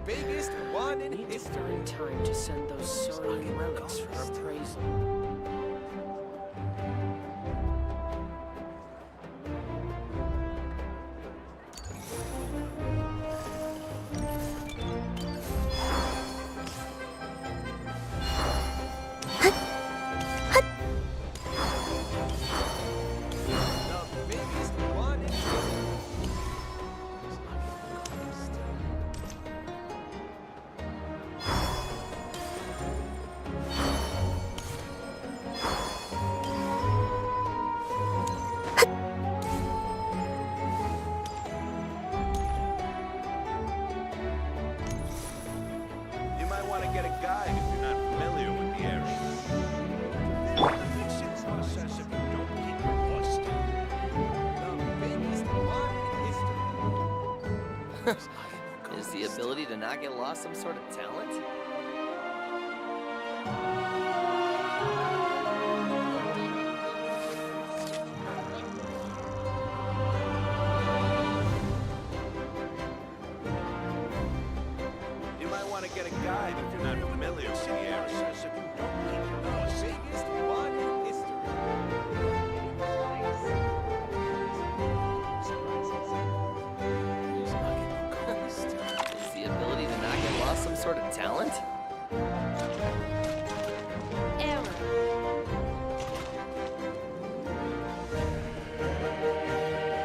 biggest one in Need to history. find time to send those Saurian relics for appraisal. The biggest one in history. You might want to get a guide if you're not familiar with the area. There's an eviction process if you don't keep your voice down. The biggest one in history. Is the ability to not get lost some sort of talent? You might want to get a guide if you're not familiar with the area. Process if you don't keep your The voice down. biggest one in history. Is the ability to not get lost some sort of talent?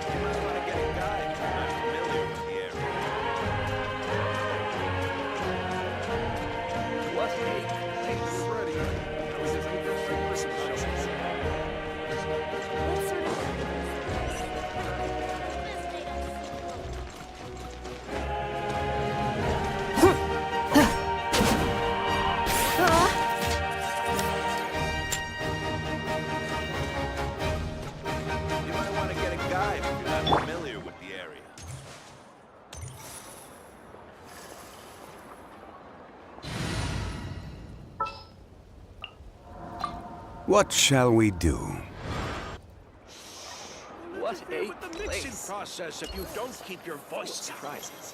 You might want to get a guide if you're not familiar with the area. What a place. Ready. I was just looking for surprises. You might want to get a guide if you're not familiar with the area. What shall we do? What a With the mixing place! process if you don't keep your voice down. Surprises.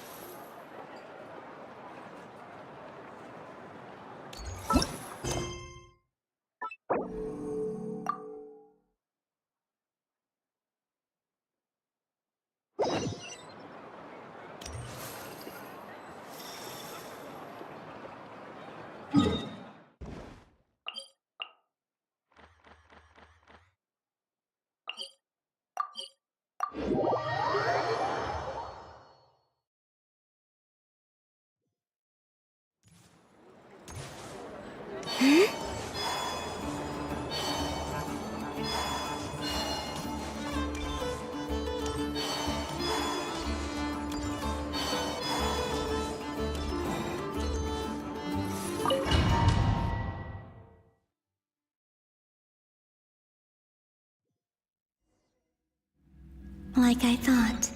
Like I thought,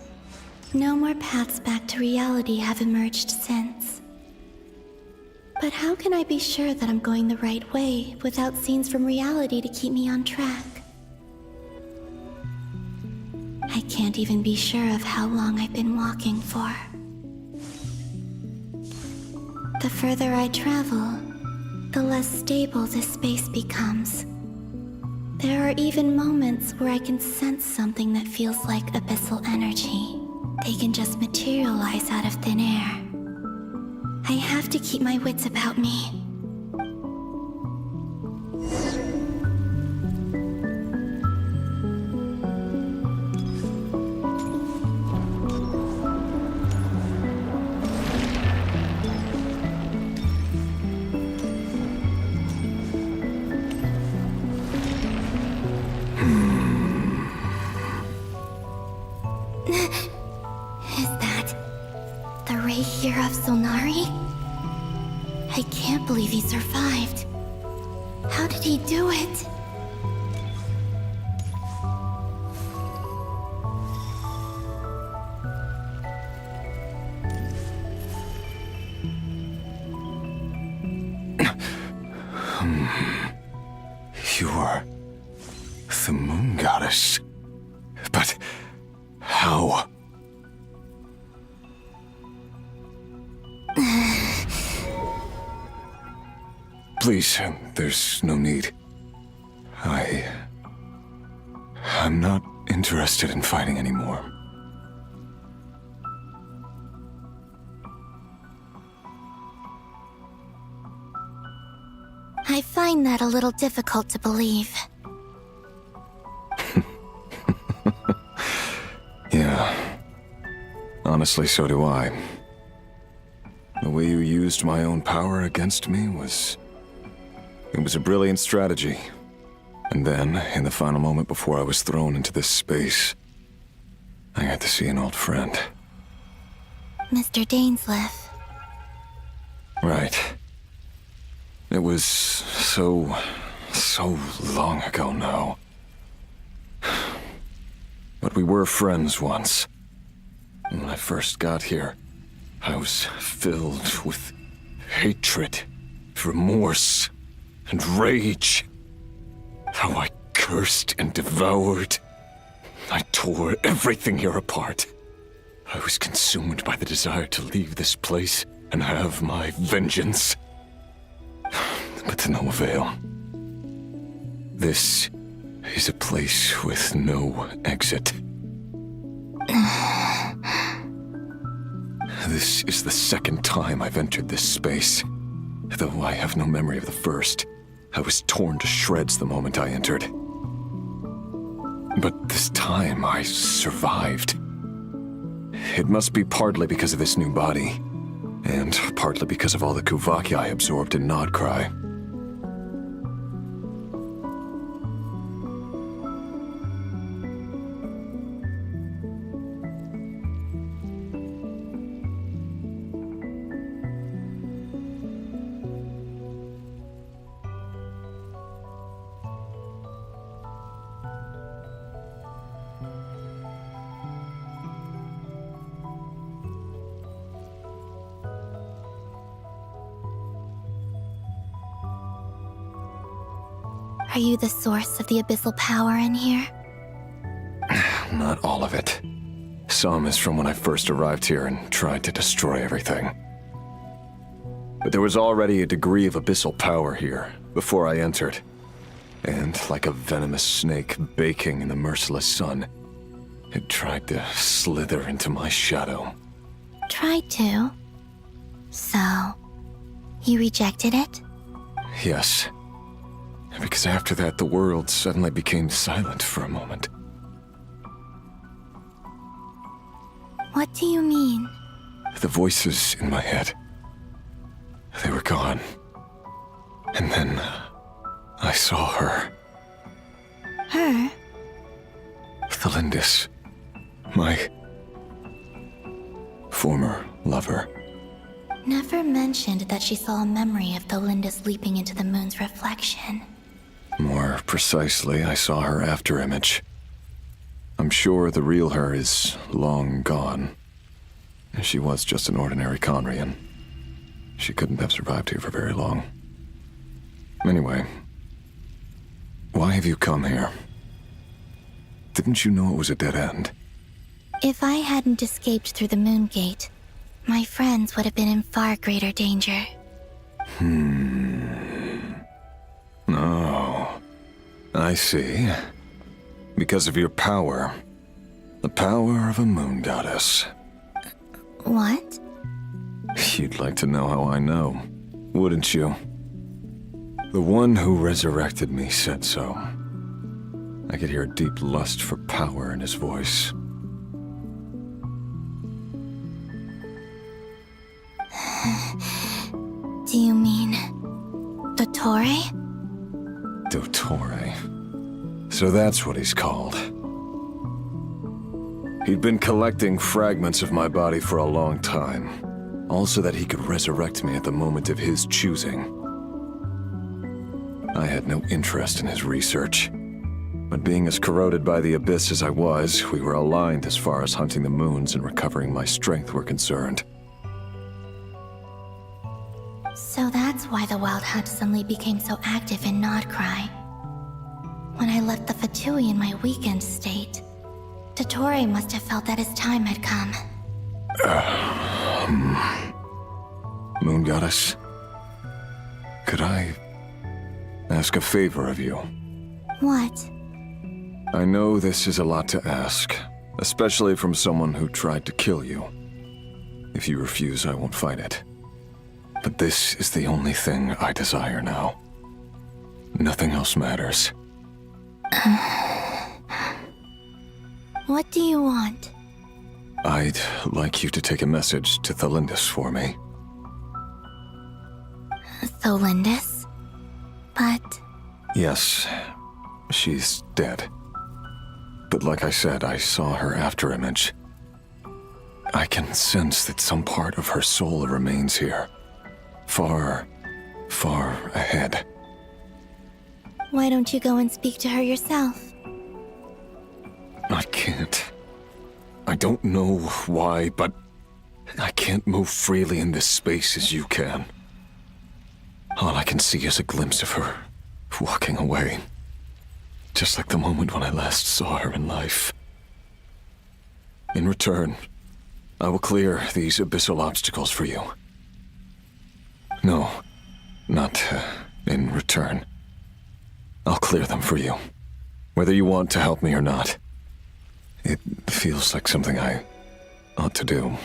no more paths back to reality have emerged since. But how can I be sure that I'm going the right way without scenes from reality to keep me on track? I can't even be sure of how long I've been walking for. The further I travel, the less stable this space becomes. There are even moments where I can sense something that feels like abyssal energy. They can just materialize out of thin air. I have to keep my wits about me. Is that the Ray here of Solnari? I can't believe he survived. How did he do it? You're the moon goddess. But how? please, there's no need. I'm not interested in fighting anymore. I find that a little difficult to believe. Yeah. Honestly, so do I. The way you used my own power against me was... It was a brilliant strategy. And then, in the final moment before I was thrown into this space, I got to see an old friend. Mr. Dainsleif. Right. It was so long ago now. But we were friends once. When I first got here, I was filled with hatred, remorse, and rage. How I cursed and devoured. I tore everything here apart. I was consumed by the desire to leave this place and have my vengeance. But to no avail. This is a place with no exit. This is the second time I've entered this space. Though I have no memory of the first. I was torn to shreds the moment I entered. But this time I survived. It must be partly because of this new body, and partly because of all the Kuvaki I absorbed in Nodcry. Are you the source of the abyssal power in here? Not all of it. Some is from when I first arrived here and tried to destroy everything. But there was already a degree of abyssal power here before I entered. And like a venomous snake baking in the merciless sun, it tried to slither into my shadow. Tried to. So, you rejected it? Yes. Because after that, the world suddenly became silent for a moment. What do you mean? The voices in my head, they were gone. And then I saw her. Her? Thelindis. My former lover. Never mentioned that she saw a memory of Thelindis leaping into the moon's reflection. More precisely, I saw her afterimage. I'm sure the real her is long gone. She was just an ordinary Conrian. She couldn't have survived here for very long. Anyway, why have you come here? Didn't you know it was a dead end? If I hadn't escaped through the moon gate, my friends would have been in far greater danger. Oh, I see. Because of your power. The power of a moon goddess. What? You'd like to know how I know, wouldn't you? The one who resurrected me said so. I could hear a deep lust for power in his voice. Do you mean... Dottore? Dottore. So that's what he's called. He'd been collecting fragments of my body for a long time, all so that he could resurrect me at the moment of his choosing. I had no interest in his research, but being as corroded by the abyss as I was, we were aligned as far as hunting the moons and recovering my strength were concerned. So that's why the Wild Hunt suddenly became so active in Nodcry. When I left the Fatui in my weakened state, Dottore must have felt that his time had come. Moon Goddess? Could I ask a favor of you. What? I know this is a lot to ask, especially from someone who tried to kill you. If you refuse, I won't fight it. But this is the only thing I desire now. Nothing else matters. What do you want? I'd like you to take a message to Thalindis for me. Tholindis? But... Yes, she's dead. But like I said, I saw her afterimage. I can sense that some part of her soul remains here. Far, far ahead. why don't you go and speak to her yourself? I can't. I don't know why, but I can't move freely in this space as you can. All I can see is a glimpse of her walking away. Just like the moment when I last saw her in life. In return, I will clear these abyssal obstacles for you. No, not in return. I'll clear them for you, whether you want to help me or not. It feels like something I ought to do.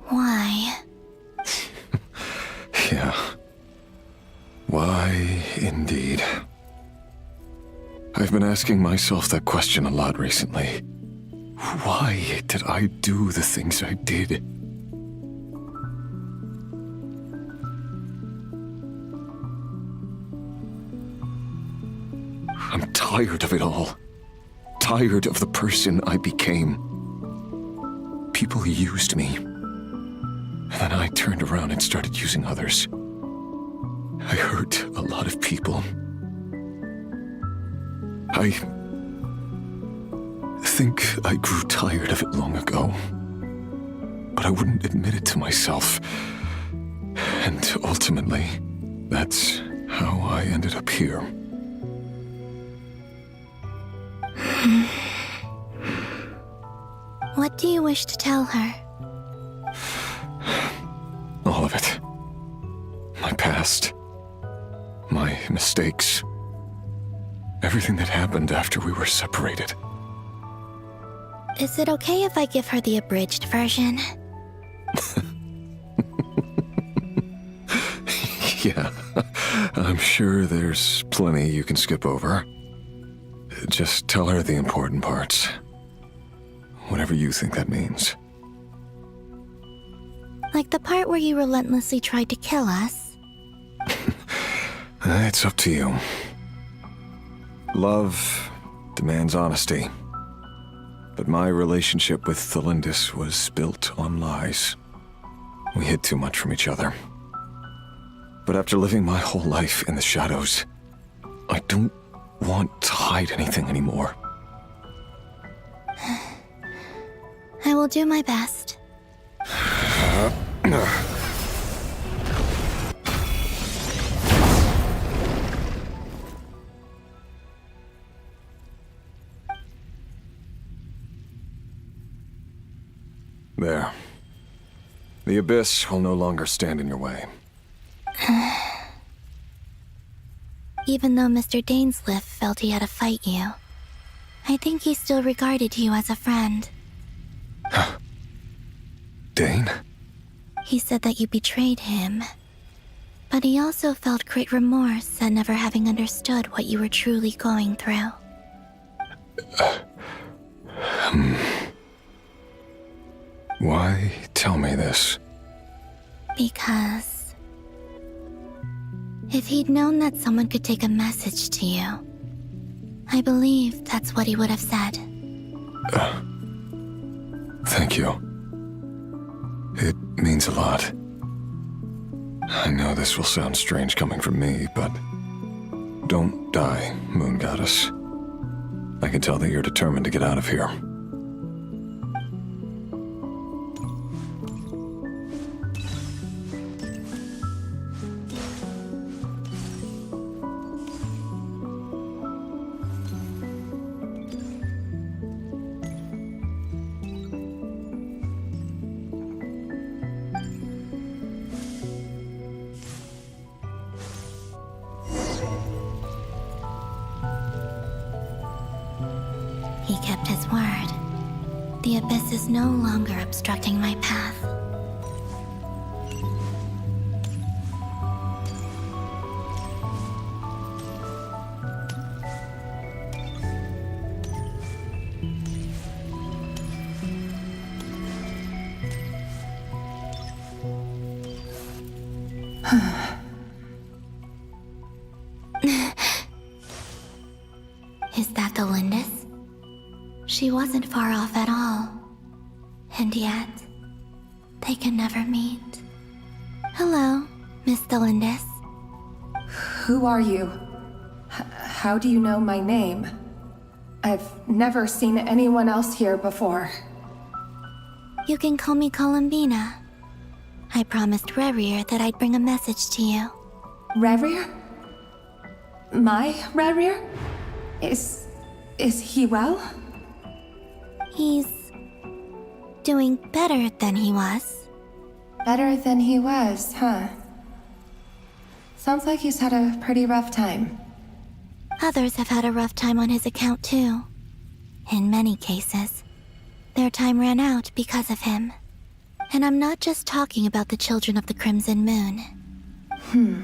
Why? Yeah. Why, indeed. I've been asking myself that question a lot recently. Why did I do the things I did? I'm tired of it all. Tired of the person I became. People used me. And then I turned around and started using others. I hurt a lot of people. I think I grew tired of it long ago. But I wouldn't admit it to myself. And ultimately, that's how I ended up here. What do you wish to tell her? All of it. My past. My mistakes. Everything that happened after we were separated. Is it okay if I give her the abridged version? Yeah, I'm sure there's plenty you can skip over. Just tell her the important parts. Whatever you think that means. Like the part where you relentlessly tried to kill us? It's up to you. Love demands honesty. But my relationship with Thalindis was built on lies. We hid too much from each other. But after living my whole life in the shadows, I don't want to hide anything anymore. I will do my best. There. The Abyss will no longer stand in your way. Even though Mr. Dainsleif felt he had to fight you, I think he still regarded you as a friend. Dane? He said that you betrayed him, but he also felt great remorse at never having understood what you were truly going through. Why tell me this? Because if he'd known that someone could take a message to you, I believe that's what he would have said. Thank you. It means a lot. I know this will sound strange coming from me, but don't die, Moon Goddess. I can tell that you're determined to get out of here. He kept his word. The abyss is no longer obstructing my path. Is that the Lindis? She wasn't far off at all. And yet, they can never meet. Hello, Miss Delindis. Who are you? How do you know my name? I've never seen anyone else here before. You can call me Columbina. I promised Rerir that I'd bring a message to you. Rerir? My Rerir? Is he well? He's doing better than he was. Better than he was, huh? Sounds like he's had a pretty rough time. Others have had a rough time on his account too. In many cases, their time ran out because of him. And I'm not just talking about the children of the Crimson Moon.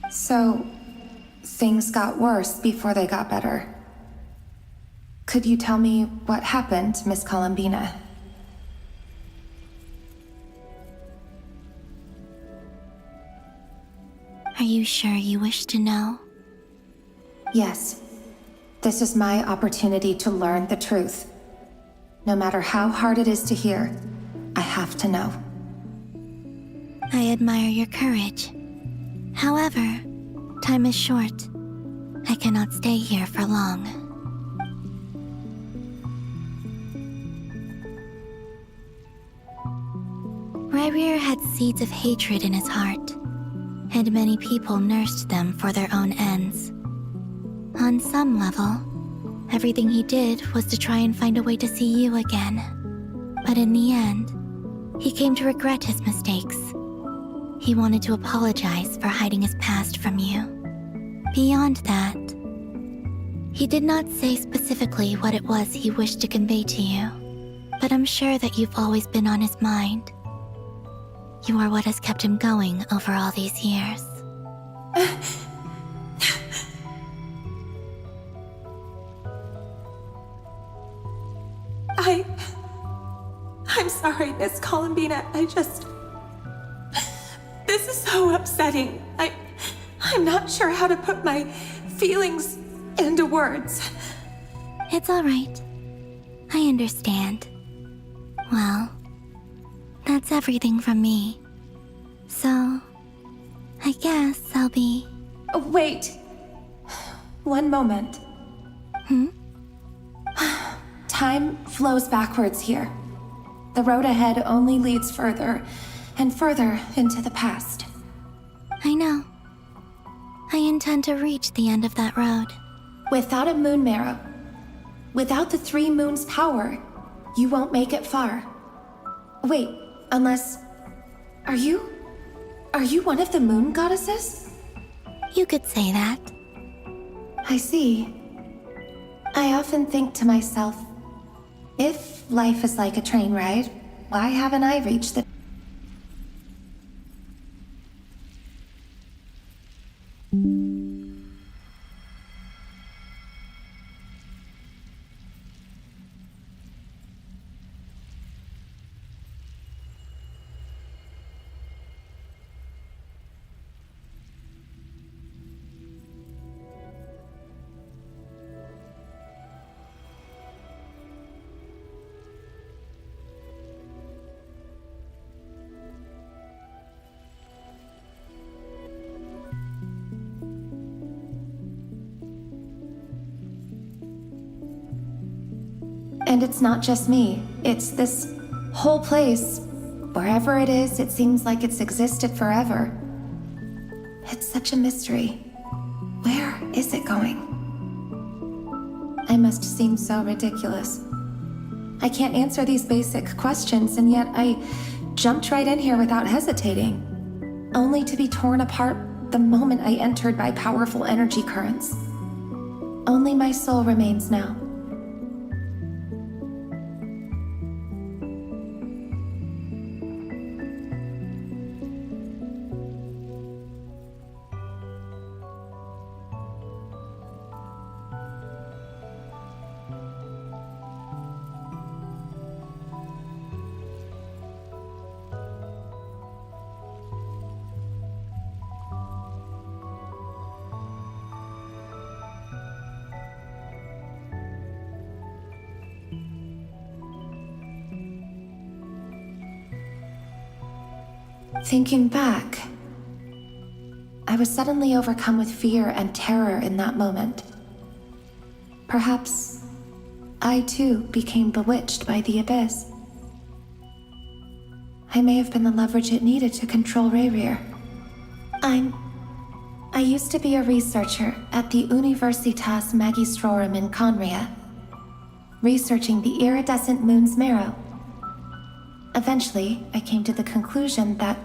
So, things got worse before they got better. Could you tell me what happened, Miss Columbina? Are you sure you wish to know? Yes. This is my opportunity to learn the truth. No matter how hard it is to hear, I have to know. I admire your courage. However, time is short. I cannot stay here for long. Rerir had seeds of hatred in his heart, and many people nursed them for their own ends. On some level, everything he did was to try and find a way to see you again. But in the end, he came to regret his mistakes. He wanted to apologize for hiding his past from you. Beyond that, he did not say specifically what it was he wished to convey to you, but I'm sure that you've always been on his mind. You are what has kept him going over all these years. I'm sorry, Miss Columbina. This is so upsetting. I'm not sure how to put my feelings into words. It's all right. I understand. Well, that's everything from me. So, I guess I'll be... Wait. One moment. Time flows backwards here. The road ahead only leads further and further into the past. I know. I intend to reach the end of that road. Without a moon marrow, without the 3 moons' power, you won't make it far. Wait, unless... Are you one of the moon goddesses? You could say that. I see. I often think to myself, if life is like a train ride, why haven't I reached the... And it's not just me. It's this whole place. Wherever it is, it seems like it's existed forever. It's such a mystery. Where is it going? I must seem so ridiculous. I can't answer these basic questions, and yet I jumped right in here without hesitating, only to be torn apart the moment I entered by powerful energy currents. Only my soul remains now. Thinking back, I was suddenly overcome with fear and terror in that moment. Perhaps I too became bewitched by the Abyss. I may have been the leverage it needed to control Rayrir. I used to be a researcher at the Universitas Magistrorum in Conria, researching the iridescent moon's marrow. Eventually, I came to the conclusion that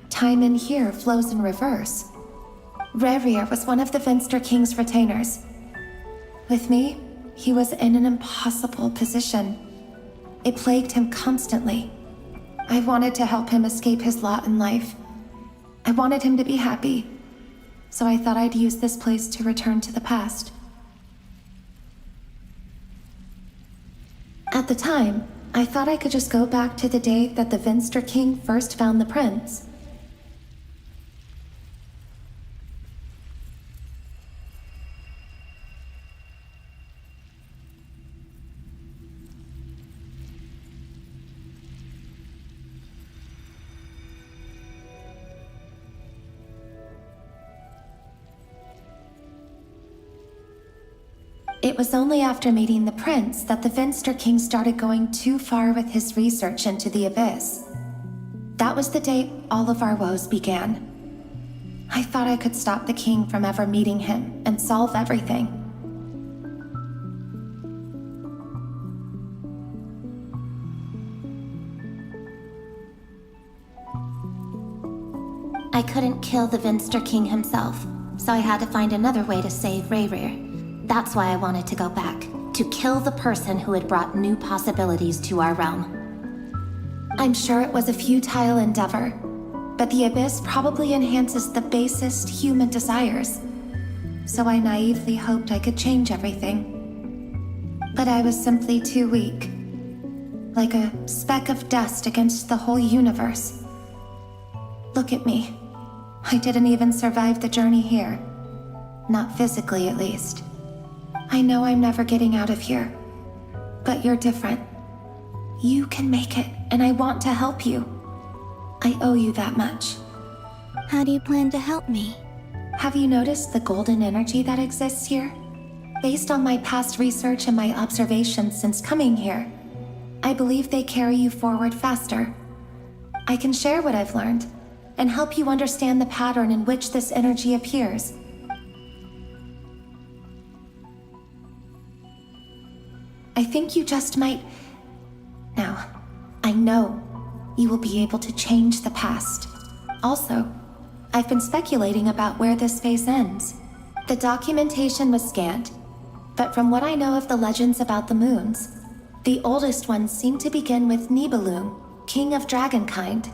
time in here flows in reverse. Rayrir was one of the Finster King's retainers. With me, he was in an impossible position. It plagued him constantly. I wanted to help him escape his lot in life. I wanted him to be happy, so I thought I'd use this place to return to the past. At the time, I thought I could just go back to the day that the Finster King first found the prince. It was only after meeting the prince that the Finster King started going too far with his research into the Abyss. That was the day all of our woes began. I thought I could stop the king from ever meeting him and solve everything. I couldn't kill the Finster King himself, so I had to find another way to save Rayrir. That's why I wanted to go back, to kill the person who had brought new possibilities to our realm. I'm sure it was a futile endeavor, but the Abyss probably enhances the basest human desires. So I naively hoped I could change everything. But I was simply too weak. Like a speck of dust against the whole universe. Look at me. I didn't even survive the journey here. Not physically, at least. I know I'm never getting out of here, but you're different. You can make it, and I want to help you. I owe you that much. How do you plan to help me? Have you noticed the golden energy that exists here? Based on my past research and my observations since coming here, I believe they carry you forward faster. I can share what I've learned, and help you understand the pattern in which this energy appears. I think you just might... Now, I know you will be able to change the past. Also, I've been speculating about where this phase ends. The documentation was scanned, but from what I know of the legends about the moons, the oldest ones seem to begin with Nibelung, king of dragonkind.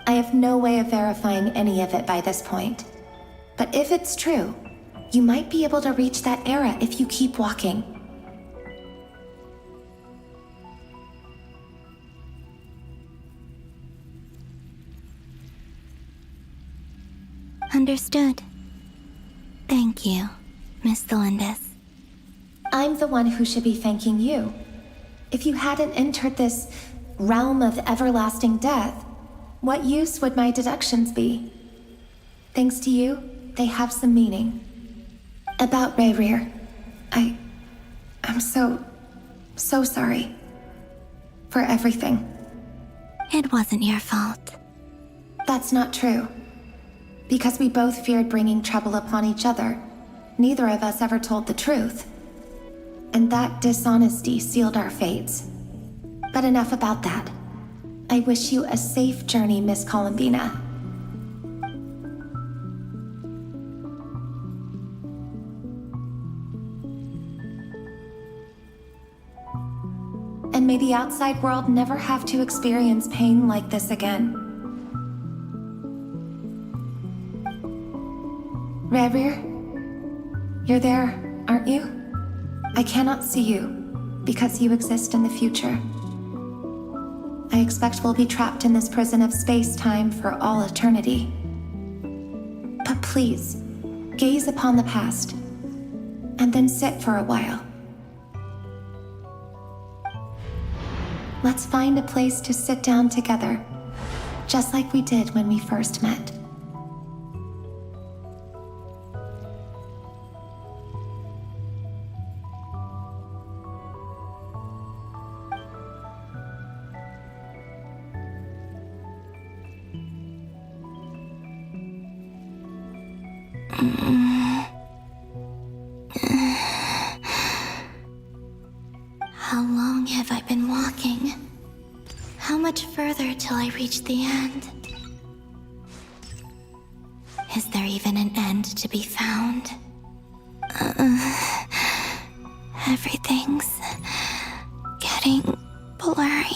I have no way of verifying any of it by this point. But if it's true, you might be able to reach that era if you keep walking. Understood. Thank you, Miss Thelindis. I'm the one who should be thanking you. If you hadn't entered this realm of everlasting death, what use would my deductions be? Thanks to you, they have some meaning. About Rayrir, I'm so sorry. For everything. It wasn't your fault. That's not true. Because we both feared bringing trouble upon each other, neither of us ever told the truth. And that dishonesty sealed our fates. But enough about that. I wish you a safe journey, Miss Columbina. And may the outside world never have to experience pain like this again. Rayrir, you're there, aren't you? I cannot see you, because you exist in the future. I expect we'll be trapped in this prison of space-time for all eternity. But please, gaze upon the past, and then sit for a while. Let's find a place to sit down together, just like we did when we first met. How long have I been walking? How much further till I reach the end? Is there even an end to be found? Everything's getting blurry.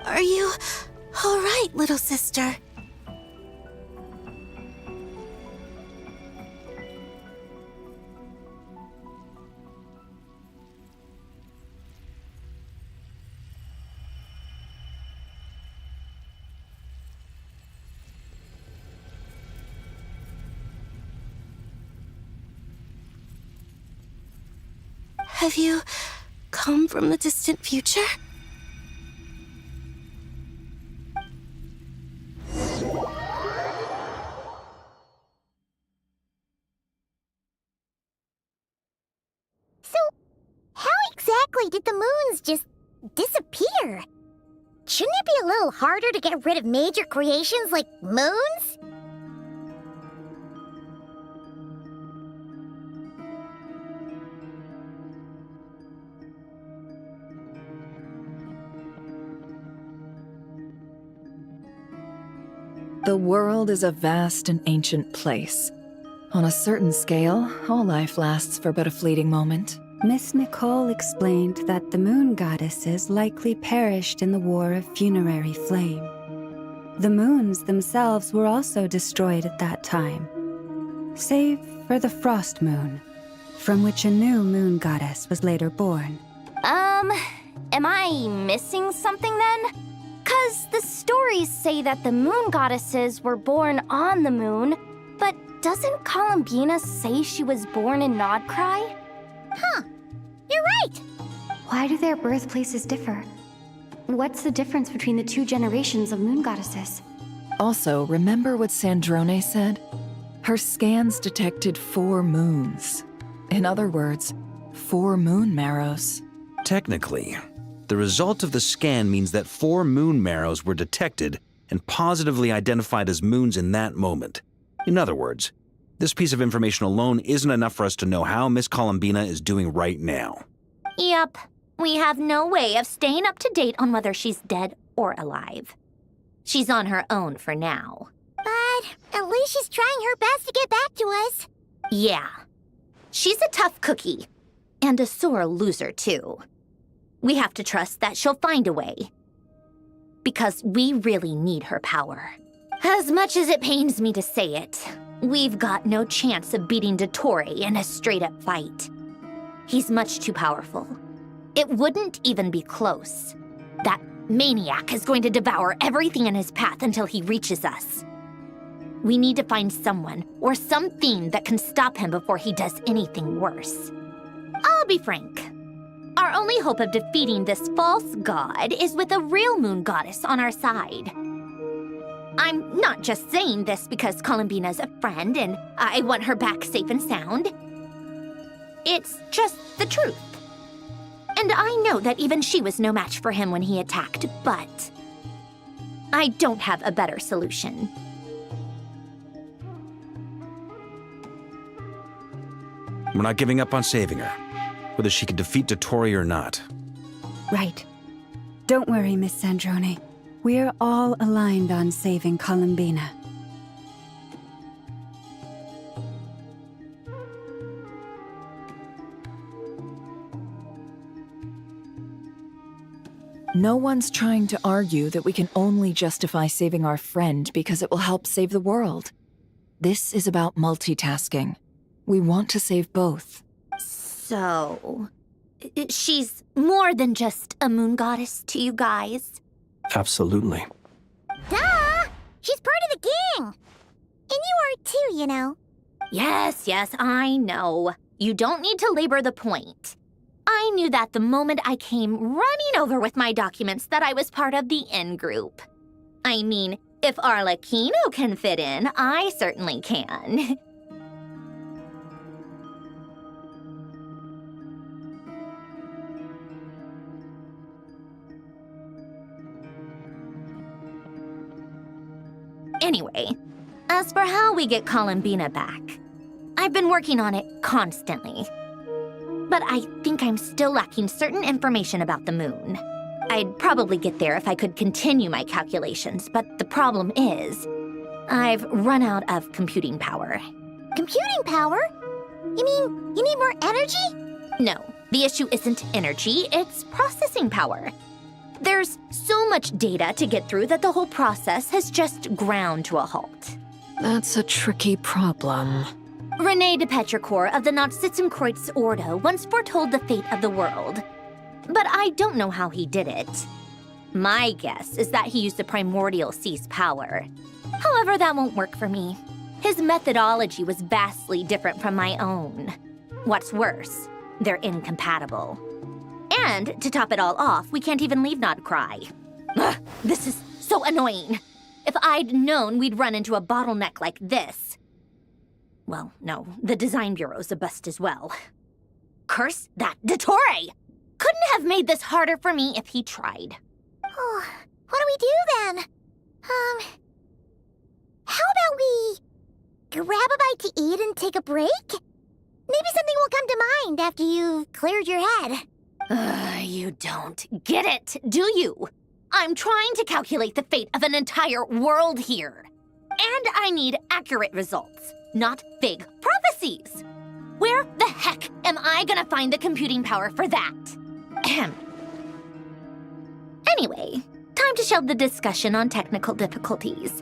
Are you all right, little sister? Have you come from the distant future? So, how exactly did the moons just disappear? Shouldn't it be a little harder to get rid of major creations like moons? The world is a vast and ancient place. On a certain scale, all life lasts for but a fleeting moment. Miss Nicole explained that the moon goddesses likely perished in the War of Funerary Flame. The moons themselves were also destroyed at that time, save for the Frost Moon, from which a new moon goddess was later born. Am I missing something then? 'Cause the stories say that the moon goddesses were born on the moon, but doesn't Columbina say she was born in Nodcry? Huh, you're right! Why do their birthplaces differ? What's the difference between the two generations of moon goddesses? Also, remember what Sandrone said? Her scans detected 4 moons. In other words, 4 moon marrows. Technically, the result of the scan means that 4 moon marrows were detected and positively identified as moons in that moment. In other words, this piece of information alone isn't enough for us to know how Miss Columbina is doing right now. Yep, we have no way of staying up to date on whether she's dead or alive. She's on her own for now. But at least she's trying her best to get back to us. Yeah. She's a tough cookie. And a sore loser, too. We have to trust that she'll find a way. Because we really need her power. As much as it pains me to say it, we've got no chance of beating Dottore in a straight-up fight. He's much too powerful. It wouldn't even be close. That maniac is going to devour everything in his path until he reaches us. We need to find someone or something that can stop him before he does anything worse. I'll be frank. Our only hope of defeating this false god is with a real moon goddess on our side. I'm not just saying this because Columbina's a friend and I want her back safe and sound. It's just the truth. And I know that even she was no match for him when he attacked, but I don't have a better solution. We're not giving up on saving her, whether she can defeat Dottore or not. Right. Don't worry, Miss Sandrone. We're all aligned on saving Columbina. No one's trying to argue that we can only justify saving our friend because it will help save the world. This is about multitasking. We want to save both. So, she's more than just a moon goddess to you guys? Absolutely. Duh! She's part of the gang. And you are too, you know. Yes, I know. You don't need to labor the point. I knew that the moment I came running over with my documents that I was part of the in-group. I mean, if Arlecchino can fit in, I certainly can. Anyway, as for how we get Columbina back, I've been working on it constantly. But I think I'm still lacking certain information about the moon. I'd probably get there if I could continue my calculations, but the problem is, I've run out of computing power. Computing power? You mean you need more energy? No, the issue isn't energy, it's processing power. There's so much data to get through that the whole process has just ground to a halt. That's a tricky problem. René de Petrichor of the Nautitzenkreuz Ordo once foretold the fate of the world. But I don't know how he did it. My guess is that he used the primordial sea's power. However, that won't work for me. His methodology was vastly different from my own. What's worse, they're incompatible. And to top it all off, we can't even leave Nodcry. Ugh, this is so annoying. If I'd known we'd run into a bottleneck like this. Well, no, the design bureau's a bust as well. Curse that Dottore! Couldn't have made this harder for me if he tried. Oh, what do we do then? How about we grab a bite to eat and take a break? Maybe something will come to mind after you've cleared your head. You don't get it, do you? I'm trying to calculate the fate of an entire world here. And I need accurate results, not vague prophecies. Where the heck am I gonna find the computing power for that? Ahem. Anyway, time to shelve the discussion on technical difficulties.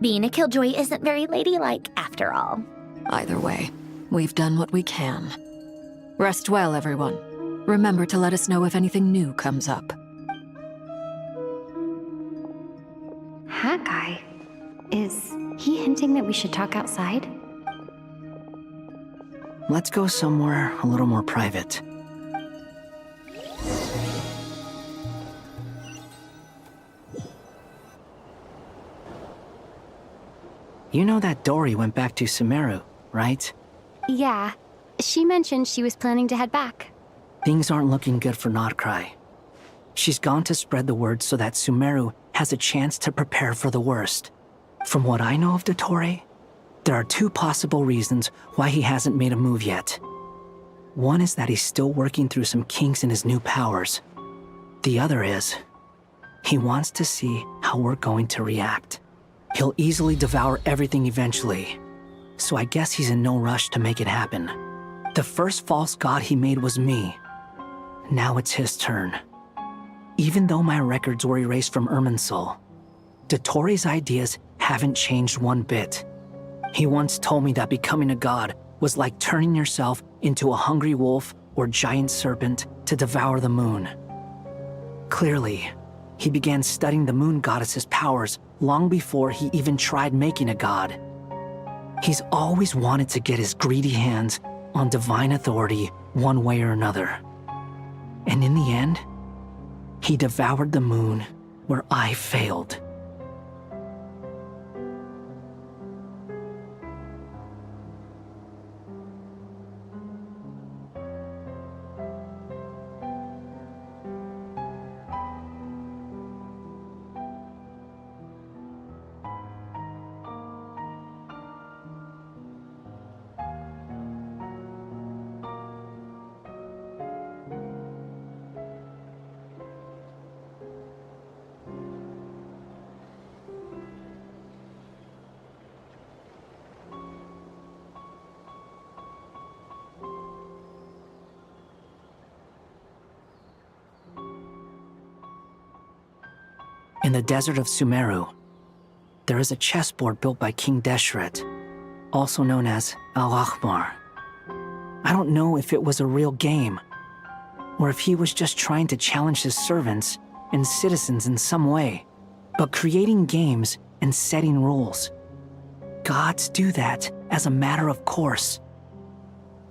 Being a killjoy isn't very ladylike, after all. Either way, we've done what we can. Rest well, everyone. Remember to let us know if anything new comes up. Haggai? Is he hinting that we should talk outside? Let's go somewhere a little more private. You know that Dory went back to Sumeru, right? Yeah. She mentioned she was planning to head back. Things aren't looking good for Nodcry. She's gone to spread the word so that Sumeru has a chance to prepare for the worst. From what I know of Dottore, there are two possible reasons why he hasn't made a move yet. One is that he's still working through some kinks in his new powers. The other is, he wants to see how we're going to react. He'll easily devour everything eventually, so I guess he's in no rush to make it happen. The first false god he made was me. Now it's his turn. Even though my records were erased from Irminsul, Dottore's ideas haven't changed one bit. He once told me that becoming a god was like turning yourself into a hungry wolf or giant serpent to devour the moon. Clearly, he began studying the moon goddess's powers long before he even tried making a god. He's always wanted to get his greedy hands on divine authority one way or another. And in the end, he devoured the moon where I failed. In the desert of Sumeru, there is a chessboard built by King Deshret, also known as Al-Ahmar. I don't know if it was a real game, or if he was just trying to challenge his servants and citizens in some way, but creating games and setting rules. Gods do that as a matter of course.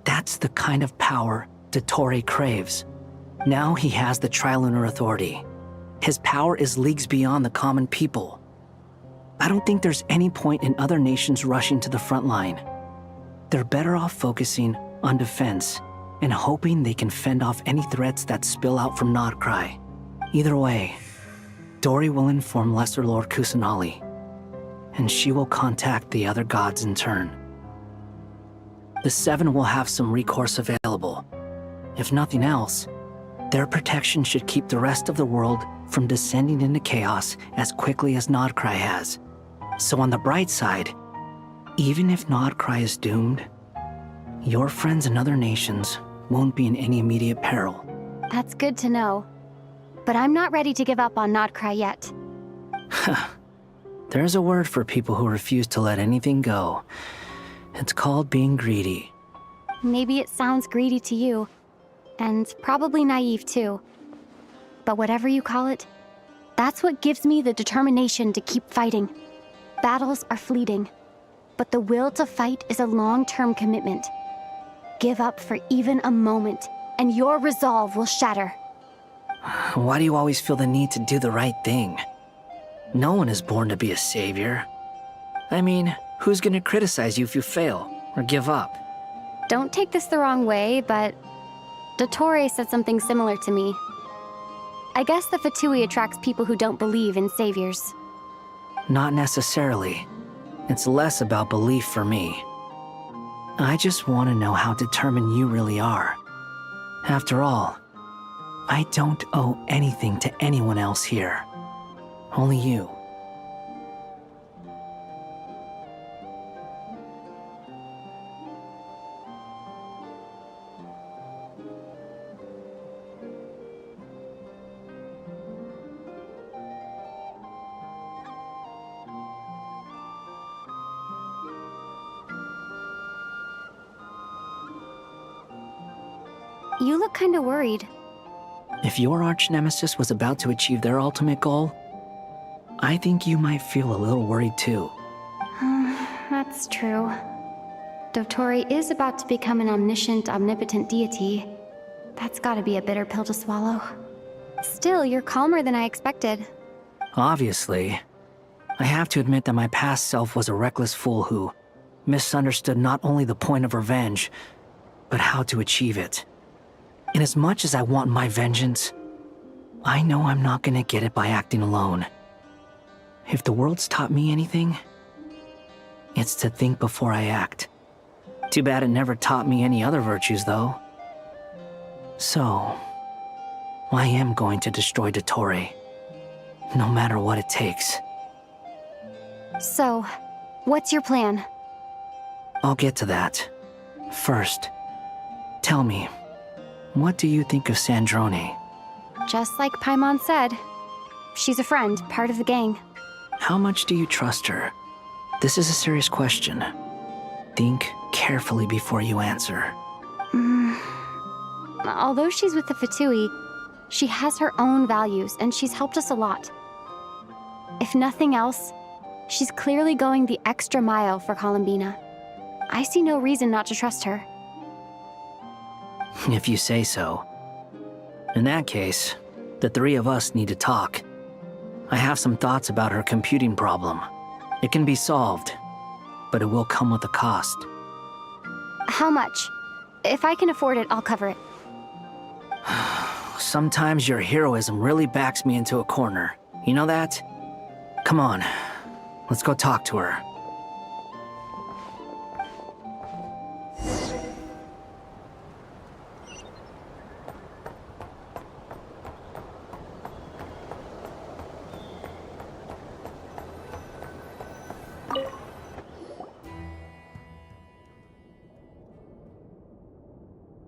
That's the kind of power Dottore craves. Now he has the Trilunar Authority. His power is leagues beyond the common people. I don't think there's any point in other nations rushing to the front line. They're better off focusing on defense and hoping they can fend off any threats that spill out from Notcry. Either way, Dori will inform Lesser Lord Kusanali, and she will contact the other gods in turn. The Seven will have some recourse available. If nothing else, their protection should keep the rest of the world from descending into chaos as quickly as Notcry has. So on the bright side, even if Notcry is doomed, your friends in other nations won't be in any immediate peril. That's good to know. But I'm not ready to give up on Notcry yet. There's a word for people who refuse to let anything go. It's called being greedy. Maybe it sounds greedy to you, and probably naive too. But whatever you call it, that's what gives me the determination to keep fighting. Battles are fleeting, but the will to fight is a long-term commitment. Give up for even a moment, and your resolve will shatter. Why do you always feel the need to do the right thing? No one is born to be a savior. I mean, who's gonna criticize you if you fail or give up? Don't take this the wrong way, but Dottore said something similar to me. I guess the Fatui attracts people who don't believe in saviors. Not necessarily. It's less about belief for me. I just want to know how determined you really are. After all, I don't owe anything to anyone else here. Only you. You look kinda worried. If your arch-nemesis was about to achieve their ultimate goal, I think you might feel a little worried too. That's true. Dottore is about to become an omniscient, omnipotent deity. That's gotta be a bitter pill to swallow. Still, you're calmer than I expected. Obviously. I have to admit that my past self was a reckless fool who misunderstood not only the point of revenge, but how to achieve it. And as much as I want my vengeance, I know I'm not gonna get it by acting alone. If the world's taught me anything, it's to think before I act. Too bad it never taught me any other virtues, though. So, I am going to destroy Dottore, no matter what it takes. So, what's your plan? I'll get to that. First, tell me, what do you think of Sandrone? Just like Paimon said, she's a friend, part of the gang. How much do you trust her? This is a serious question. Think carefully before you answer. Although she's with the Fatui, she has her own values, and she's helped us a lot. If nothing else, she's clearly going the extra mile for Columbina. I see no reason not to trust her. If you say so. In that case, the three of us need to talk. I have some thoughts about her computing problem. It can be solved, but it will come with a cost. How much? If I can afford it, I'll cover it. Sometimes your heroism really backs me into a corner. You know that? Come on, let's go talk to her.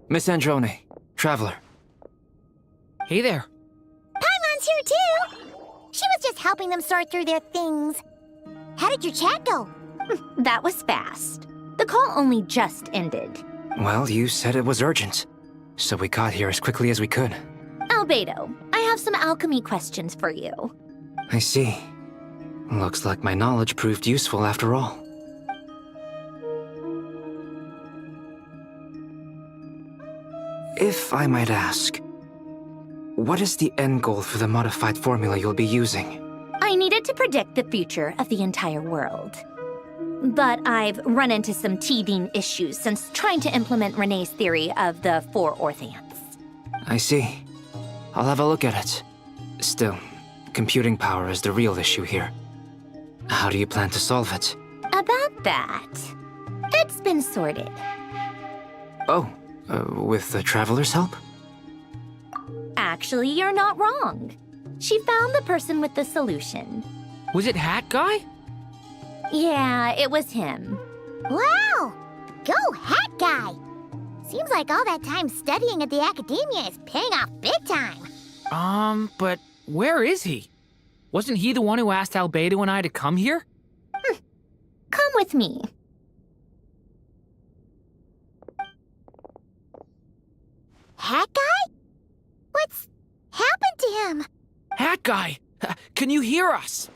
Miss Androne, Traveler. Hey there. Paimon's here too! She was just helping them sort through their things. How did your chat go? That was fast. The call only just ended. Well, you said it was urgent, so we got here as quickly as we could. Albedo, I have some alchemy questions for you. I see. Looks like my knowledge proved useful after all. If I might ask, what is the end goal for the modified formula you'll be using? I needed to predict the future of the entire world. But I've run into some teething issues since trying to implement Renee's theory of the 4 Orthants. I see. I'll have a look at it. Still, computing power is the real issue here. How do you plan to solve it? About that, it's been sorted. Oh, with the Traveler's help? Actually, you're not wrong. She found the person with the solution. Was it Hat Guy? Yeah, it was him. Wow! Go Hat Guy! Seems like all that time studying at the academia is paying off big time. But where is he? Wasn't he the one who asked Albedo and I to come here? Come with me. Hat Guy? What's happened to him? Hat Guy! Can you hear us?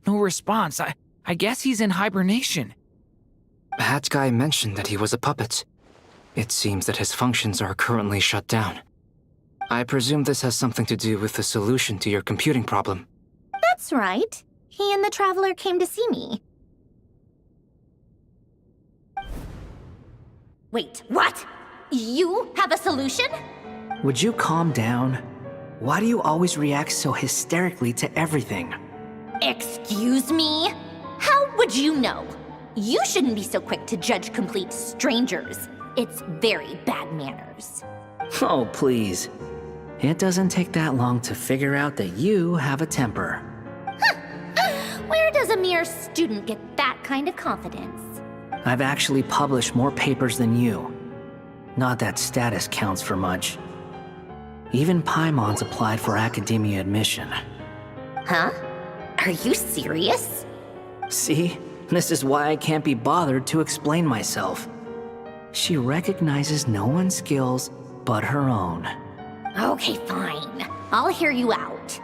No response. I guess he's in hibernation. Hat Guy mentioned that he was a puppet. It seems that his functions are currently shut down. I presume this has something to do with the solution to your computing problem. That's right. He and the Traveler came to see me. Wait, what? You have a solution? Would you calm down? Why do you always react so hysterically to everything? Excuse me? How would you know? You shouldn't be so quick to judge complete strangers. It's very bad manners. Oh, please. It doesn't take that long to figure out that you have a temper. Where does a mere student get that kind of confidence? I've actually published more papers than you. Not that status counts for much. Even Paimon's applied for academia admission. Huh? Are you serious? See? This is why I can't be bothered to explain myself. She recognizes no one's skills but her own. Okay, fine. I'll hear you out.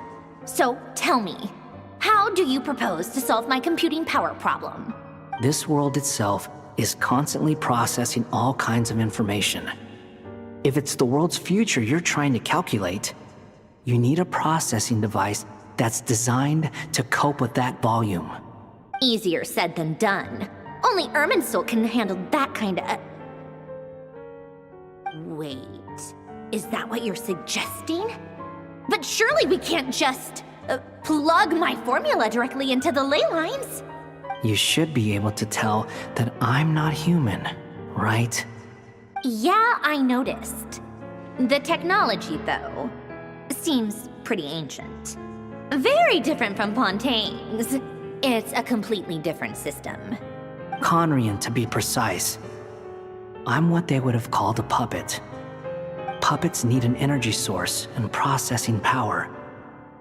So, tell me, how do you propose to solve my computing power problem? This world itself is constantly processing all kinds of information. If it's the world's future you're trying to calculate, you need a processing device that's designed to cope with that volume. Easier said than done. Only Irminsul can handle that kind of... Wait, is that what you're suggesting? But surely we can't just plug my formula directly into the ley lines. You should be able to tell that I'm not human, right? Yeah, I noticed. The technology, though, seems pretty ancient. Very different from Fontaine's. It's a completely different system. Conrian, to be precise. I'm what they would have called a puppet. Puppets need an energy source and processing power.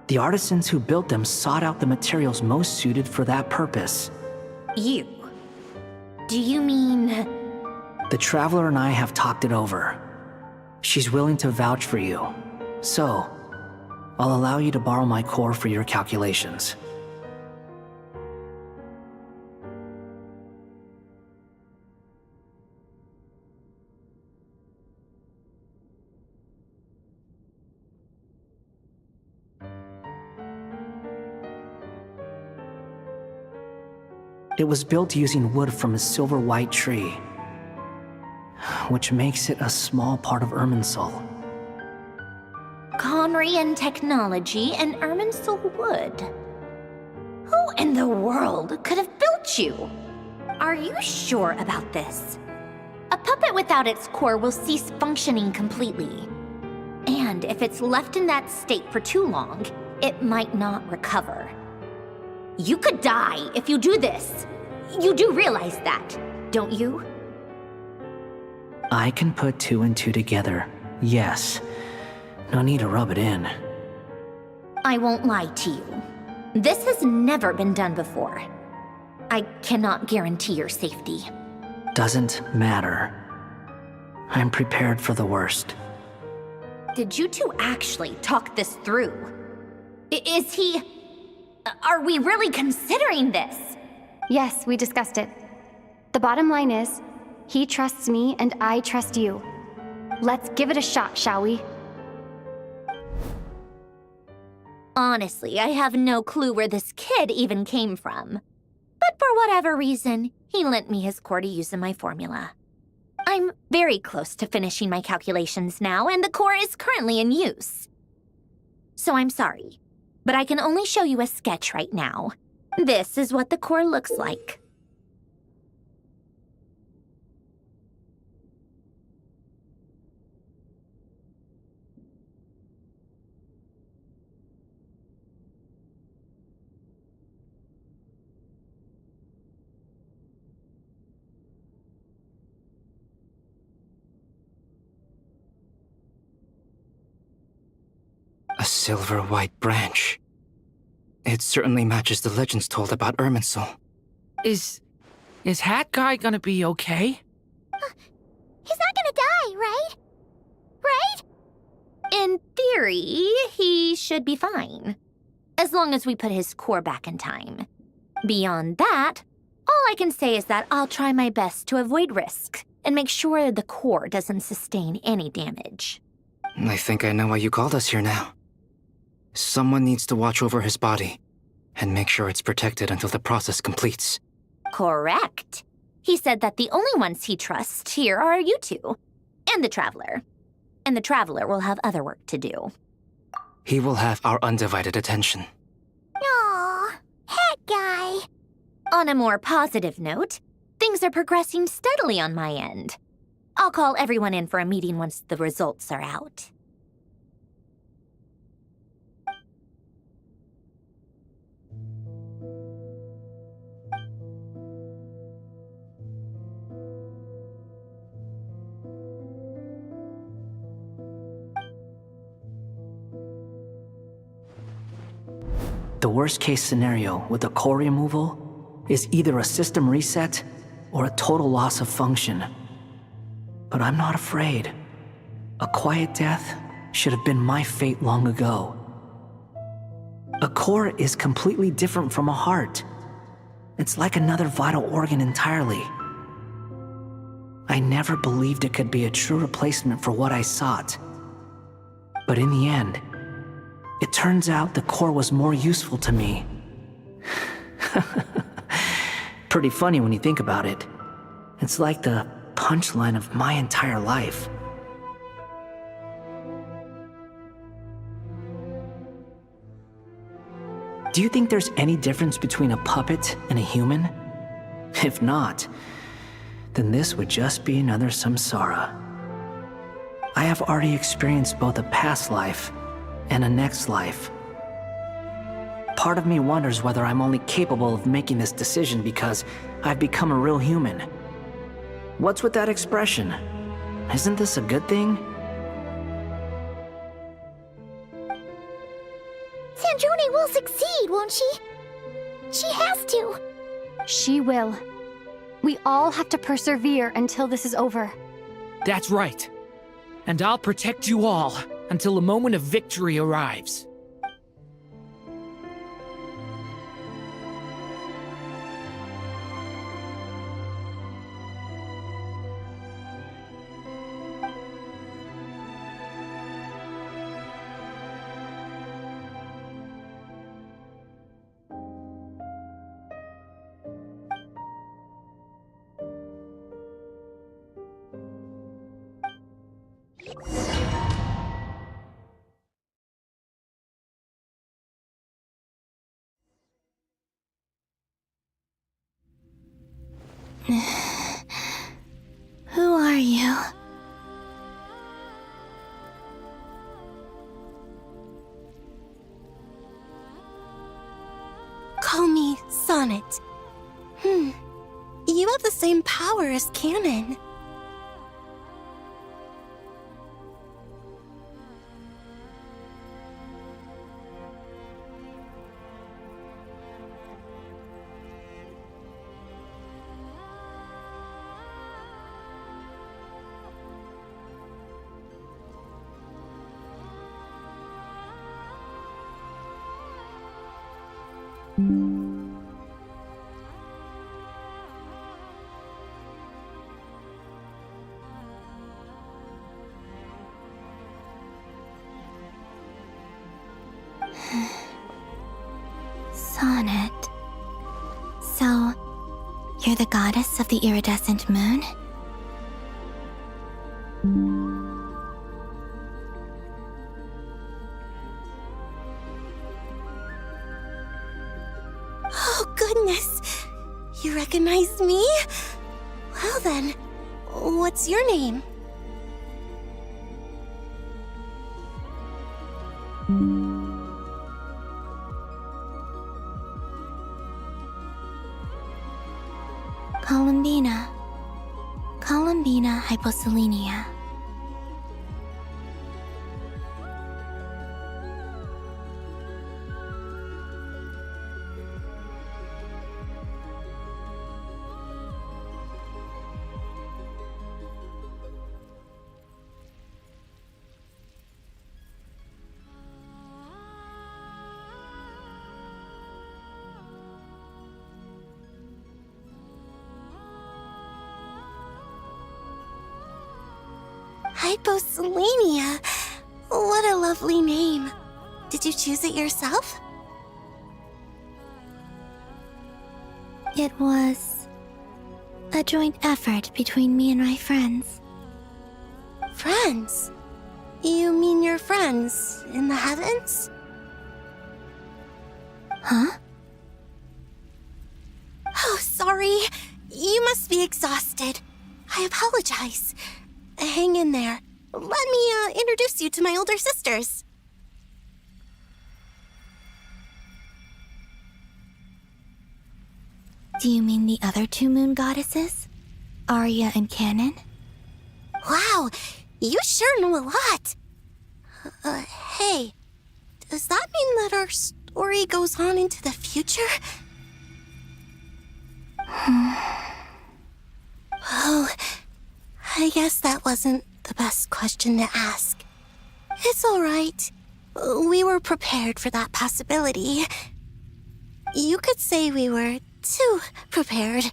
The artisans who built them sought out the materials most suited for that purpose. You? Do you mean... The Traveler and I have talked it over. She's willing to vouch for you. So, I'll allow you to borrow my core for your calculations. It was built using wood from a silver white tree, which makes it a small part of Irminsul. Conrian technology and Irminsul wood. Who in the world could have built you? Are you sure about this? A puppet without its core will cease functioning completely. And if it's left in that state for too long, it might not recover. You could die if you do this. You do realize that, don't you? I can put 2 and 2 together, yes. No need to rub it in. I won't lie to you. This has never been done before. I cannot guarantee your safety. Doesn't matter. I'm prepared for the worst. Did you two actually talk this through? Is he... Are we really considering this? Yes, we discussed it. The bottom line is, he trusts me and I trust you. Let's give it a shot, shall we? Honestly, I have no clue where this kid even came from. But for whatever reason, he lent me his core to use in my formula. I'm very close to finishing my calculations now, and the core is currently in use. So I'm sorry, but I can only show you a sketch right now. This is what the core looks like. A silver white branch. It certainly matches the legends told about Irminsul. Is Hat Guy gonna be okay? He's not gonna die, right? Right? In theory, he should be fine. As long as we put his core back in time. Beyond that, all I can say is that I'll try my best to avoid risk and make sure the core doesn't sustain any damage. I think I know why you called us here now. Someone needs to watch over his body and make sure it's protected until the process completes. Correct. He said that the only ones he trusts here are you two, and the Traveler. And the Traveler will have other work to do. He will have our undivided attention. Aw, Hat Guy. On a more positive note, things are progressing steadily on my end. I'll call everyone in for a meeting once the results are out. The worst case scenario with the core removal is either a system reset or a total loss of function. But I'm not afraid. A quiet death should have been my fate long ago. A core is completely different from a heart. It's like another vital organ entirely. I never believed it could be a true replacement for what I sought. But in the end, it turns out the core was more useful to me. Pretty funny when you think about it. It's like the punchline of my entire life. Do you think there's any difference between a puppet and a human? If not, then this would just be another samsara. I have already experienced both a past life and a next life. Part of me wonders whether I'm only capable of making this decision because I've become a real human. What's with that expression? Isn't this a good thing? Sandrone will succeed, won't she? She has to. She will. We all have to persevere until this is over. That's right. And I'll protect you all until a moment of victory arrives. Who are you? Call me Sonnet. You have the same power as Canon. Sonnet. So, you're the goddess of the iridescent moon? Oh, goodness. You recognize me? Well then, what's your name? Columbina. Columbina hyposelenia. Hyposelenia. What a lovely name. Did you choose it yourself? It was a joint effort between me and my friends. Friends? You mean your friends in the heavens? Huh? Oh, sorry. You must be exhausted. I apologize. Hang in there. Let me introduce you to my older sisters. Do you mean the other two moon goddesses? Arya and Canon? Wow, you sure know a lot. Hey, does that mean that our story goes on into the future? Oh, I guess that wasn't the best question to ask. It's all right. We were prepared for that possibility. You could say we were too prepared.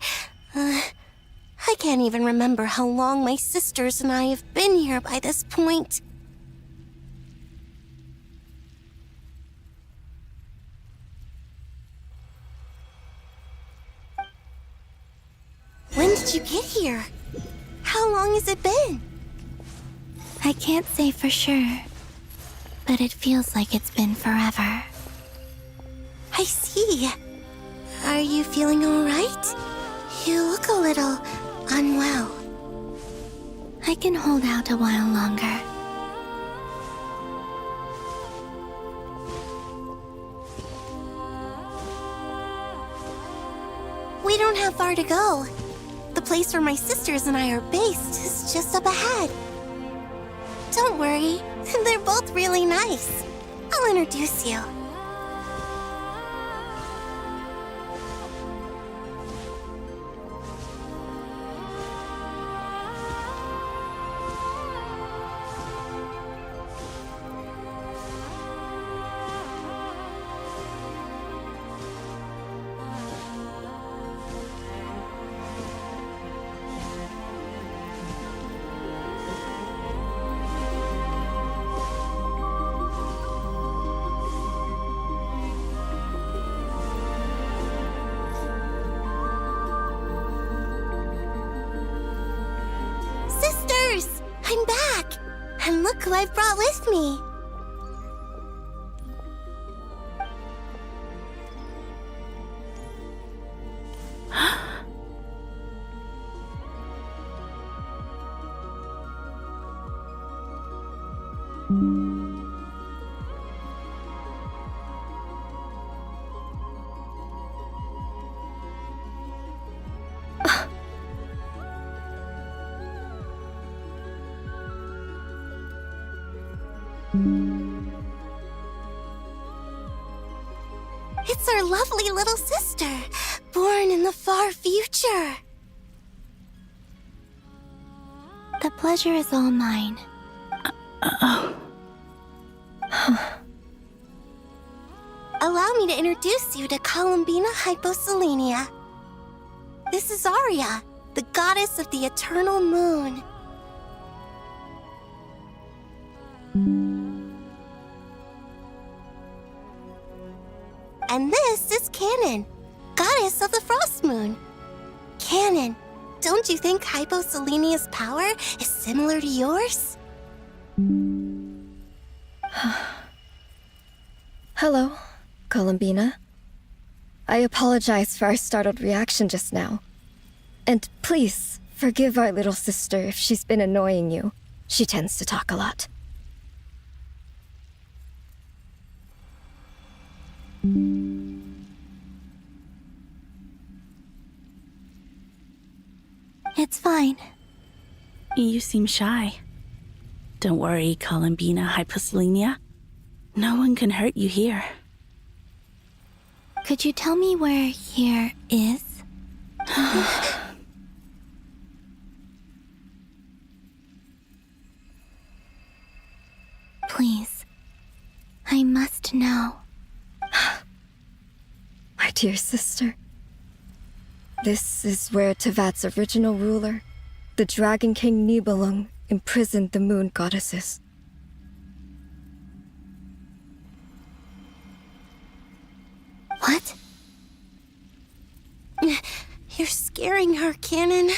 I can't even remember how long my sisters and I have been here by this point. When did you get here? How long has it been? I can't say for sure, but it feels like it's been forever. I see. Are you feeling all right? You look a little unwell. I can hold out a while longer. We don't have far to go. The place where my sisters and I are based is just up ahead. Don't worry, they're both really nice. I'll introduce you. Sisters! I'm back! And look who I've brought with me! It's our lovely little sister, born in the far future. The pleasure is all mine. Allow me to introduce you to Columbina Hyposelenia. This is Arya, the goddess of the eternal moon. And this is Canon, goddess of the frost moon. Canon, don't you think Hyposelenia's power is similar to yours? Hello, Columbina. I apologize for our startled reaction just now. And please, forgive our little sister if she's been annoying you. She tends to talk a lot. It's fine. You seem shy. Don't worry, Columbina Hyposelenia. No one can hurt you here. Could you tell me where here is? Please. I must know. My dear sister. This is where Tevat's original ruler, the Dragon King Nibelung, imprisoned the moon goddesses. What? You're scaring her, Canon.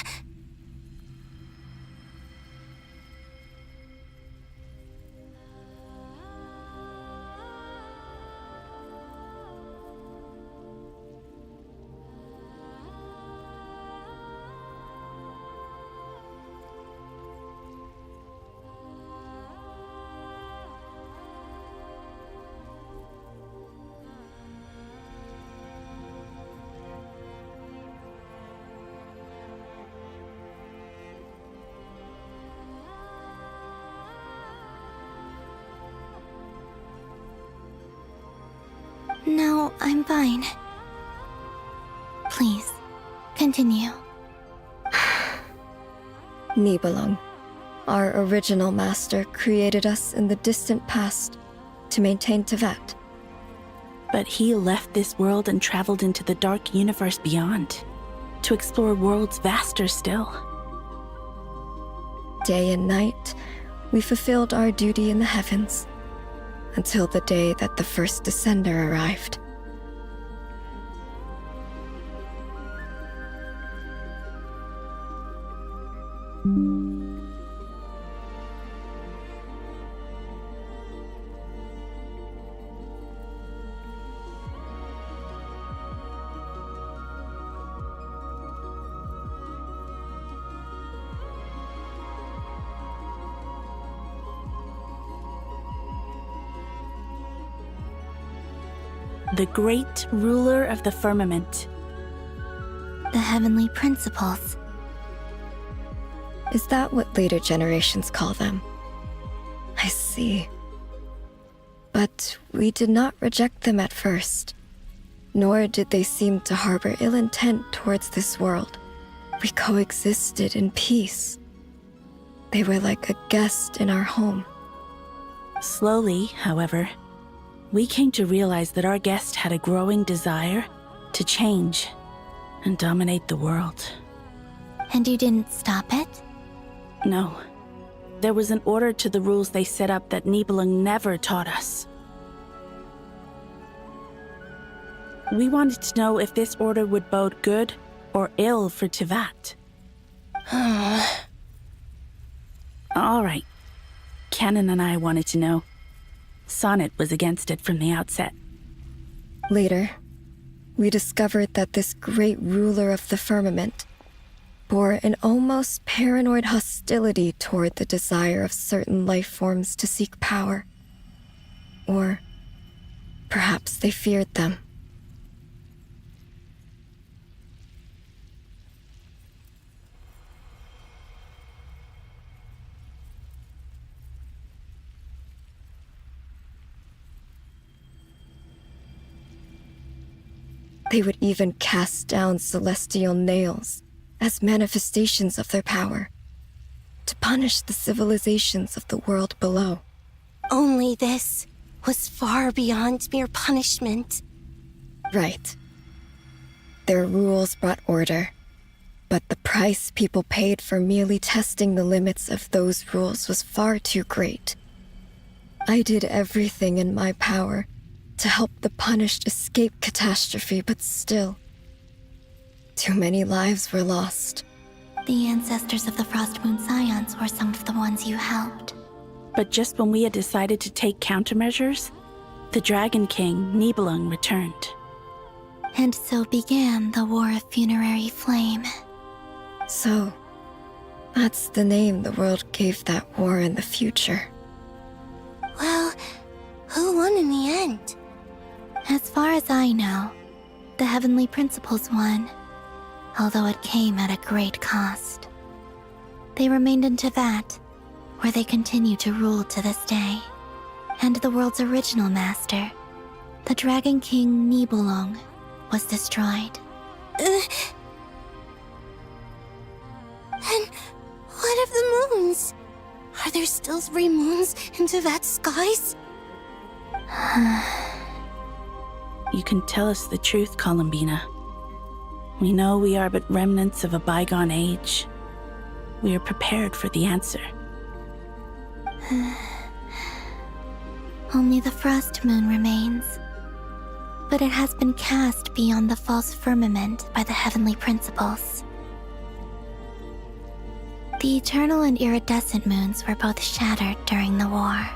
No, I'm fine. Please, continue. Nibelung, our original master, created us in the distant past to maintain Tevat. But he left this world and traveled into the dark universe beyond, to explore worlds vaster still. Day and night, we fulfilled our duty in the heavens, until the day that the first Descender arrived. The great ruler of the firmament. The heavenly principles. Is that what later generations call them? I see. But we did not reject them at first, nor did they seem to harbor ill intent towards this world. We coexisted in peace. They were like a guest in our home. Slowly, however, we came to realize that our guest had a growing desire to change and dominate the world. And you didn't stop it? No. There was an order to the rules they set up that Nibelung never taught us. We wanted to know if this order would bode good or ill for Tevat. All right. Canon and I wanted to know. Sonnet was against it from the outset. Later, we discovered that this great ruler of the firmament bore an almost paranoid hostility toward the desire of certain life forms to seek power. Or perhaps they feared them. They would even cast down celestial nails as manifestations of their power, to punish the civilizations of the world below. Only this was far beyond mere punishment. Right. Their rules brought order, but the price people paid for merely testing the limits of those rules was far too great. I did everything in my power to help the punished escape catastrophe, but still, too many lives were lost. The ancestors of the Frost Moon Scions were some of the ones you helped. But just when we had decided to take countermeasures, the Dragon King, Nibelung, returned. And so began the War of Funerary Flame. So, that's the name the world gave that war in the future. Well, who won in the end? As far as I know, the Heavenly Principles won, although it came at a great cost. They remained in Teyvat, where they continue to rule to this day. And the world's original master, the Dragon King Nibelung, was destroyed. And what of the moons? Are there still 3 moons in Teyvat's skies? You can tell us the truth, Columbina. We know we are but remnants of a bygone age. We are prepared for the answer. Only the Frost Moon remains. But it has been cast beyond the false firmament by the Heavenly Principles. The eternal and iridescent moons were both shattered during the war.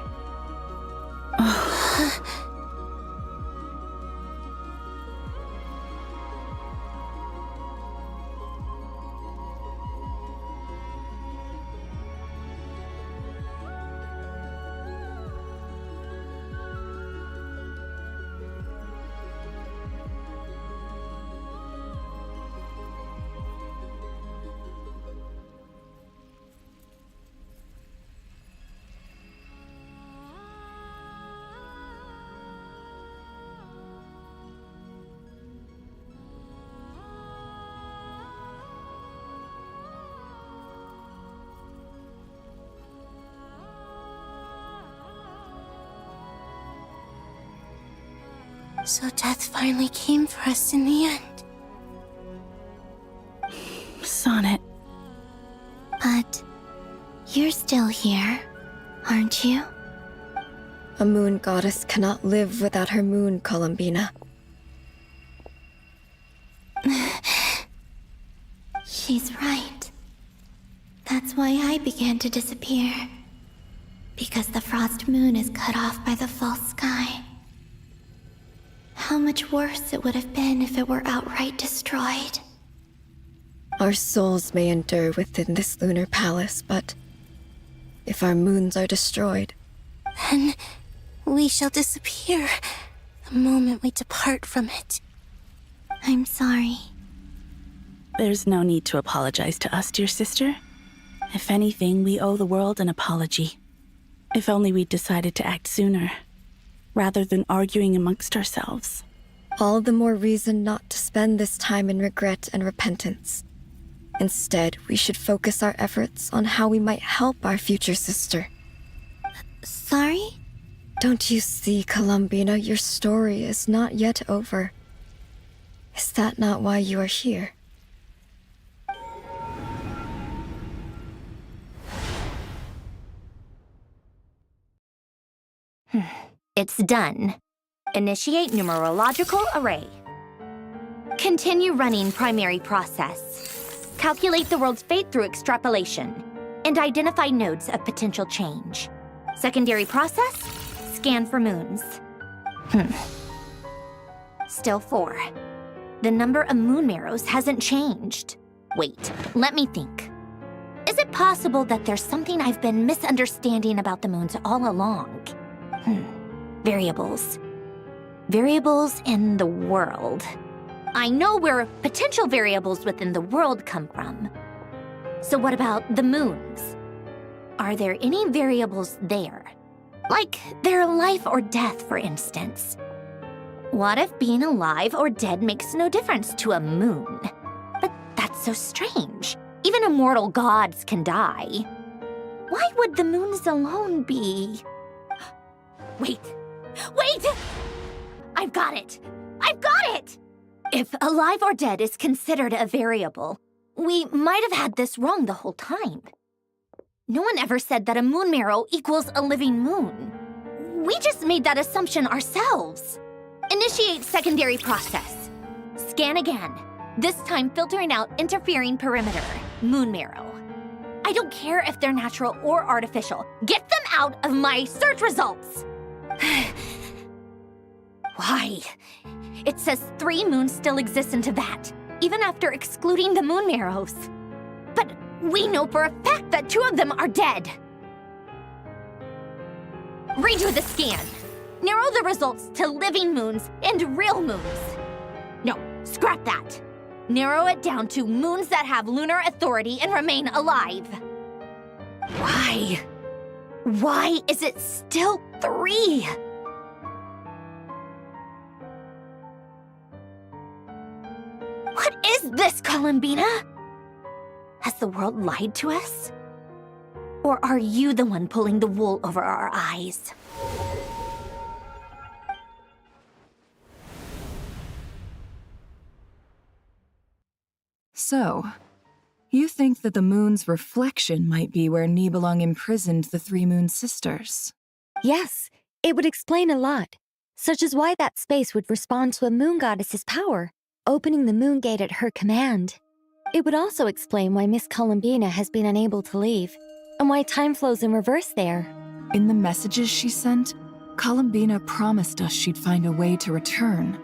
So death finally came for us in the end. Sonnet. But you're still here, aren't you? A moon goddess cannot live without her moon, Columbina. She's right. That's why I began to disappear. Because the Frost Moon is cut off by the false sky. How much worse it would have been if it were outright destroyed. Our souls may endure within this lunar palace, but if our moons are destroyed, then we shall disappear the moment we depart from it. I'm sorry. There's no need to apologize to us, dear sister. If anything, we owe the world an apology. If only we'd decided to act sooner, rather than arguing amongst ourselves. all the more reason not to spend this time in regret and repentance. Instead, we should focus our efforts on how we might help our future sister. Sorry? Don't you see, Columbina, your story is not yet over. Is that not why you are here? It's done. Initiate numerological array. Continue running primary process. Calculate the world's fate through extrapolation. And identify nodes of potential change. Secondary process, scan for moons. Still 4. The number of moon marrows hasn't changed. Wait, let me think. Is it possible that there's something I've been misunderstanding about the moons all along? Variables. Variables in the world. I know where potential variables within the world come from. So what about the moons? Are there any variables there? Like their life or death, for instance. What if being alive or dead makes no difference to a moon? But that's so strange. Even immortal gods can die. Why would the moons alone be... Wait! I've got it! I've got it! If alive or dead is considered a variable, we might have had this wrong the whole time. No one ever said that a moon marrow equals a living moon. We just made that assumption ourselves. Initiate secondary process. Scan again. This time filtering out interfering perimeter, moon marrow. I don't care if they're natural or artificial. Get them out of my search results! Why? It says 3 moons still exist in Teyvat, even after excluding the moon marrows. But we know for a fact that 2 of them are dead. Redo the scan. Narrow the results to living moons and real moons. No, scrap that. Narrow it down to moons that have lunar authority and remain alive. Why? Why is it still 3? What is this, Columbina? Has the world lied to us? Or are you the one pulling the wool over our eyes? So, you think that the moon's reflection might be where Nibelung imprisoned the 3 moon sisters? Yes, it would explain a lot, such as why that space would respond to a moon goddess's power, opening the moon gate at her command. It would also explain why Miss Columbina has been unable to leave, and why time flows in reverse there. In the messages she sent, Columbina promised us she'd find a way to return.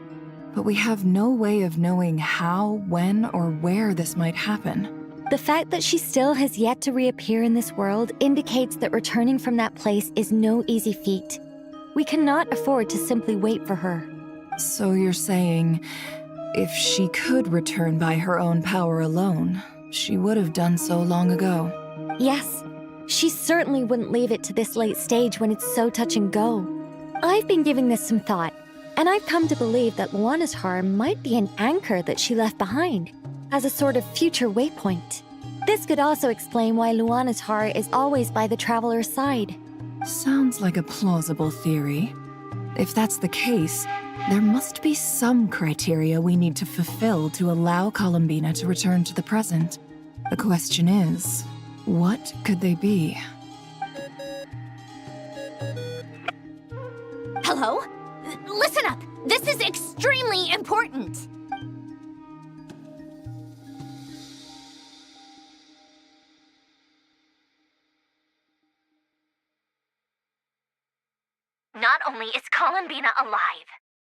But we have no way of knowing how, when, or where this might happen. The fact that she still has yet to reappear in this world indicates that returning from that place is no easy feat. We cannot afford to simply wait for her. So you're saying, if she could return by her own power alone, she would have done so long ago? Yes, she certainly wouldn't leave it to this late stage when it's so touch and go. I've been giving this some thought, and I've come to believe that Luanatar might be an anchor that she left behind, as a sort of future waypoint. This could also explain why Luanatar is always by the traveler's side. Sounds like a plausible theory. If that's the case, there must be some criteria we need to fulfill to allow Columbina to return to the present. The question is, what could they be? Hello? Listen up! This is extremely important! Not only is Columbina alive,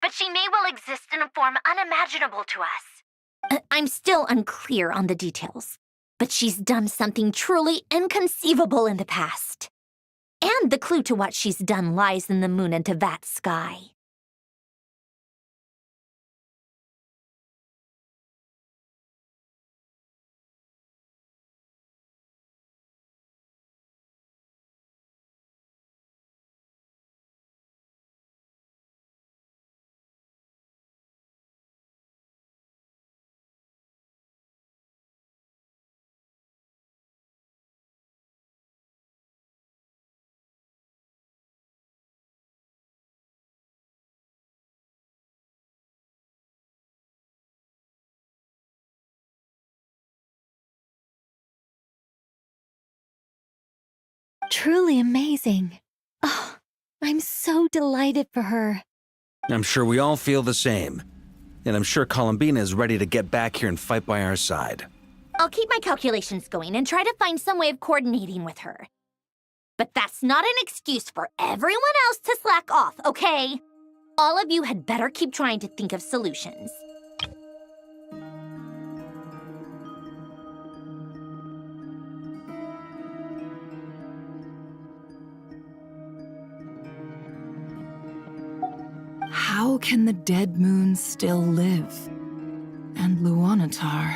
but she may well exist in a form unimaginable to us. I'm still unclear on the details, but she's done something truly inconceivable in the past. And the clue to what she's done lies in the moon and Teyvat sky. Truly amazing. Oh, I'm so delighted for her. I'm sure we all feel the same. And I'm sure Columbina is ready to get back here and fight by our side. I'll keep my calculations going and try to find some way of coordinating with her. But that's not an excuse for everyone else to slack off, okay? All of you had better keep trying to think of solutions. How can the dead moon still live? And Luanatar...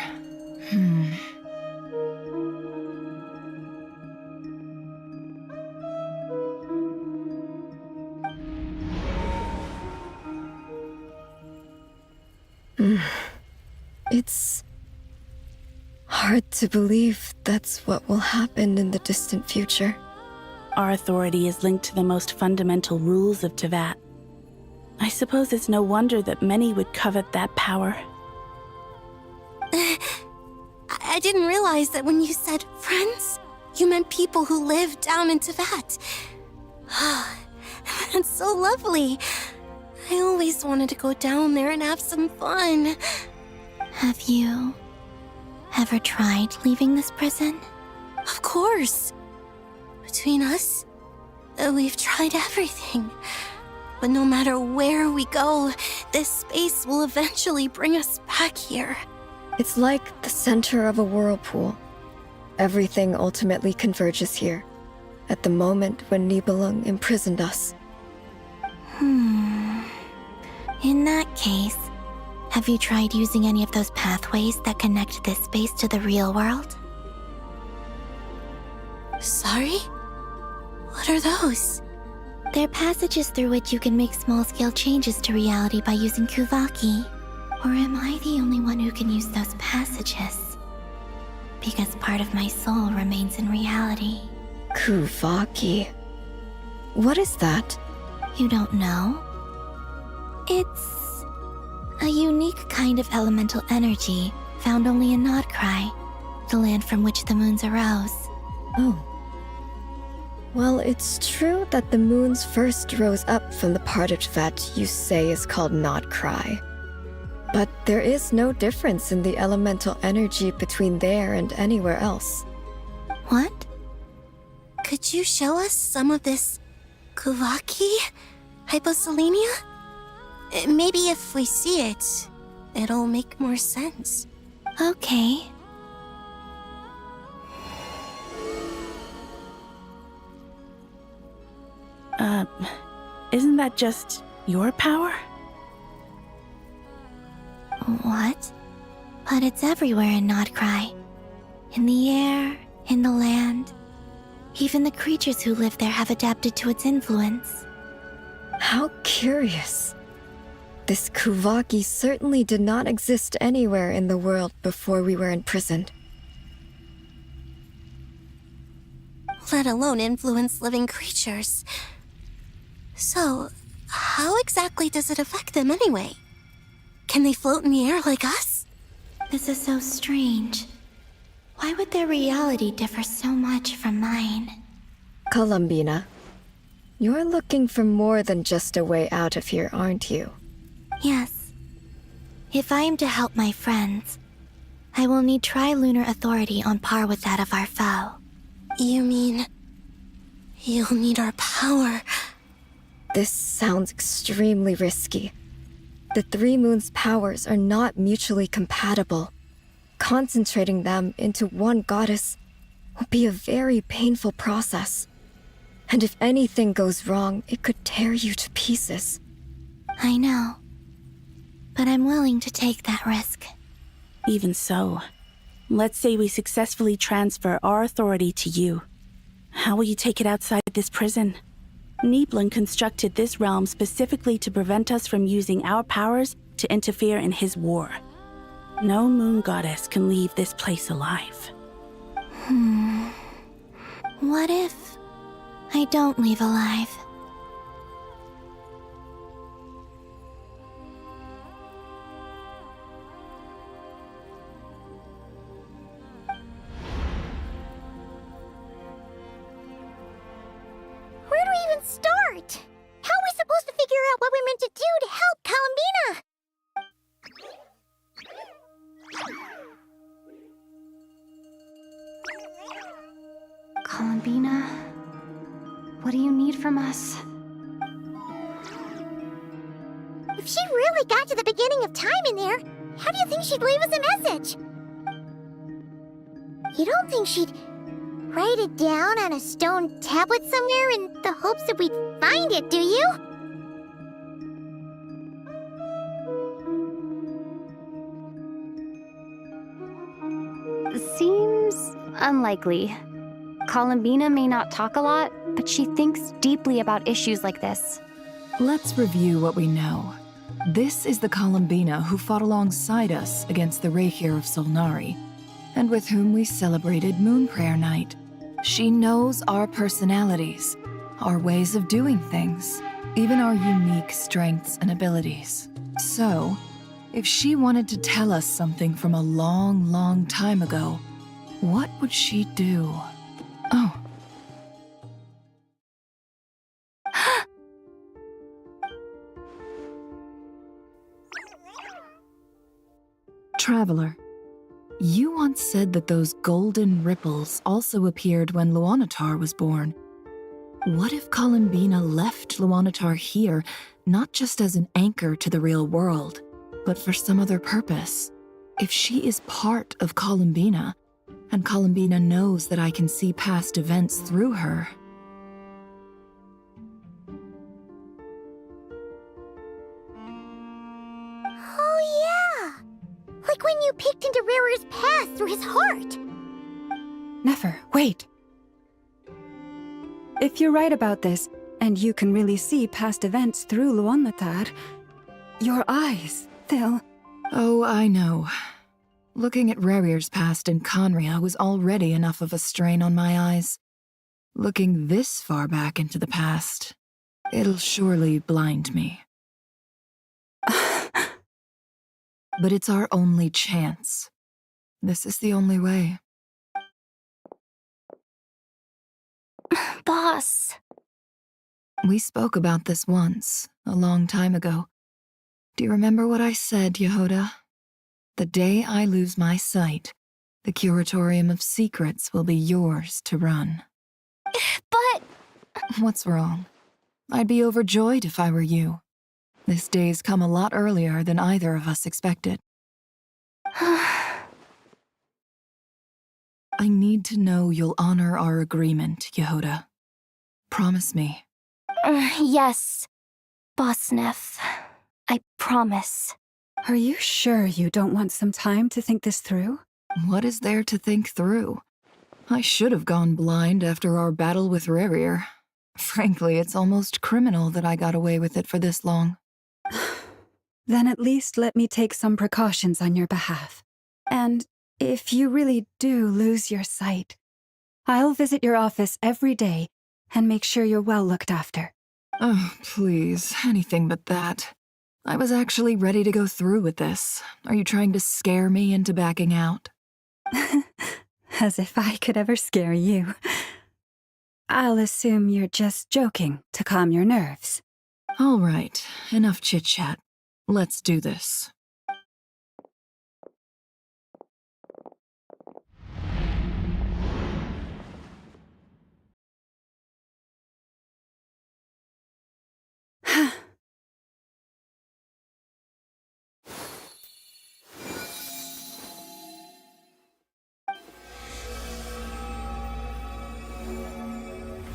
It's hard to believe that's what will happen in the distant future. Our authority is linked to the most fundamental rules of Teyvat. I suppose it's no wonder that many would covet that power. I didn't realize that when you said friends, you meant people who live down in Teyvat. That's so lovely. I always wanted to go down there and have some fun. Have you ever tried leaving this prison? Of course. Between us, we've tried everything. But no matter where we go, this space will eventually bring us back here. It's like the center of a whirlpool. Everything ultimately converges here, at the moment when Nibelung imprisoned us. In that case, have you tried using any of those pathways that connect this space to the real world? Sorry? What are those? They're passages through which you can make small-scale changes to reality by using Kuvaki. Or am I the only one who can use those passages? Because part of my soul remains in reality. Kuvaki. What is that? You don't know? It's a unique kind of elemental energy found only in Nodkrai, the land from which the moons arose. Oh. Well, it's true that the moons first rose up from the part of Teyvat you say is called Nodkrai. But there is no difference in the elemental energy between there and anywhere else. What? Could you show us some of this Kuvaki hyposelenia? Maybe if we see it, it'll make more sense. Okay. Isn't that just your power? What? But it's everywhere in Nodkrai. In the air, in the land. Even the creatures who live there have adapted to its influence. How curious. This Kuvaki certainly did not exist anywhere in the world before we were imprisoned. Let alone influence living creatures. So, how exactly does it affect them anyway? Can they float in the air like us? This is so strange. Why would their reality differ so much from mine? Columbina, you're looking for more than just a way out of here, aren't you? Yes. If I am to help my friends, I will need tri-lunar authority on par with that of our foe. You mean... you'll need our power? This sounds extremely risky. The Three Moons' powers are not mutually compatible. Concentrating them into one goddess will be a very painful process. And if anything goes wrong, it could tear you to pieces. I know. But I'm willing to take that risk. Even so, let's say we successfully transfer our authority to you. How will you take it outside this prison? Nibelung constructed this realm specifically to prevent us from using our powers to interfere in his war. No moon goddess can leave this place alive. What if I don't leave alive? Where do we even start? How are we supposed to figure out what we're meant to do to help Columbina? Columbina, what do you need from us? If she really got to the beginning of time in there, how do you think she'd leave us a message? You don't think she'd write it down on a stone tablet somewhere in the hopes that we'd find it, do you? Seems unlikely. Columbina may not talk a lot, but she thinks deeply about issues like this. Let's review what we know. This is the Columbina who fought alongside us against the Reykir of Solnari, and with whom we celebrated Moon Prayer Night. She knows our personalities, our ways of doing things, even our unique strengths and abilities. So, if she wanted to tell us something from a long, long time ago, what would she do? Oh. Traveler, you once said that those golden ripples also appeared when Luanatar was born. What if Columbina left Luanatar here, not just as an anchor to the real world, but for some other purpose? If she is part of Columbina, and Columbina knows that I can see past events through her. Oh, yeah! Like when you peeked into Rarer's past through his heart! Nefer, wait! If you're right about this, and you can really see past events through Luanatar, your eyes, they'll... Oh, I know. Looking at Rerir's past in Conria was already enough of a strain on my eyes. Looking this far back into the past, it'll surely blind me. But it's our only chance. This is the only way. Boss. We spoke about this once, a long time ago. Do you remember what I said, Yehoda? The day I lose my sight, the Curatorium of Secrets will be yours to run. But... What's wrong? I'd be overjoyed if I were you. This day's come a lot earlier than either of us expected. I need to know you'll honor our agreement, Yehoda. Promise me. Yes, Boss Neff. I promise. Are you sure you don't want some time to think this through? What is there to think through? I should have gone blind after our battle with Rerir. Frankly, it's almost criminal that I got away with it for this long. Then at least let me take some precautions on your behalf. And if you really do lose your sight, I'll visit your office every day and make sure you're well looked after. Oh, please, anything but that. I was actually ready to go through with this. Are you trying to scare me into backing out? As if I could ever scare you. I'll assume you're just joking to calm your nerves. All right, enough chit-chat. Let's do this.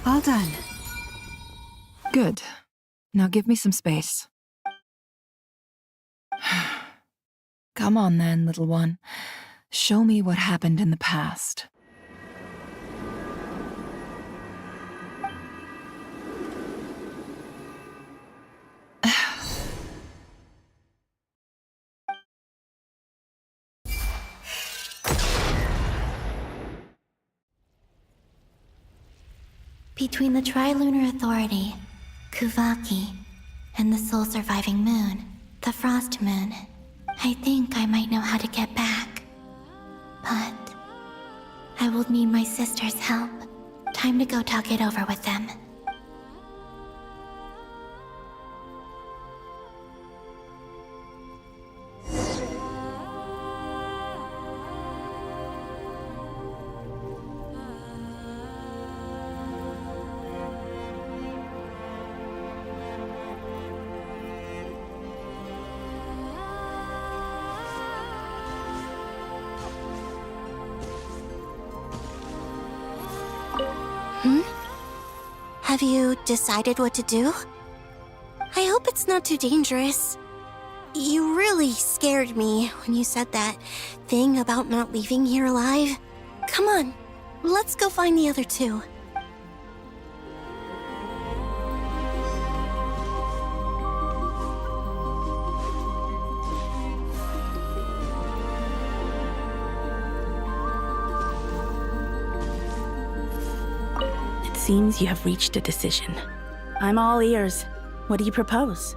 All done. Good. Now give me some space. Come on then, little one. Show me what happened in the past. Between the Trilunar Authority, Kuvaki, and the sole-surviving moon, the Frost Moon, I think I might know how to get back. But I will need my sister's help. Time to go talk it over with them. Have you decided what to do? I hope it's not too dangerous. You really scared me when you said that thing about not leaving here alive. Come on, let's go find the other two. It seems you have reached a decision. I'm all ears. What do you propose?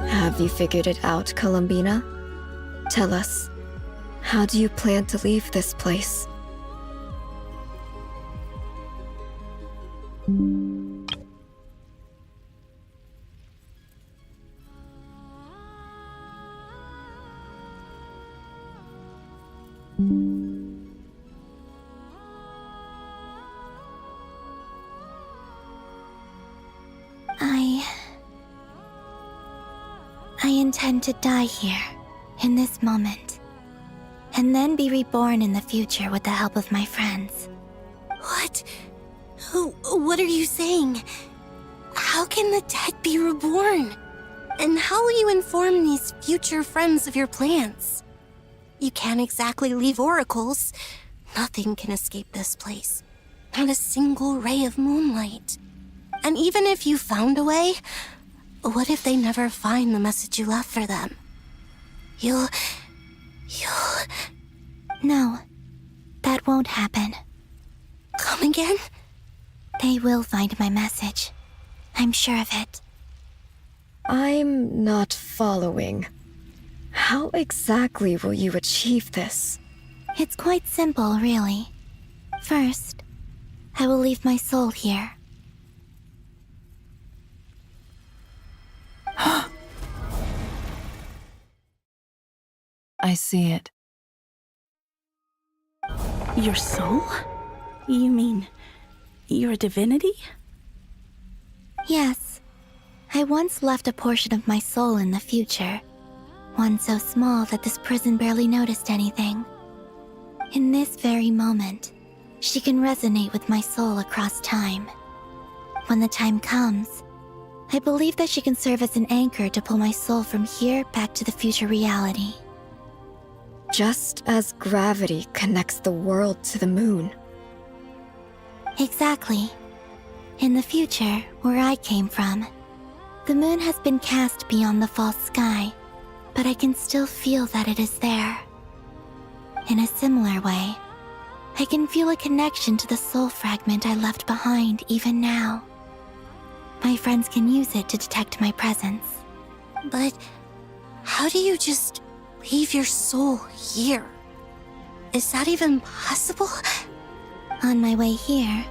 Have you figured it out, Columbina? Tell us, how do you plan to leave this place? I intend to die here, in this moment, and then be reborn in the future with the help of my friends. What? What are you saying? How can the dead be reborn? And how will you inform these future friends of your plans? You can't exactly leave oracles. Nothing can escape this place. Not a single ray of moonlight. And even if you found a way, what if they never find the message you left for them? You'll... No, that won't happen. Come again? They will find my message. I'm sure of it. I'm not following. How exactly will you achieve this? It's quite simple, really. First, I will leave my soul here. I see it. Your soul? You mean you're a divinity? Yes. I once left a portion of my soul in the future. One so small that this prison barely noticed anything. In this very moment, she can resonate with my soul across time. When the time comes, I believe that she can serve as an anchor to pull my soul from here back to the future reality. Just as gravity connects the world to the moon. Exactly. In the future, where I came from, the moon has been cast beyond the false sky, but I can still feel that it is there. In a similar way, I can feel a connection to the soul fragment I left behind even now. My friends can use it to detect my presence. But how do you just leave your soul here? Is that even possible? On my way here,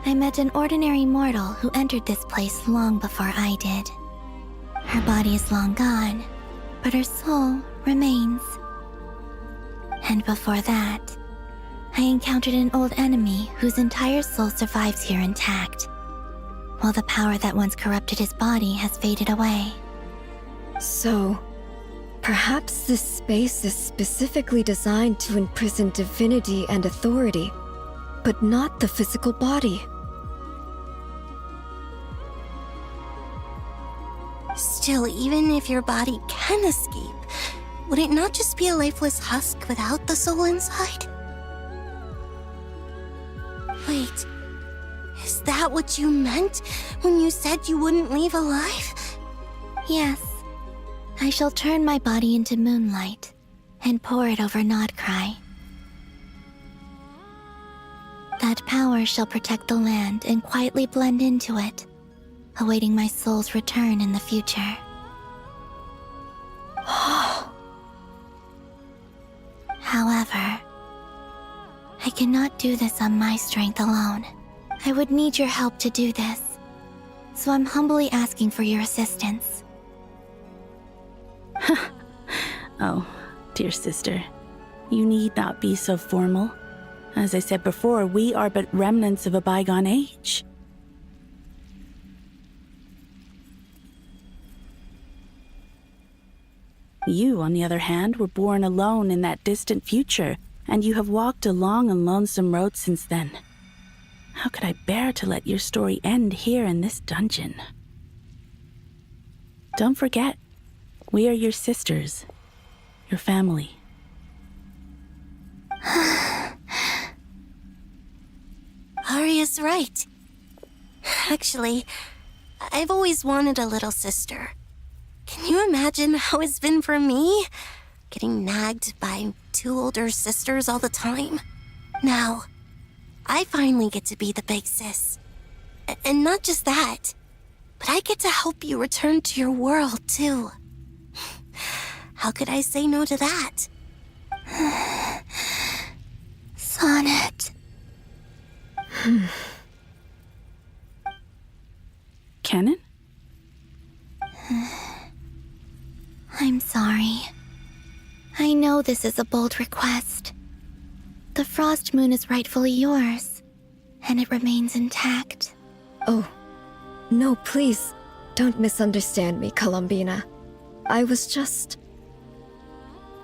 I met an ordinary mortal who entered this place long before I did. Her body is long gone, but her soul remains. And before that, I encountered an old enemy whose entire soul survives here intact, while the power that once corrupted his body has faded away. So, perhaps this space is specifically designed to imprison divinity and authority, but not the physical body. Still, even if your body can escape, would it not just be a lifeless husk without the soul inside? Wait, is that what you meant when you said you wouldn't leave alive? Yes. I shall turn my body into moonlight and pour it over Nodcry. That power shall protect the land and quietly blend into it, awaiting my soul's return in the future. However, I cannot do this on my strength alone. I would need your help to do this, so I'm humbly asking for your assistance. Oh, dear sister, you need not be so formal. As I said before, we are but remnants of a bygone age. You, on the other hand, were born alone in that distant future, and you have walked a long and lonesome road since then. How could I bear to let your story end here in this dungeon? Don't forget, we are your sisters, your family. was right. Actually, I've always wanted a little sister. Can you imagine how it's been for me? Getting nagged by 2 older sisters all the time. Now, I finally get to be the big sis. And not just that, but I get to help you return to your world, too. How could I say no to that? Sonnet. Canon? I'm sorry. I know this is a bold request. The Frost Moon is rightfully yours, and it remains intact. Oh, no, please, don't misunderstand me, Columbina. I was just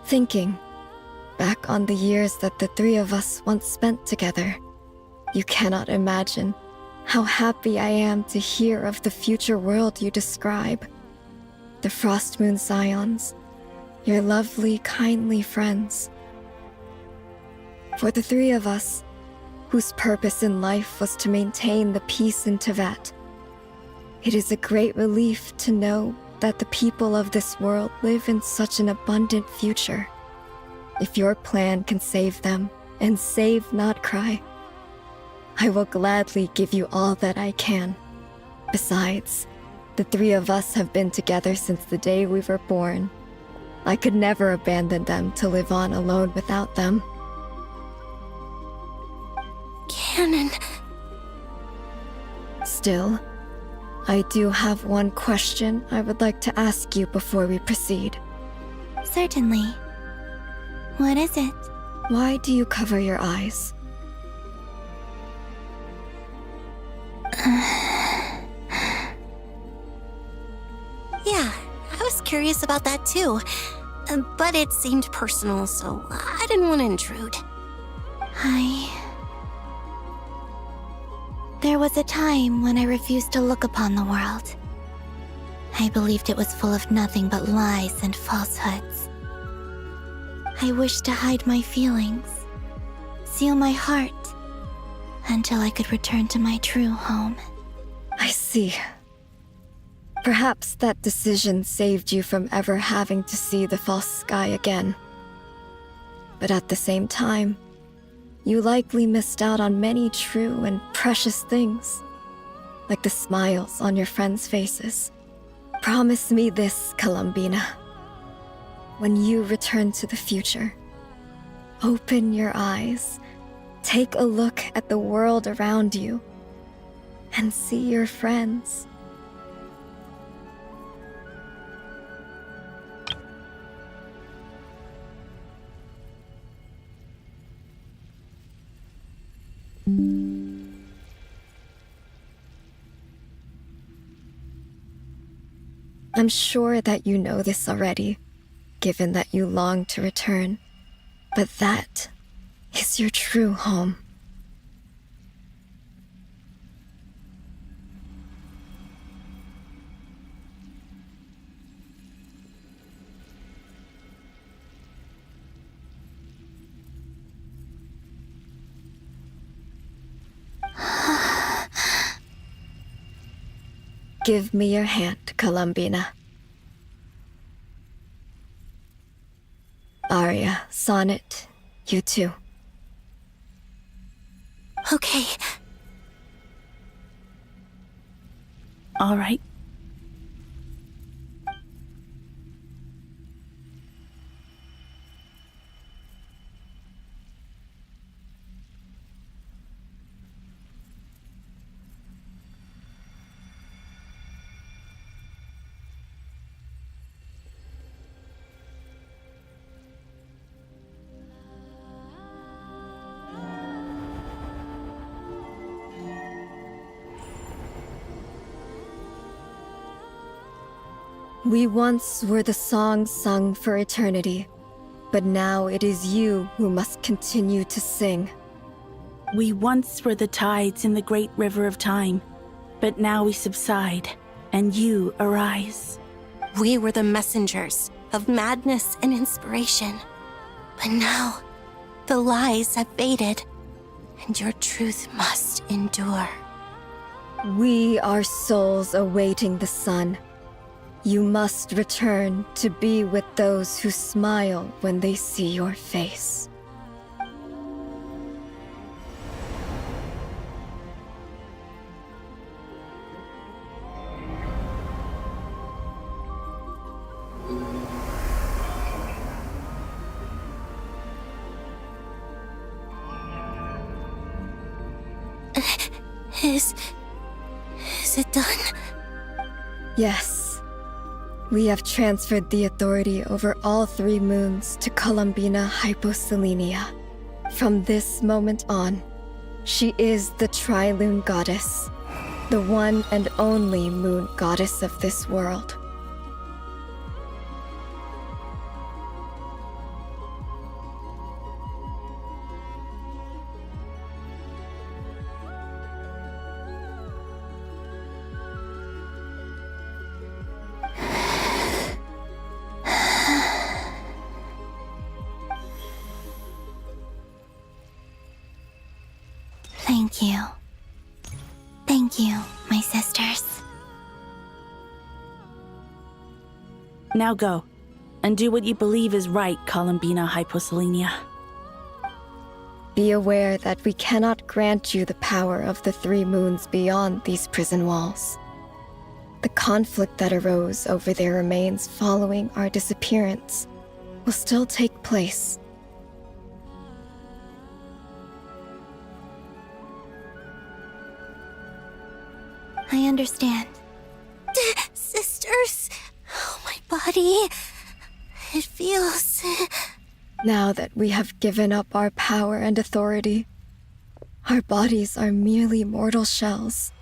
thinking back on the years that the 3 of us once spent together. You cannot imagine how happy I am to hear of the future world you describe. The Frost Moon Scions, your lovely, kindly friends. For the 3 of us, whose purpose in life was to maintain the peace in Teyvat, it is a great relief to know that the people of this world live in such an abundant future. If your plan can save them and save Notcry, I will gladly give you all that I can. Besides, the 3 of us have been together since the day we were born. I could never abandon them to live on alone without them. Canon. Still, I do have one question I would like to ask you before we proceed. Certainly. What is it? Why do you cover your eyes? Yeah, I was curious about that too. But it seemed personal, so I didn't want to intrude. There was a time when I refused to look upon the world. I believed it was full of nothing but lies and falsehoods. I wished to hide my feelings, seal my heart, until I could return to my true home. I see. Perhaps that decision saved you from ever having to see the false sky again. But at the same time, you likely missed out on many true and precious things, like the smiles on your friends' faces. Promise me this, Columbina. When you return to the future, open your eyes, take a look at the world around you, and see your friends. I'm sure that you know this already, given that you long to return, but that is your true home. Give me your hand, Columbina. Aria, Sonnet, you too. Okay. All right. We once were the songs sung for eternity, but now it is you who must continue to sing. We once were the tides in the great river of time, but now we subside, and you arise. We were the messengers of madness and inspiration, but now the lies have faded. and your truth must endure. We are souls awaiting the sun. You must return to be with those who smile when they see your face. Is it done? Yes. We have transferred the authority over all 3 moons to Columbina Hyposelenia. From this moment on, she is the Tri-Lune Goddess, the one and only moon goddess of this world. Thank you. Thank you, my sisters. Now go, and do what you believe is right, Columbina Hyposelenia. Be aware that we cannot grant you the power of the 3 moons beyond these prison walls. The conflict that arose over their remains following our disappearance will still take place. I understand. Sisters, oh, my body. It feels... Now that we have given up our power and authority, our bodies are merely mortal shells.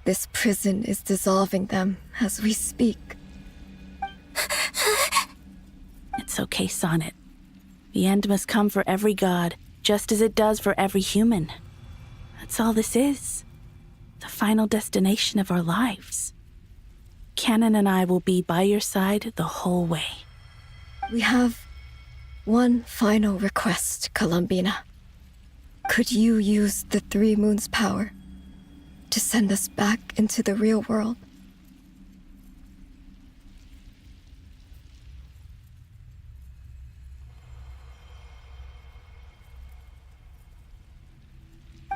This prison is dissolving them as we speak. It's okay, Sonnet. The end must come for every god, just as it does for every human. That's all this is. The final destination of our lives. Canon and I will be by your side the whole way. We have one final request, Columbina. Could you use the 3 moons' power to send us back into the real world?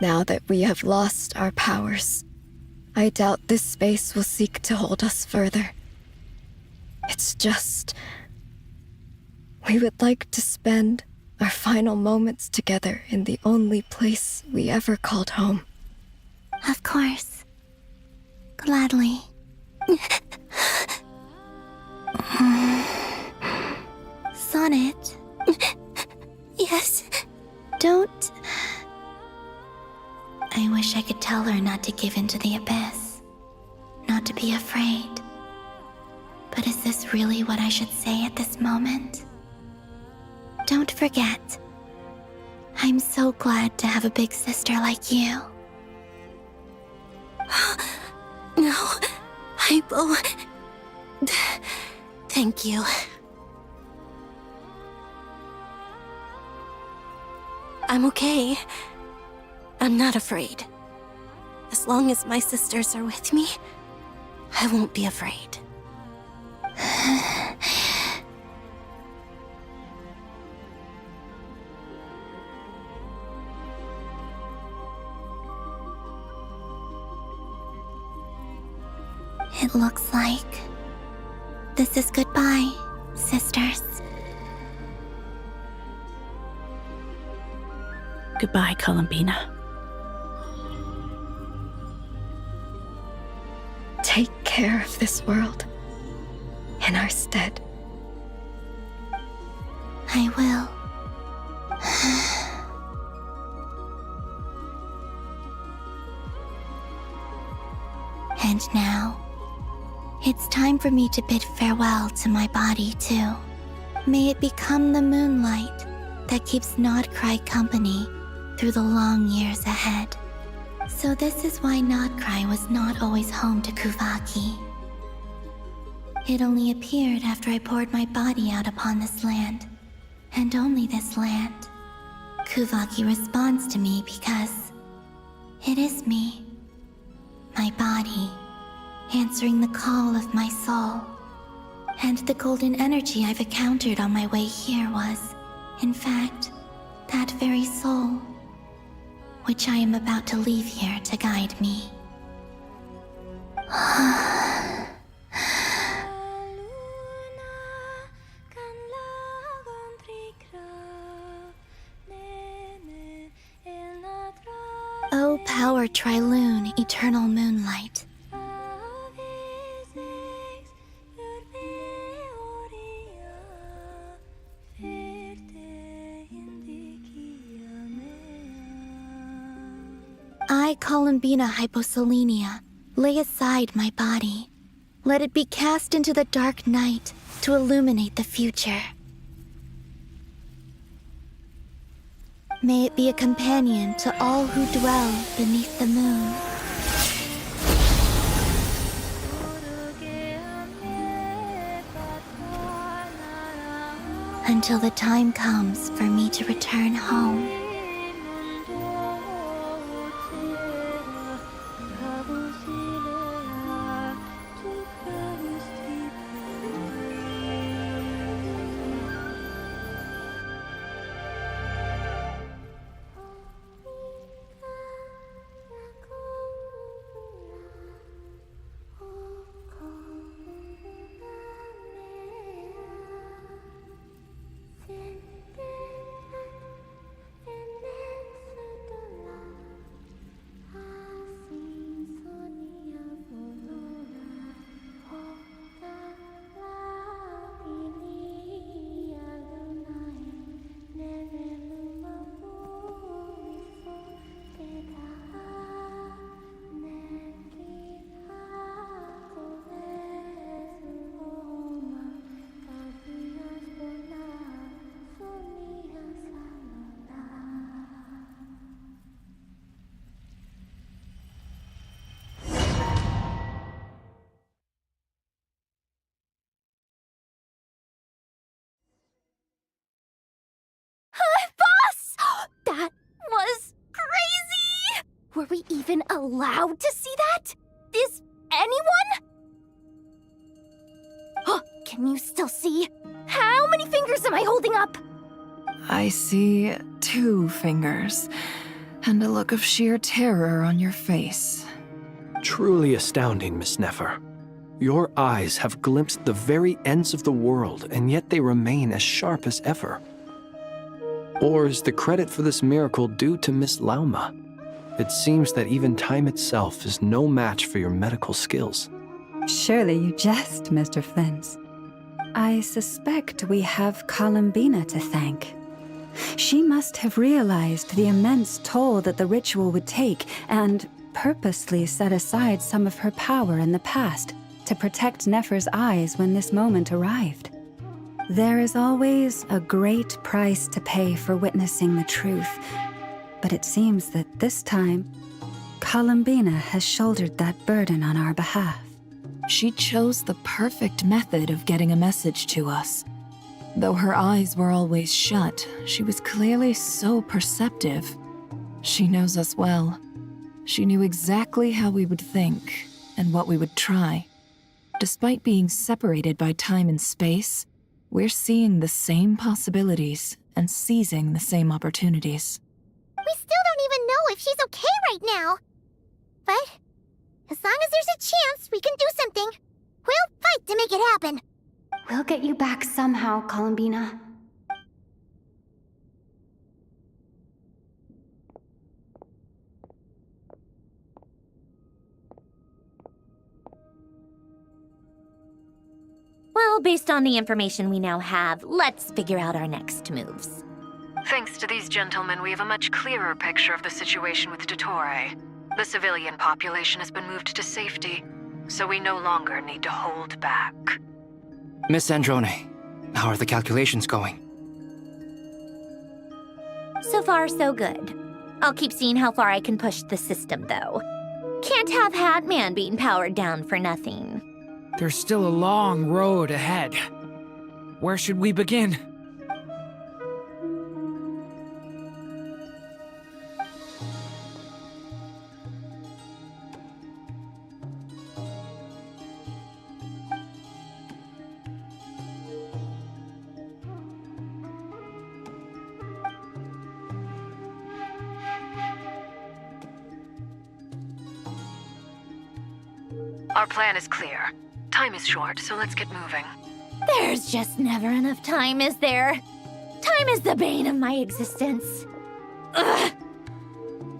Now that we have lost our powers, I doubt this space will seek to hold us further. It's just... we would like to spend our final moments together in the only place we ever called home. Of course. Gladly. Sonnet. Yes? Don't... I wish I could tell her not to give in to the abyss. Not to be afraid. But is this really what I should say at this moment? Don't forget. I'm so glad to have a big sister like you. No, Hypo. Thank you. I'm okay. I'm not afraid. As long as my sisters are with me, I won't be afraid. It looks like this is goodbye, sisters. Goodbye, Columbina. Take care of this world in our stead. I will. And now, it's time for me to bid farewell to my body, too. May it become the moonlight that keeps Nodcry company through the long years ahead. So this is why Nodcry was not always home to Kuvaki. It only appeared after I poured my body out upon this land, and only this land. Kuvaki responds to me because it is me, my body, answering the call of my soul. And the golden energy I've encountered on my way here was, in fact, that very soul, which I am about to leave here to guide me. O power Trilune, eternal moonlight. I, Columbina Hyposelenia, lay aside my body. Let it be cast into the dark night to illuminate the future. May it be a companion to all who dwell beneath the moon. Until the time comes for me to return home. That was crazy! Were we even allowed to see that? Is anyone? Can you still see? How many fingers am I holding up? I see 2 fingers, and a look of sheer terror on your face. Truly astounding, Miss Nefer. Your eyes have glimpsed the very ends of the world, and yet they remain as sharp as ever. Or is the credit for this miracle due to Miss Lauma? It seems that even time itself is no match for your medical skills. Surely you jest, Mr. Flins. I suspect we have Columbina to thank. She must have realized the immense toll that the ritual would take and purposely set aside some of her power in the past to protect Nefer's eyes when this moment arrived. There is always a great price to pay for witnessing the truth, but it seems that this time, Columbina has shouldered that burden on our behalf. She chose the perfect method of getting a message to us. Though her eyes were always shut, she was clearly so perceptive. She knows us well. She knew exactly how we would think and what we would try. Despite being separated by time and space, we're seeing the same possibilities and seizing the same opportunities. We still don't even know if she's okay right now. But as long as there's a chance we can do something, we'll fight to make it happen. We'll get you back somehow, Columbina. Well, based on the information we now have, let's figure out our next moves. Thanks to these gentlemen, we have a much clearer picture of the situation with Dottore. The civilian population has been moved to safety, so we no longer need to hold back. Miss Androne, how are the calculations going? So far, so good. I'll keep seeing how far I can push the system, though. Can't have Hatman being powered down for nothing. There's still a long road ahead. Where should we begin? Our plan is clear. Time is short, so let's get moving. There's just never enough time, is there? Time is the bane of my existence. Ugh.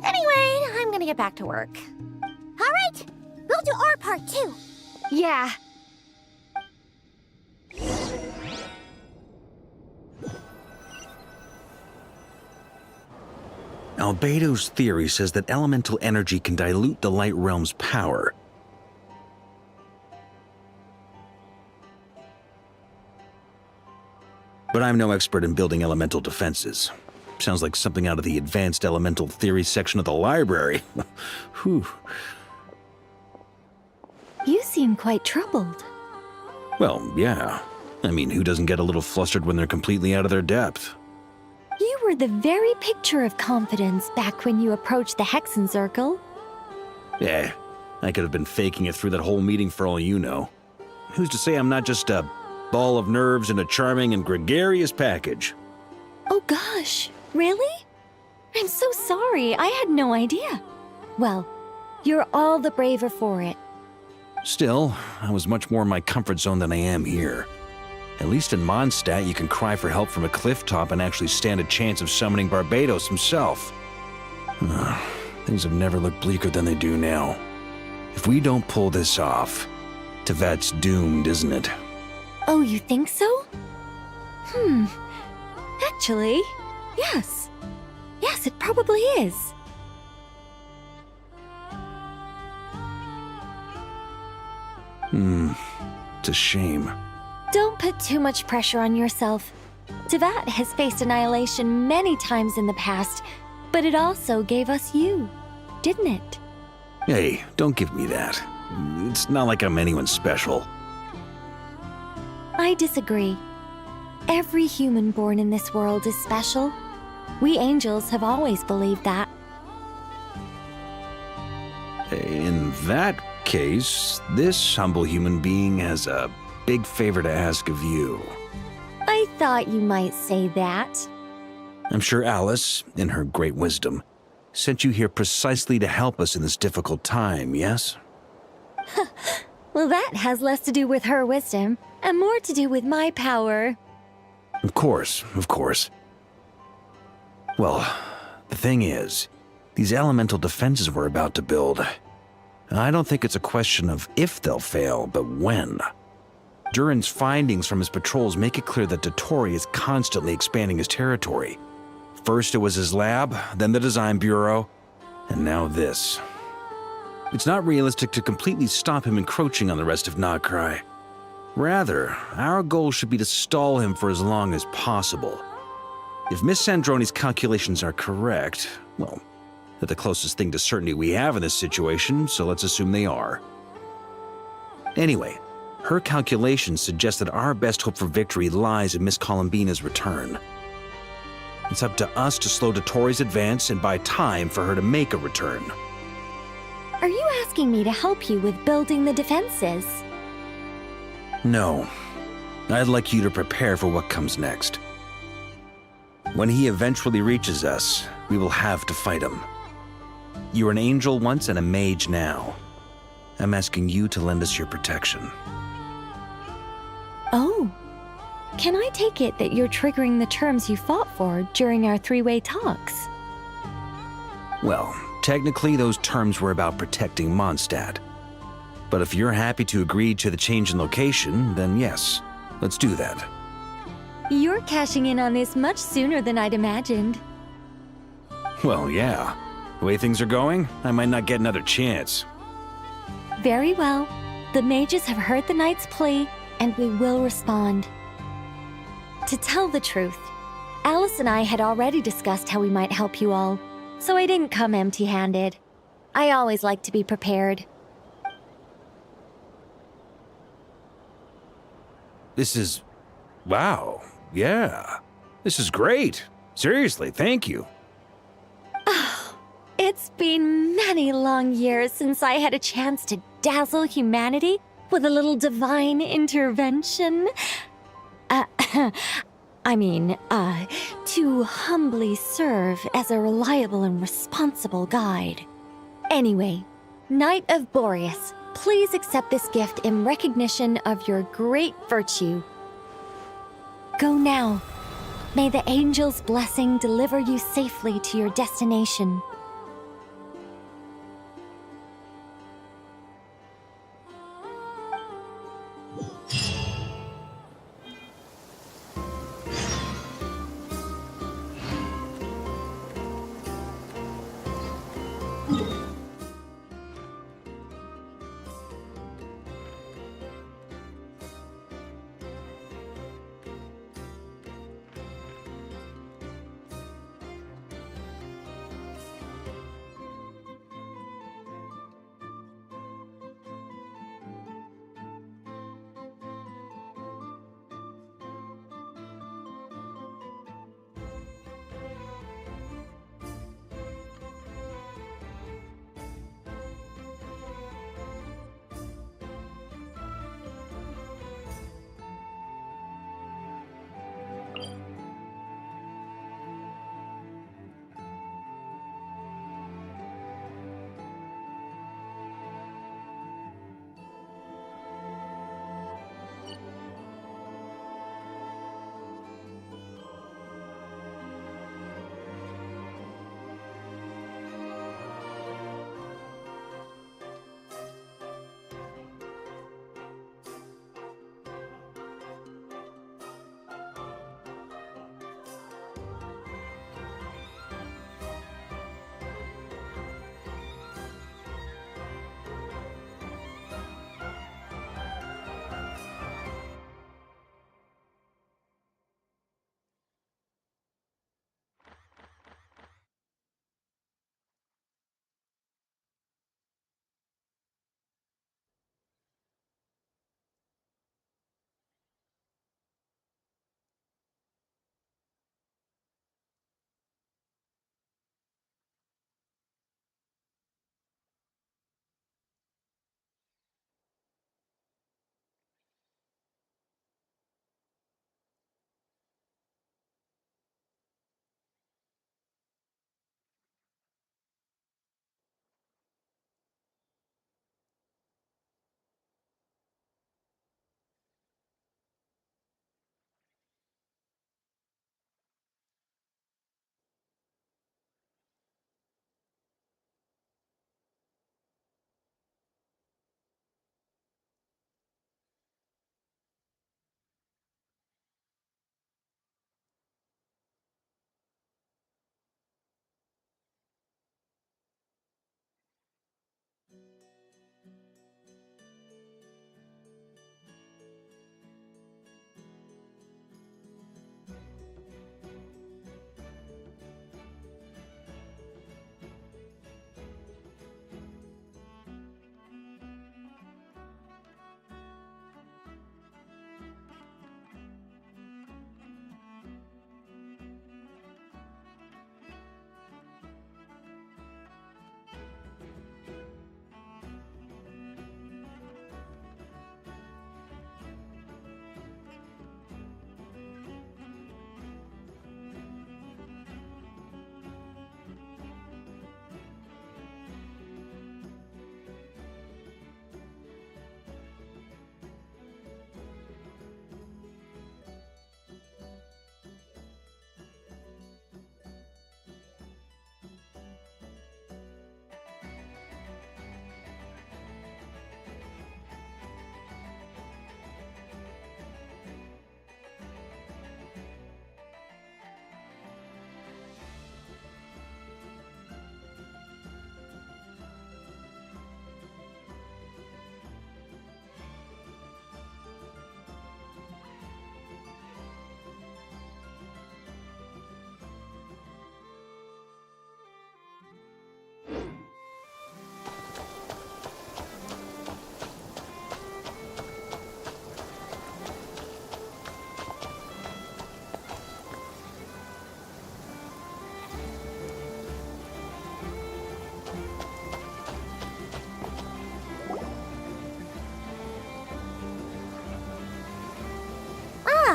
Anyway, I'm gonna get back to work. All right, we'll do our part too. Yeah. Albedo's theory says that elemental energy can dilute the light realm's power. But I'm no expert in building elemental defenses. Sounds like something out of the advanced elemental theory section of the library. Whew. You seem quite troubled. Well, yeah. I mean, who doesn't get a little flustered when they're completely out of their depth? You were the very picture of confidence back when you approached the Hexen Circle. Eh, I could have been faking it through that whole meeting for all you know. Who's to say I'm not just a ball of nerves in a charming and gregarious package? Oh gosh, really? I'm so sorry, I had no idea. Well, you're all the braver for it. Still, I was much more in my comfort zone than I am here. At least in Mondstadt, you can cry for help from a cliff top and actually stand a chance of summoning Barbados himself. Things have never looked bleaker than they do now. If we don't pull this off, Teyvat's doomed, isn't it? Oh, you think so? Actually, yes. Yes, it probably is. It's a shame. Don't put too much pressure on yourself. Teyvat has faced annihilation many times in the past, but it also gave us you, didn't it? Hey, don't give me that. It's not like I'm anyone special. I disagree. Every human born in this world is special. We angels have always believed that. In that case, this humble human being has a big favor to ask of you. I thought you might say that. I'm sure Alice, in her great wisdom, sent you here precisely to help us in this difficult time, yes? Well, that has less to do with her wisdom and more to do with my power. Of course, of course. Well, the thing is, these elemental defenses we're about to build, I don't think it's a question of if they'll fail, but when. Durin's findings from his patrols make it clear that Dottore is constantly expanding his territory. First it was his lab, then the design bureau, and now this. It's not realistic to completely stop him encroaching on the rest of Nagcry. Rather, our goal should be to stall him for as long as possible. If Miss Sandroni's calculations are correct, well, they're the closest thing to certainty we have in this situation, so let's assume they are. Anyway, her calculations suggest that our best hope for victory lies in Miss Columbina's return. It's up to us to slow Dottore's advance and buy time for her to make a return. Are you asking me to help you with building the defenses? No. I'd like you to prepare for what comes next. When he eventually reaches us, we will have to fight him. You were an angel once and a mage now. I'm asking you to lend us your protection. Oh. Can I take it that you're triggering the terms you fought for during our three-way talks? Well, technically those terms were about protecting Mondstadt. But if you're happy to agree to the change in location, then yes, let's do that. You're cashing in on this much sooner than I'd imagined. Well, yeah. The way things are going, I might not get another chance. Very well. The mages have heard the knight's plea, and we will respond. To tell the truth, Alice and I had already discussed how we might help you all, so I didn't come empty-handed. I always like to be prepared. This is... wow. Yeah. This is great. Seriously, thank you. It's been many long years since I had a chance to dazzle humanity with a little divine intervention. To humbly serve as a reliable and responsible guide. Anyway, Knight of Boreas, Please accept this gift in recognition of your great virtue. Go now. May the angel's blessing deliver you safely to your destination.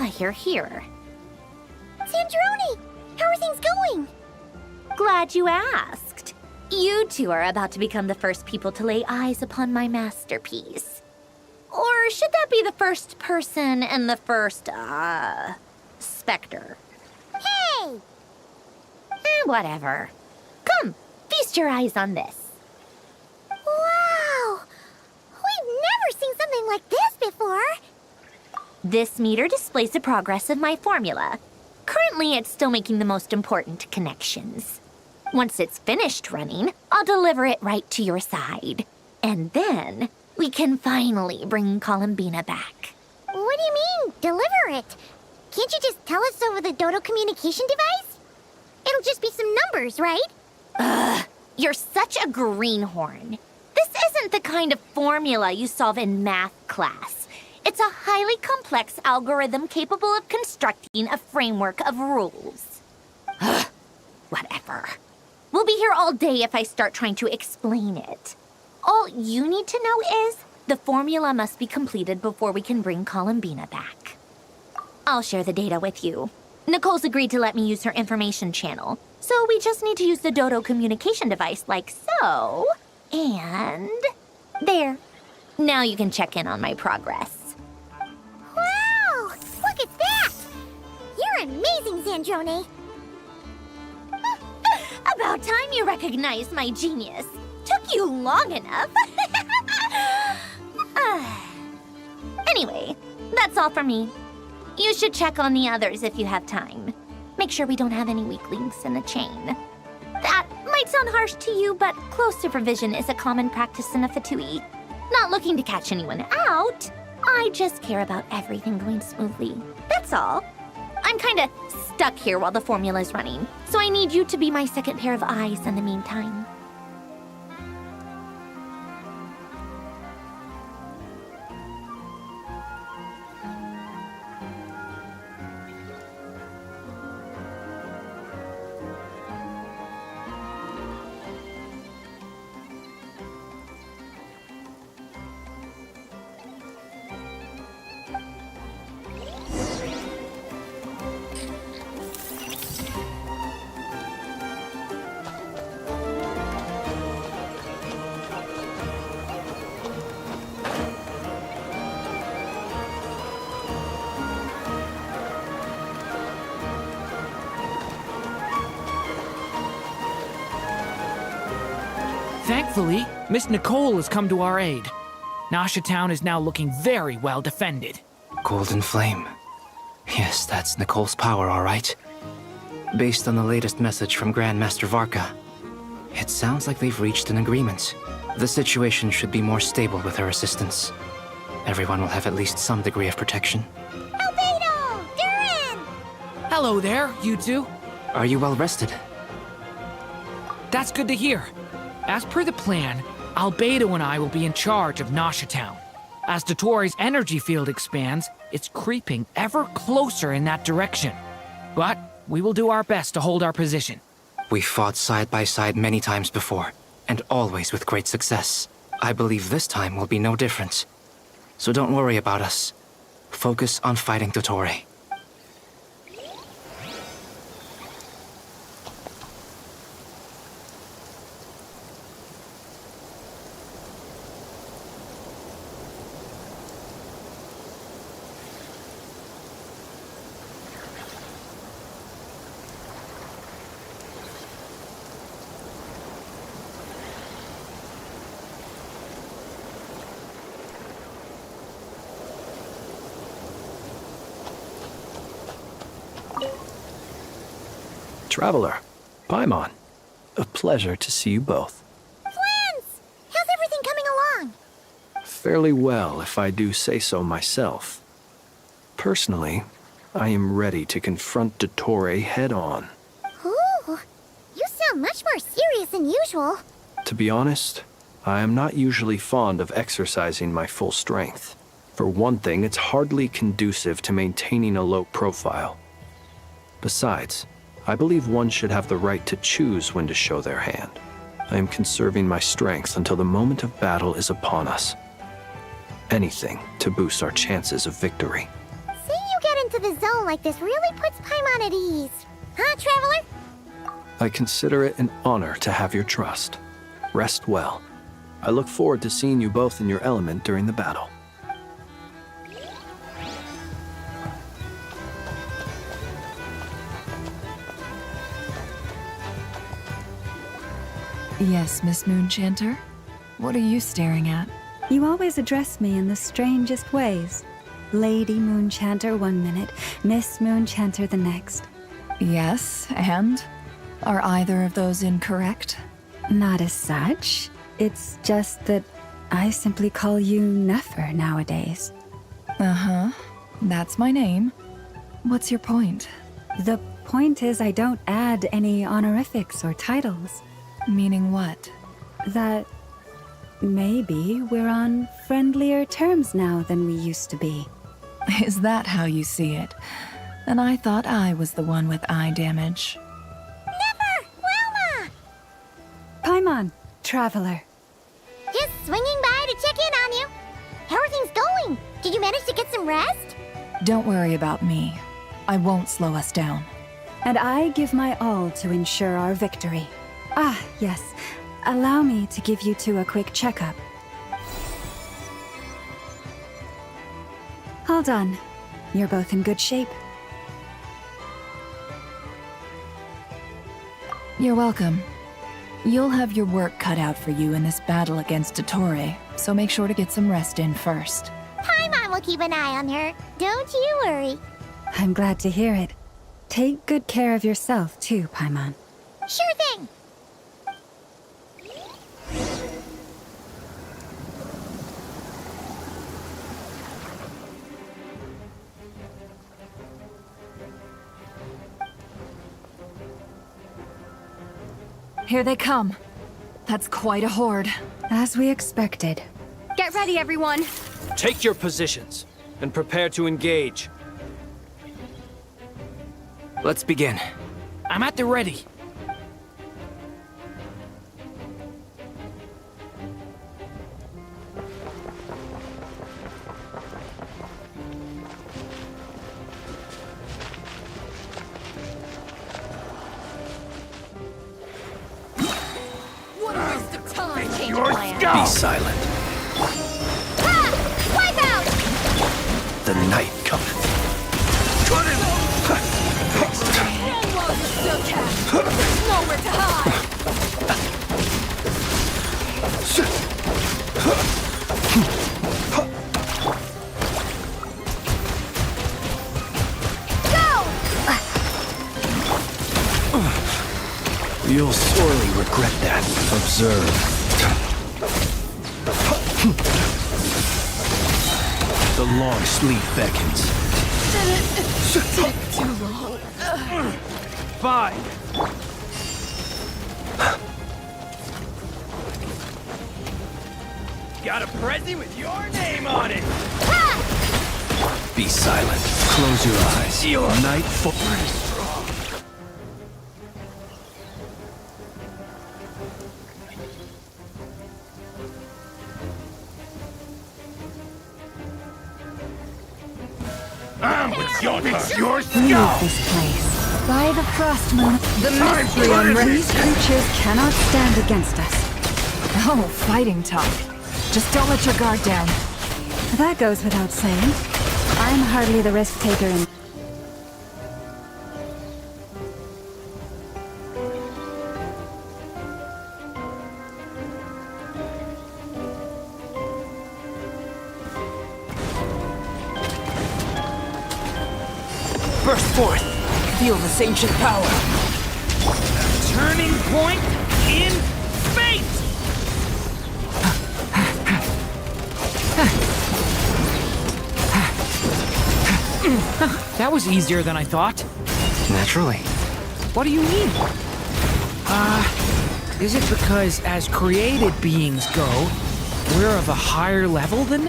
Ah, you're here. Sandrone! How are things going? Glad you asked. You two are about to become the first people to lay eyes upon my masterpiece. Or should that be the first person and the first, specter? Hey! Whatever. Come, feast your eyes on this. Wow! We've never seen something like this before. This meter displays the progress of my formula. Currently, it's still making the most important connections. Once it's finished running, I'll deliver it right to your side. And then, we can finally bring Columbina back. What do you mean, deliver it? Can't you just tell us over the Dodo communication device? It'll just be some numbers, right? Ugh, you're such a greenhorn. This isn't the kind of formula you solve in math class. It's a highly complex algorithm capable of constructing a framework of rules. Ugh, whatever. We'll be here all day if I start trying to explain it. All you need to know is the formula must be completed before we can bring Columbina back. I'll share the data with you. Nicole's agreed to let me use her information channel, so we just need to use the Dodo communication device like so. And there. Now you can check in on my progress. Wow! Look at that! You're amazing, Zandrone. About time you recognized my genius. Took you long enough. Anyway, that's all for me. You should check on the others if you have time. Make sure we don't have any weak links in the chain. That might sound harsh to you, but close supervision is a common practice in a Fatui. Not looking to catch anyone out. I just care about everything going smoothly. That's all. I'm kinda stuck here while the formula's running, so I need you to be my second pair of eyes in the meantime. Thankfully, Miss Nicole has come to our aid. Nasha Town is now looking very well defended. Golden Flame. Yes, that's Nicole's power, all right. Based on the latest message from Grandmaster Varka, it sounds like they've reached an agreement. The situation should be more stable with her assistance. Everyone will have at least some degree of protection. Albedo! Durin! Hello there, you two. Are you well rested? That's good to hear. As per the plan, Albedo and I will be in charge of Nasha Town. As Dottoro's energy field expands, it's creeping ever closer in that direction. But we will do our best to hold our position. We fought side by side many times before, and always with great success. I believe this time will be no different. So don't worry about us. Focus on fighting Dottore. Traveler, Paimon, a pleasure to see you both. Twins! How's everything coming along? Fairly well, if I do say so myself. Personally, I am ready to confront Dottore head-on. Ooh, you sound much more serious than usual. To be honest, I am not usually fond of exercising my full strength. For one thing, it's hardly conducive to maintaining a low profile. Besides, I believe one should have the right to choose when to show their hand. I am conserving my strength until the moment of battle is upon us. Anything to boost our chances of victory. Seeing you get into the zone like this really puts Paimon at ease. Huh, Traveler? I consider it an honor to have your trust. Rest well. I look forward to seeing you both in your element during the battle. Yes, Miss Moonchanter? What are you staring at? You always address me in the strangest ways. Lady Moonchanter one minute, Miss Moonchanter the next. Yes, and? Are either of those incorrect? Not as such. It's just that I simply call you Nefer nowadays. Uh-huh. That's my name. What's your point? The point is I don't add any honorifics or titles. Meaning what? That maybe we're on friendlier terms now than we used to be. Is that how you see it? And I thought I was the one with eye damage. Never! Wilma! Paimon, traveler. Just swinging by to check in on you. How are things going? Did you manage to get some rest? Don't worry about me. I won't slow us down. And I give my all to ensure our victory. Ah, yes. Allow me to give you two a quick checkup. All done. You're both in good shape. You're welcome. You'll have your work cut out for you in this battle against Dottore, so make sure to get some rest in first. Paimon will keep an eye on her. Don't you worry. I'm glad to hear it. Take good care of yourself, too, Paimon. Sure thing. Here they come. That's quite a horde. As we expected. Get ready, everyone. Take your positions and prepare to engage. Let's begin. I'm at the ready. What a waste of time. Change Your plan. Be silent. Wipe out! The night cometh. Run while you still can. There's nowhere to hide. You'll sorely regret that. Observe. The long sleep beckons. Take too long. 5. Got a present with your name on it! Be silent. Close your eyes. Night fall. It's your turn. Leave this place. By the Frost Moon, the mystery unwrapped. These creatures cannot stand against us. Oh, fighting talk. Just don't let your guard down. That goes without saying. I'm hardly the risk taker in. Burst forth. Feel this ancient power. Turning point in fate! That was easier than I thought. Naturally. What do you mean? Is it because as created beings go, we're of a higher level than...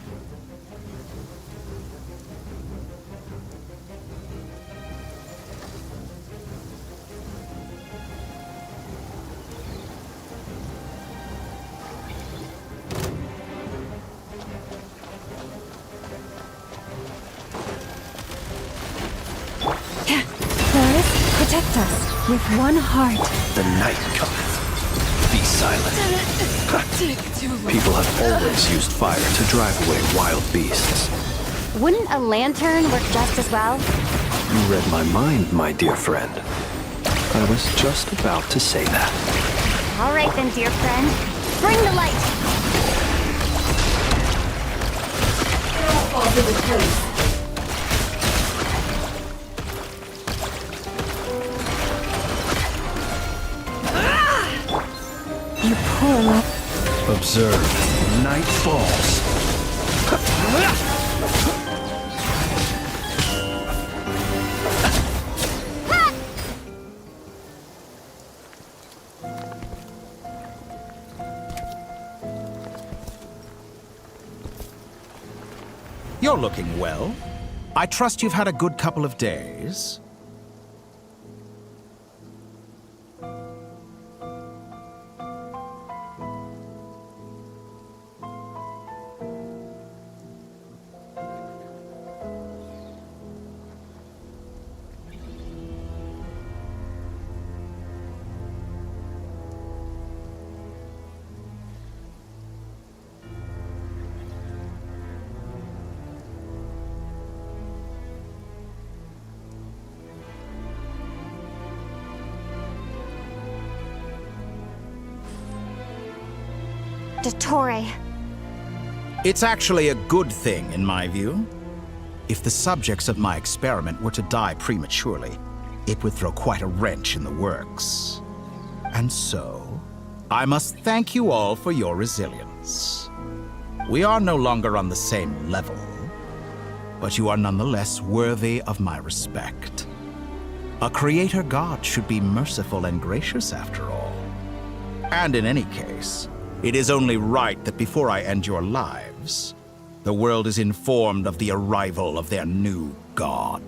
Loris, protect us. With one heart. The night cometh. Be silent. People have always used fire to drive away wild beasts. Wouldn't a lantern work just as well? You read my mind, my dear friend. I was just about to say that. All right then, dear friend. Bring the light! Fall to the place. You poor love. Observe. Night falls. You're looking well. I trust you've had a good couple of days. Dottore. It's actually a good thing, in my view. If the subjects of my experiment were to die prematurely, it would throw quite a wrench in the works. And so, I must thank you all for your resilience. We are no longer on the same level, but you are nonetheless worthy of my respect. A creator god should be merciful and gracious after all. And in any case, it is only right that before I end your lives, the world is informed of the arrival of their new god.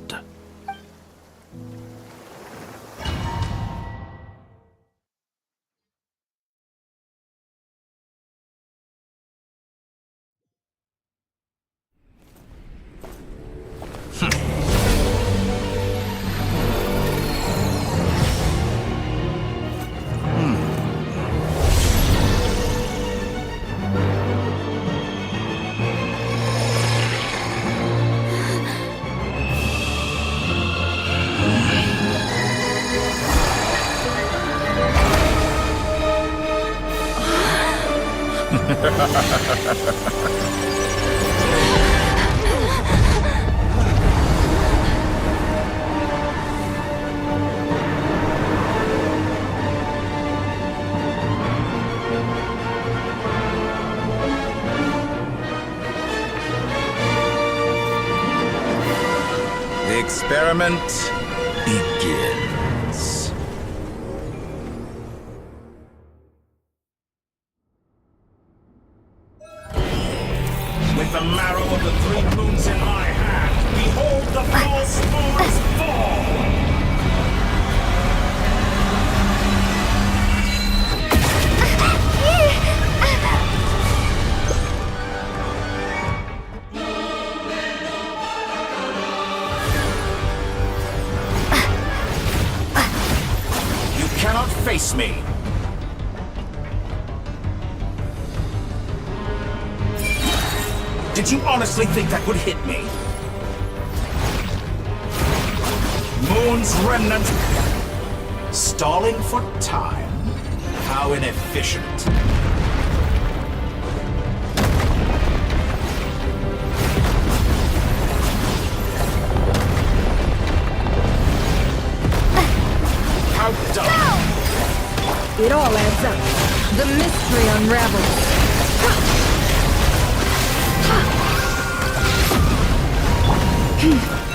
The experiment begins. With the marrow of the three moons in my hand, behold the false moons fall! You cannot face me! Did you honestly think that would hit me? Moon's remnant. Stalling for time? How inefficient. How dumb. It all adds up. The mystery unravels.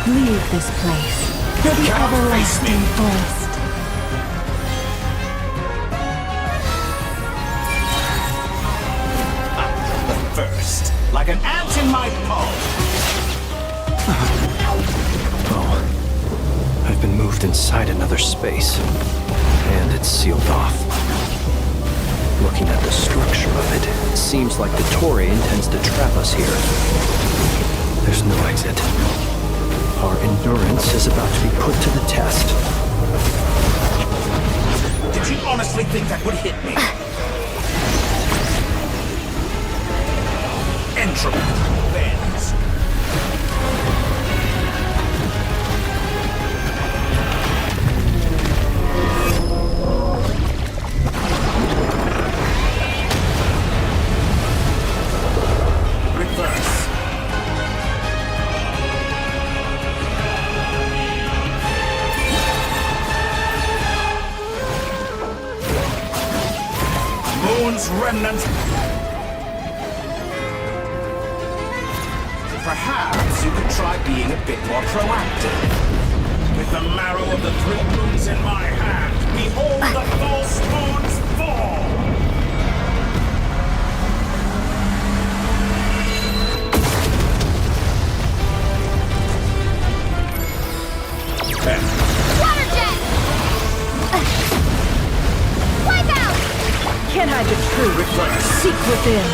Leave this place for the everlasting forest. But first, like an ant in my palm. Oh, I've been moved inside another space, and it's sealed off. Looking at the structure of it, it seems like Dottore intends to trap us here. There's no exit. Our endurance is about to be put to the test. think that would hit me? Entropy bends. Reverse. Moon's remnants. Perhaps you could try being a bit more proactive. With the marrow of the 3 moons in my hand, behold the false moons fall! Water jet! Wipe out! Can't hide the truth. Seek within.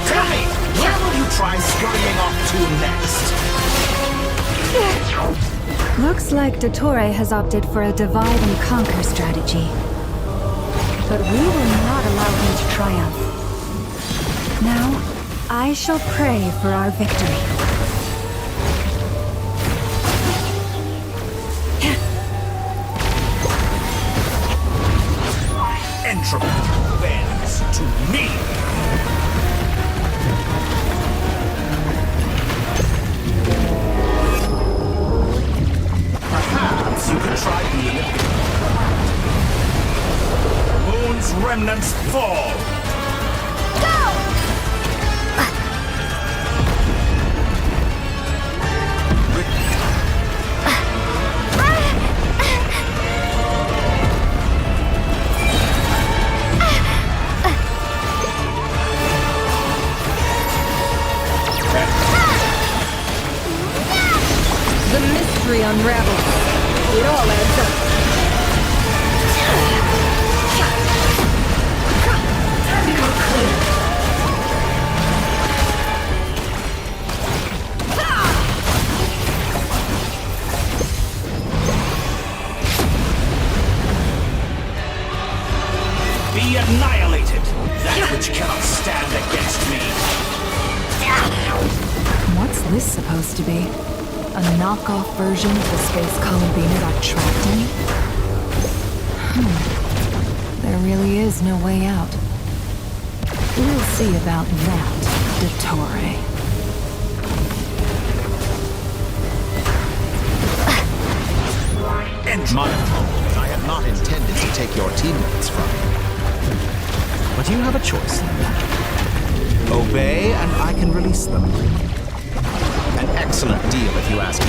Tell me, where will you try scurrying off to next? Looks like Dottore has opted for a divide and conquer strategy. But we will not allow him to triumph. Now, I shall pray for our victory. Entropy bends to me. Perhaps you could try being a bit more proactive. Moon's remnants fall. The mystery unravels. It all adds up. Be annihilated, that which cannot stand against me. What's this supposed to be? A knockoff version of the space Columbina got trapped in? There really is no way out. We'll see about that, Dottore. Monotone, I had not intended to take your teammates from you. But you have a choice. Obey, and I can release them. An excellent deal, if you ask me.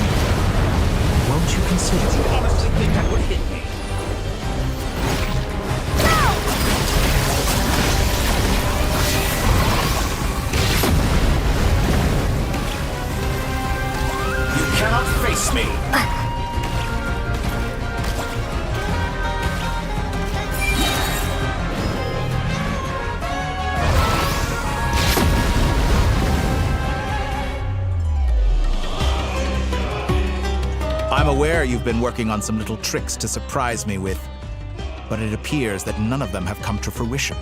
Won't you consider it? You honestly think that would hit me? You cannot face me! I'm aware you've been working on some little tricks to surprise me with, but it appears that none of them have come to fruition.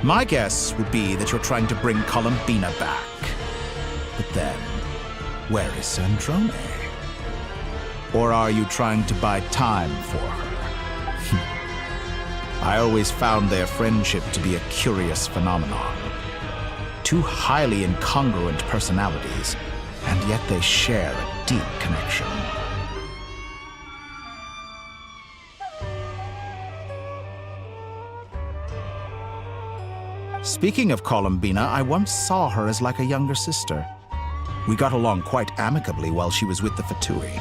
My guess would be that you're trying to bring Columbina back. But then, where is Sandrone? Or are you trying to buy time for her? I always found their friendship to be a curious phenomenon. Two highly incongruent personalities, and yet they share a deep connection. Speaking of Columbina, I once saw her as like a younger sister. We got along quite amicably while she was with the Fatui.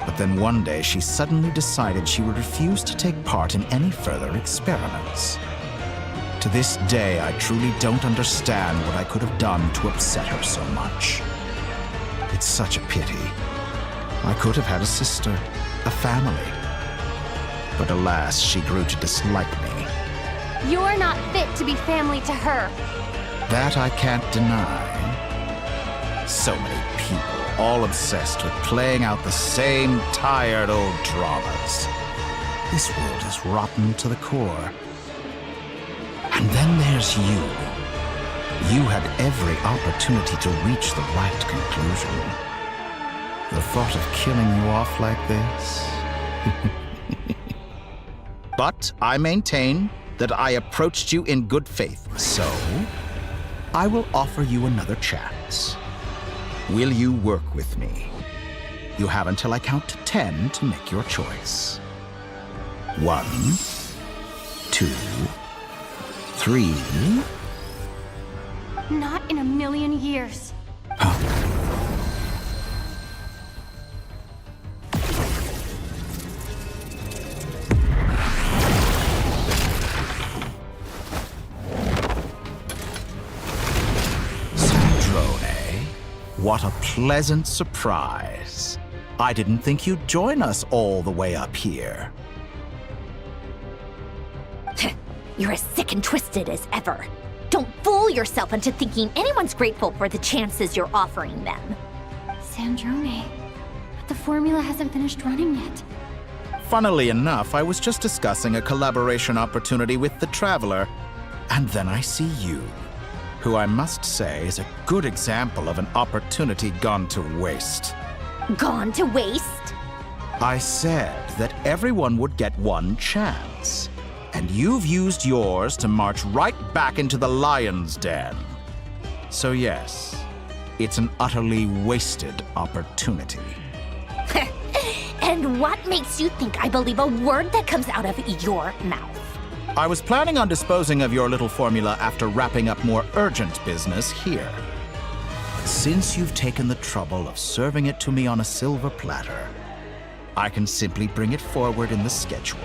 But then one day she suddenly decided she would refuse to take part in any further experiments. To this day, I truly don't understand what I could have done to upset her so much. It's such a pity. I could have had a sister, a family. But alas, she grew to dislike me. You're not fit to be family to her. That I can't deny. So many people, all obsessed with playing out the same tired old dramas. This world is rotten to the core. And then there's you. You had every opportunity to reach the right conclusion. The thought of killing you off like this? But I maintain that I approached you in good faith, so I will offer you another chance. Will you work with me? You have until I count to 10 to make your choice. 1, 2, 3. Not in a million years. What a pleasant surprise. I didn't think you'd join us all the way up here. You're as sick and twisted as ever. Don't fool yourself into thinking anyone's grateful for the chances you're offering them. Sandrone, but the formula hasn't finished running yet. Funnily enough, I was just discussing a collaboration opportunity with the Traveler, and then I see you, who I must say is a good example of an opportunity gone to waste. Gone to waste? I said that everyone would get one chance, and you've used yours to march right back into the lion's den. So yes, it's an utterly wasted opportunity. And what makes you think I believe a word that comes out of your mouth? I was planning on disposing of your little formula after wrapping up more urgent business here. Since you've taken the trouble of serving it to me on a silver platter, I can simply bring it forward in the schedule.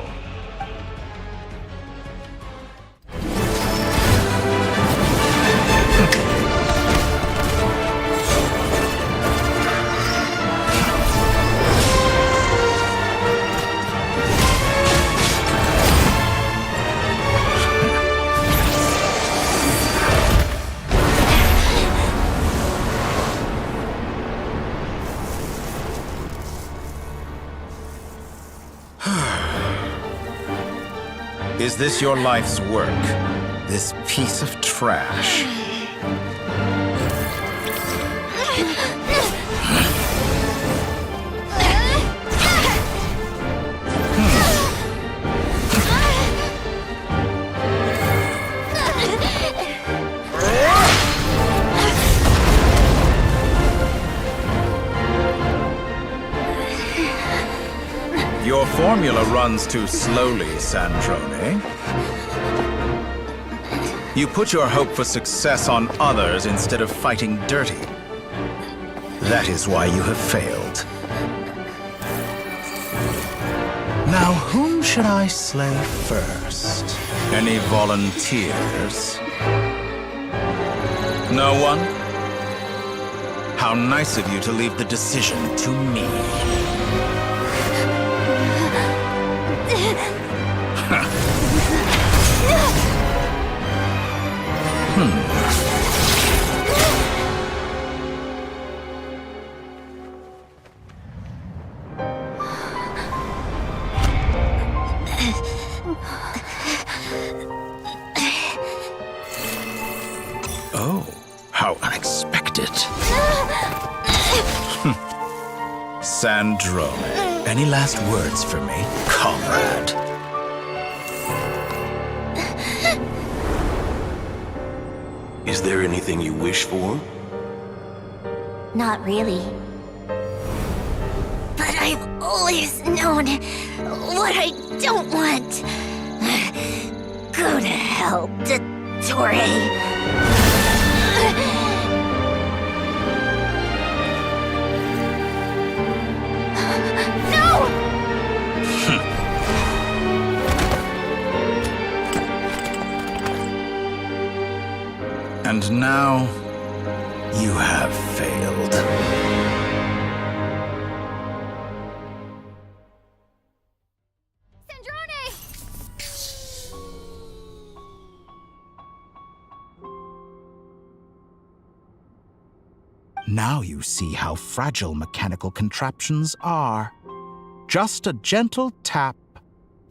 Is this your life's work? This piece of trash? Your formula runs too slowly, Sandrone. You put your hope for success on others instead of fighting dirty. That is why you have failed. Now, whom should I slay first? Any volunteers? No one? How nice of you to leave the decision to me. it. Sandrone, any last words for me, comrade? Is there anything you wish for? Not really. But I've always known what I don't want. Go to hell, Dottore. And now, you have failed. Now you see how fragile mechanical contraptions are. Just a gentle tap,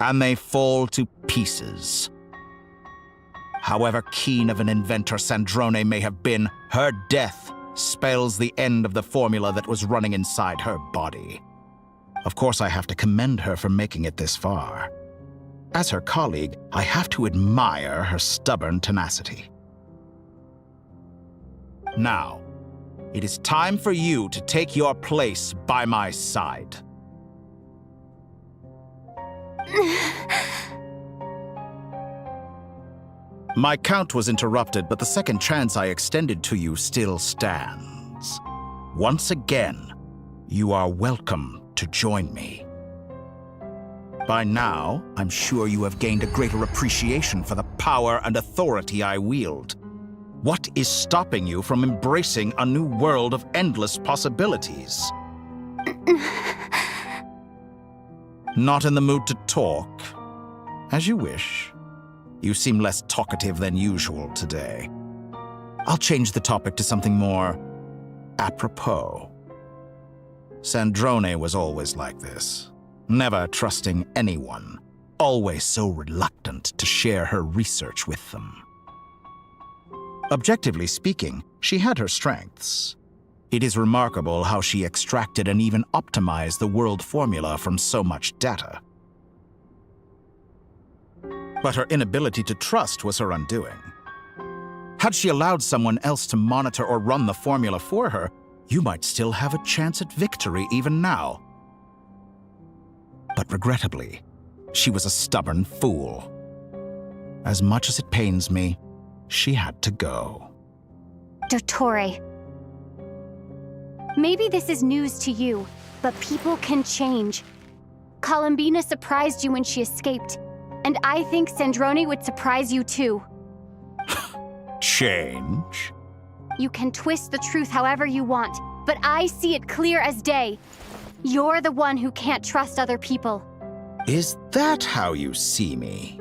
and they fall to pieces. However keen of an inventor Sandrone may have been, her death spells the end of the formula that was running inside her body. Of course, I have to commend her for making it this far. As her colleague, I have to admire her stubborn tenacity. Now, it is time for you to take your place by my side. My count was interrupted, but the second chance I extended to you still stands. Once again, you are welcome to join me. By now, I'm sure you have gained a greater appreciation for the power and authority I wield. What is stopping you from embracing a new world of endless possibilities? Not in the mood to talk? As you wish. You seem less talkative than usual today. I'll change the topic to something more apropos. Sandrone was always like this, never trusting anyone, always so reluctant to share her research with them. Objectively speaking, she had her strengths. It is remarkable how she extracted and even optimized the world formula from so much data. But her inability to trust was her undoing. Had she allowed someone else to monitor or run the formula for her, you might still have a chance at victory even now. But regrettably, she was a stubborn fool. As much as it pains me, she had to go. Dottore. Maybe this is news to you, but people can change. Columbina surprised you when she escaped, and I think Sandrone would surprise you too. Change? You can twist the truth however you want, but I see it clear as day. You're the one who can't trust other people. Is that how you see me?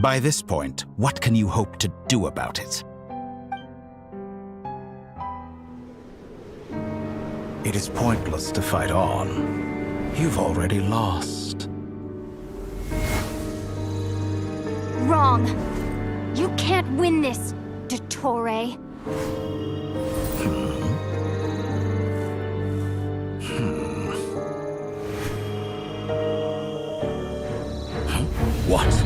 By this point, what can you hope to do about it? It is pointless to fight on. You've already lost. Wrong. You can't win this, Dottore. What?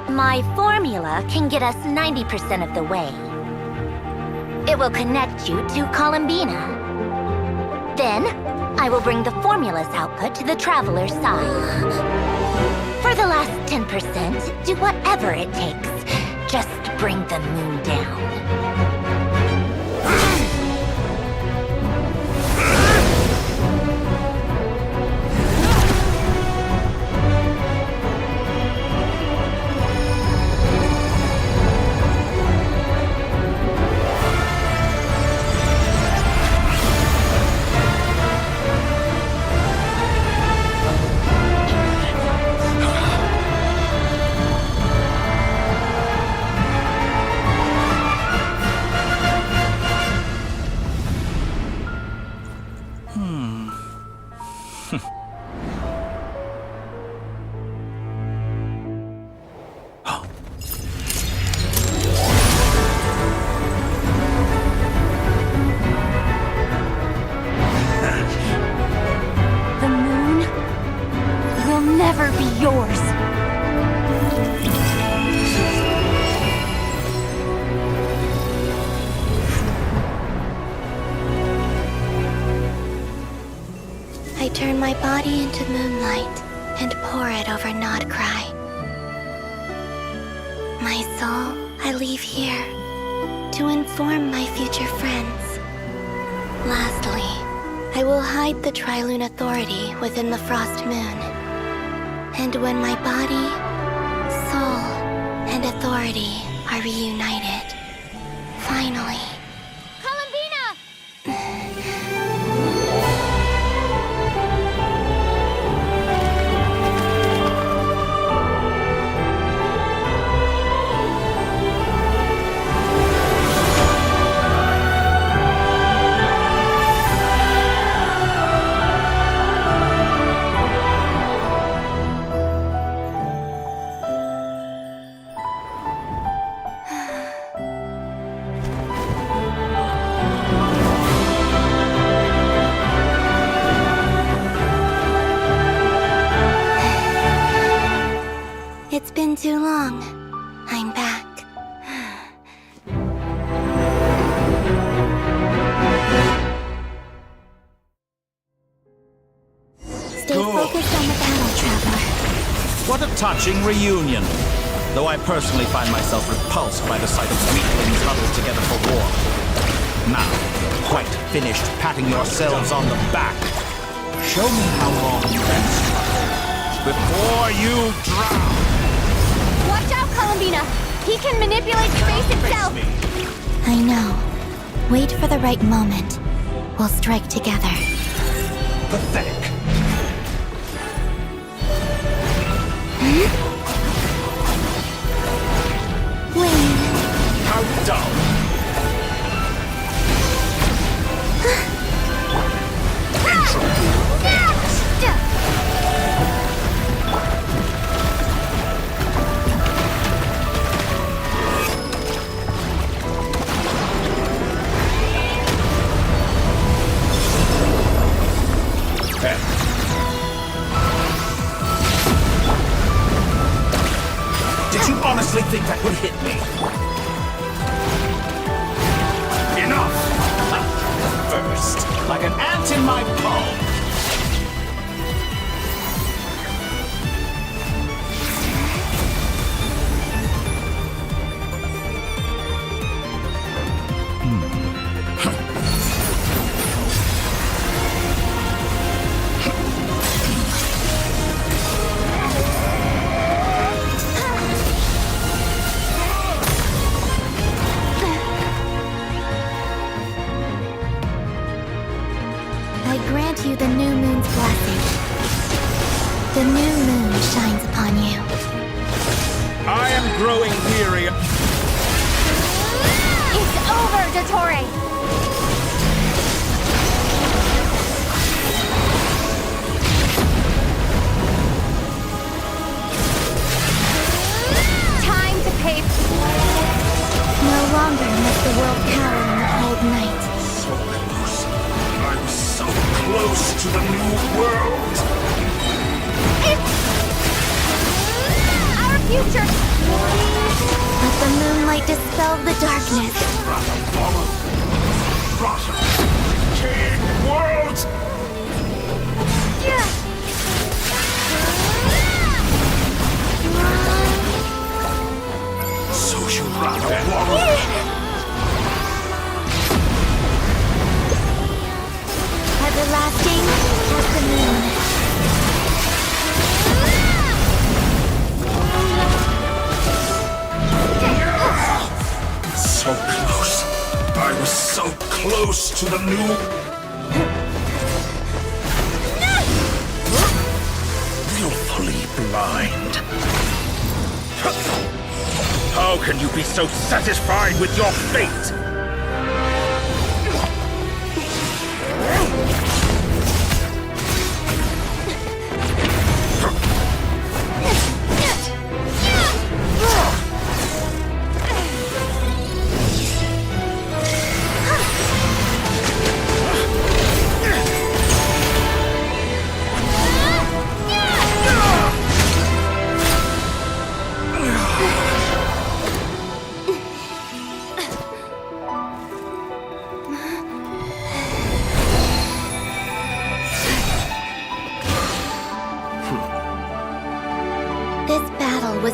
My formula can get us 90% of the way. It will connect you to Columbina. Then, I will bring the formula's output to the Traveler's side. For the last 10%, do whatever it takes. Just bring the moon down. The moon will never be yours. I turn my body into moonlight and pour it over Nodcry. My soul I leave here to inform my future friends. Lastly, I will hide the Trilune Authority within the Frost Moon. And when my body, soul, and authority are reunited, finally... It's been too long. I'm back. Stay focused on the battle, Traveler. What a touching reunion. Though I personally find myself repulsed by the sight of weaklings huddled together for war. Now, quite finished patting yourselves on the back. Show me how long you can struggle before you drown. Watch out, Columbina! He can manipulate space itself! I know. Wait for the right moment. We'll strike together. Pathetic. Wayne. How dull. Did you honestly think that would hit me? Enough! First, like an ant in my palm. I grant you the new moon's blessing. The new moon shines upon you. I am growing weary. It's over, Dottore! Time to pay. No longer must the world cower in the cold night. I'm so close to the new world. It's our future! Let the moonlight dispel the darkness. Decaying world! So you rather wallow? Everlasting as the moon. So close. I was so close to the new... Willfully blind. How can you be so satisfied with your fate?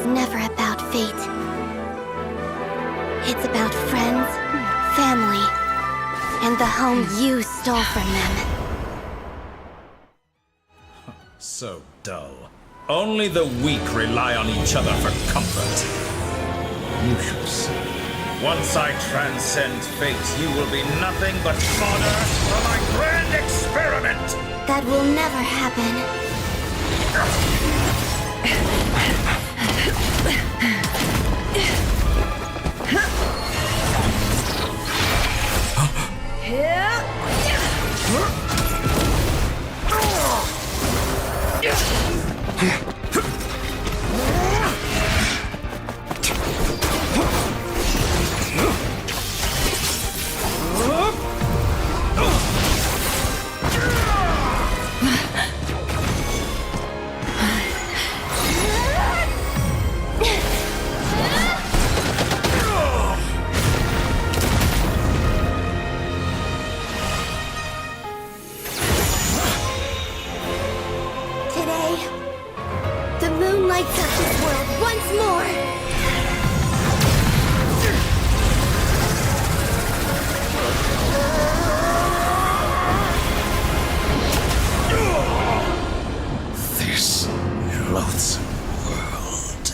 is never about fate. It's about friends, family, and the home you stole from them. So dull. Only the weak rely on each other for comfort. You shall see. Once I transcend fate, you will be nothing but fodder for my grand experiment! That will never happen. Today, the moon lights up this world once more. This loathsome world.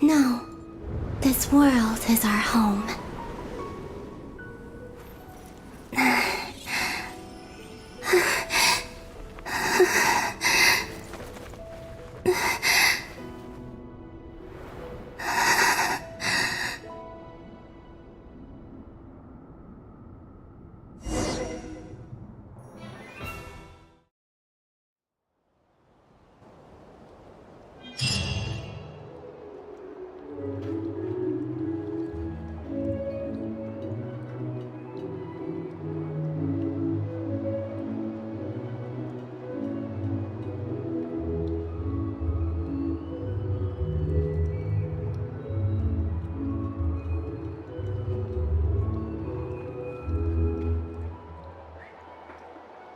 No, this world is our home.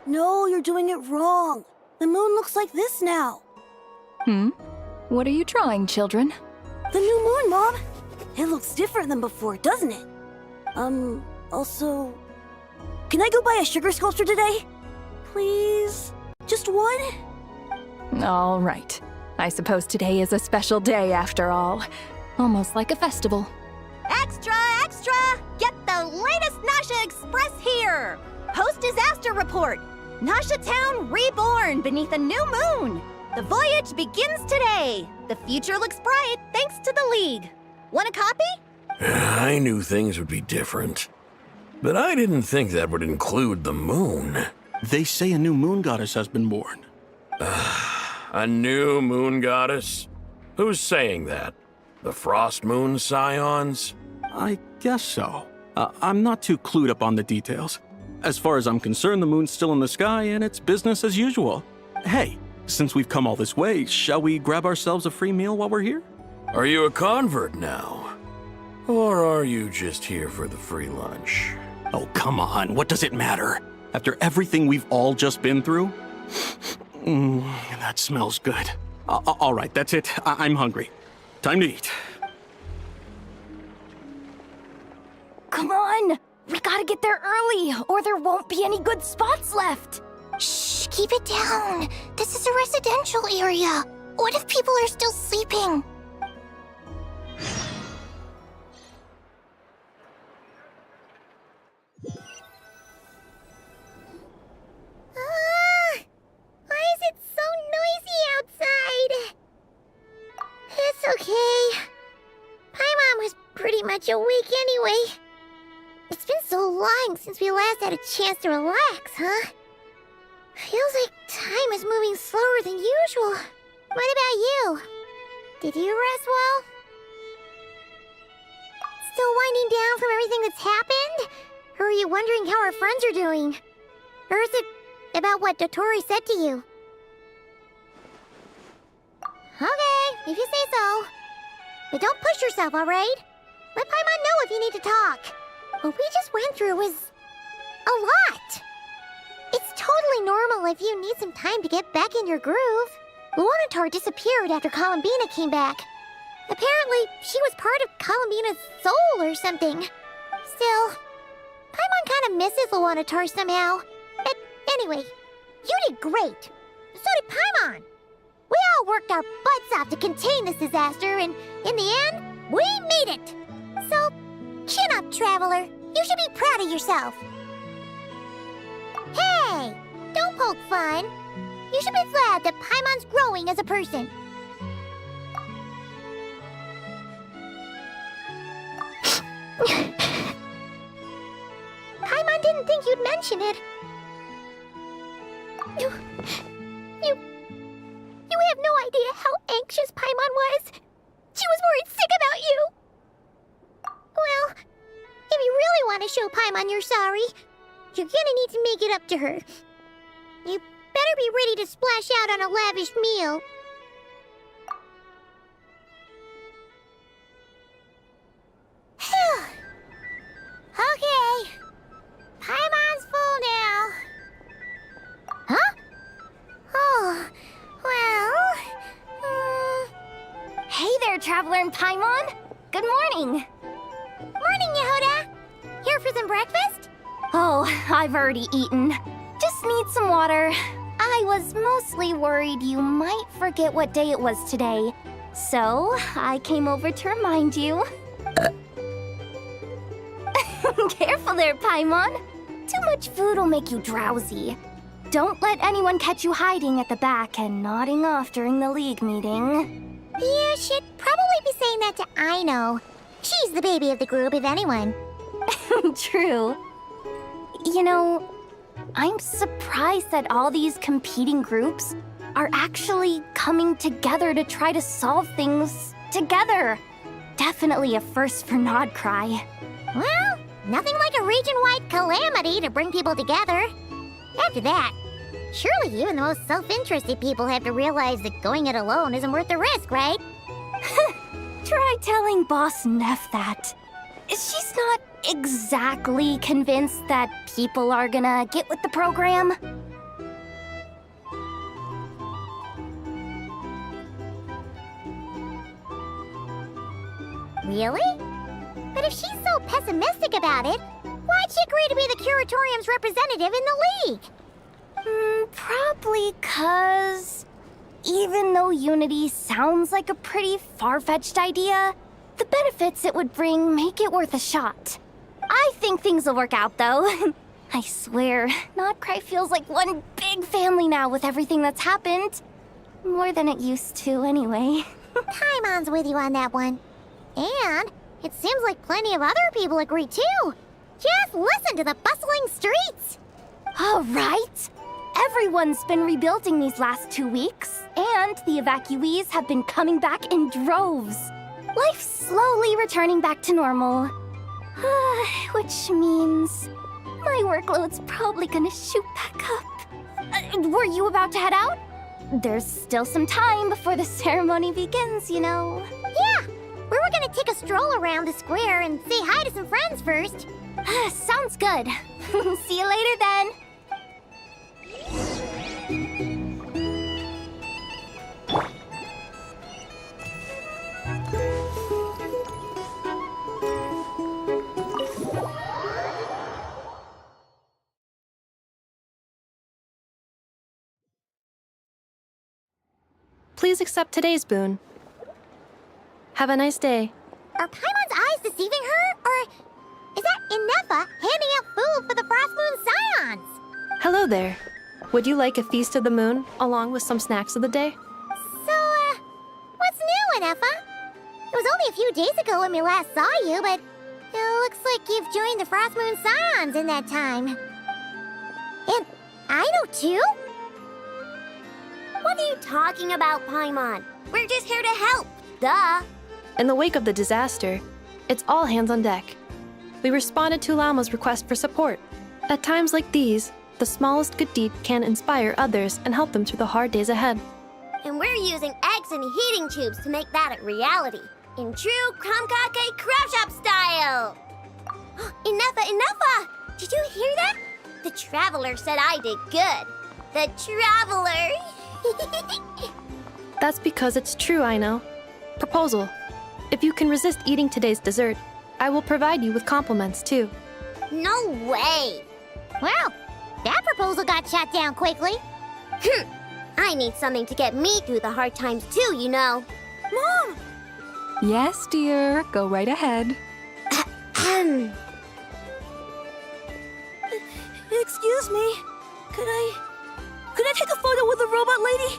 No, you're doing it wrong. The moon looks like this now. What are you drawing, children? The new moon, Mom. It looks different than before, doesn't it? Also... Can I go buy a sugar sculpture today? Please? Just one? All right. I suppose today is a special day after all. Almost like a festival. Extra, extra! Get the latest Nasha Express here! Post-disaster report! Nasha Town reborn beneath a new moon! The voyage begins today! The future looks bright thanks to the League. Want a copy? I knew things would be different. But I didn't think that would include the moon. They say a new moon goddess has been born. A new moon goddess? Who's saying that? The Frost Moon Scions? I guess so. I'm not too clued up on the details. As far as I'm concerned, the moon's still in the sky and it's business as usual. Hey, since we've come all this way, shall we grab ourselves a free meal while we're here? Are you a convert now? Or are you just here for the free lunch? Oh, come on. What does it matter? After everything we've all just been through? That smells good. All right, that's it. I'm hungry. Time to eat. Come on! We gotta get there early, or there won't be any good spots left! Shh, keep it down. This is a residential area. What if people are still sleeping? Why is it so noisy outside? It's okay. Paimon was pretty much awake anyway. It's been so long since we last had a chance to relax, huh? Feels like time is moving slower than usual. What about you? Did you rest well? Still winding down from everything that's happened? Or are you wondering how our friends are doing? Or is it about what Dotori said to you? Okay, if you say so. But don't push yourself, alright? Let Paimon know if you need to talk. What we just went through was a lot. It's totally normal if you need some time to get back in your groove. Luanatar disappeared after Columbina came back. Apparently, she was part of Columbina's soul or something. Still, Paimon kind of misses Luanatar somehow. But anyway, you did great. So did Paimon. We all worked our butts off to contain this disaster, and in the end, we made it. So, chin up, Traveler. You should be proud of yourself. Hey, don't poke fun. You should be glad that Paimon's growing as a person. Paimon didn't think you'd mention it. You have no idea how anxious Paimon was. She was worried sick about you. Well, if you really want to show Paimon you're sorry, you're gonna need to make it up to her. You better be ready to splash out on a lavish meal. Okay. Paimon's full now. Huh? Oh, well... Hey there, Traveler and Paimon! Good morning! Morning, Yehuda! Here for some breakfast? Oh, I've already eaten. Just need some water. I was mostly worried you might forget what day it was today. So, I came over to remind you. Careful there, Paimon. Too much food will make you drowsy. Don't let anyone catch you hiding at the back and nodding off during the League meeting. You should probably be saying that to Aino. She's the baby of the group, if anyone. True. You know, I'm surprised that all these competing groups are actually coming together to try to solve things together. Definitely a first for Nodcry. Well, nothing like a region-wide calamity to bring people together. After that, surely even the most self-interested people have to realize that going it alone isn't worth the risk, right? Try telling Boss Neff that. She's not exactly convinced that people are gonna get with the program. Really? But if she's so pessimistic about it, why'd she agree to be the Curatorium's representative in the League? Probably 'cause even though Unity sounds like a pretty far-fetched idea, the benefits it would bring make it worth a shot. I think things will work out, though. I swear, Nodcry feels like one big family now with everything that's happened. More than it used to, anyway. Paimon's with you on that one. And it seems like plenty of other people agree, too. Just listen to the bustling streets. All right. Everyone's been rebuilding these last 2 weeks, and the evacuees have been coming back in droves. Life's slowly returning back to normal. Which means my workload's probably gonna shoot back up. Were you about to head out? There's still some time before the ceremony begins, you know. Yeah, we were gonna take a stroll around the square and say hi to some friends first. Sounds good. See you later then. Please accept today's boon. Have a nice day. Are Paimon's eyes deceiving her? Or is that Inefa handing out food for the Frost Moon Scions? Hello there. Would you like a feast of the moon, along with some snacks of the day? So, what's new, Inefa? It was only a few days ago when we last saw you, but it looks like you've joined the Frost Moon Scions in that time. And Aino too? What are you talking about, Paimon? We're just here to help. Duh. In the wake of the disaster, it's all hands on deck. We responded to Lama's request for support. At times like these, the smallest good deed can inspire others and help them through the hard days ahead. And we're using eggs and heating tubes to make that a reality. In true Kromkake Crab Shop style. Enough! Did you hear that? The Traveler said I did good. The Traveler! That's because it's true, I know. Proposal. If you can resist eating today's dessert, I will provide you with compliments, too. No way! Well, that proposal got shot down quickly. I need something to get me through the hard times too, you know. Mom! Yes, dear. Go right ahead. Excuse me. Could I take a photo with the robot lady?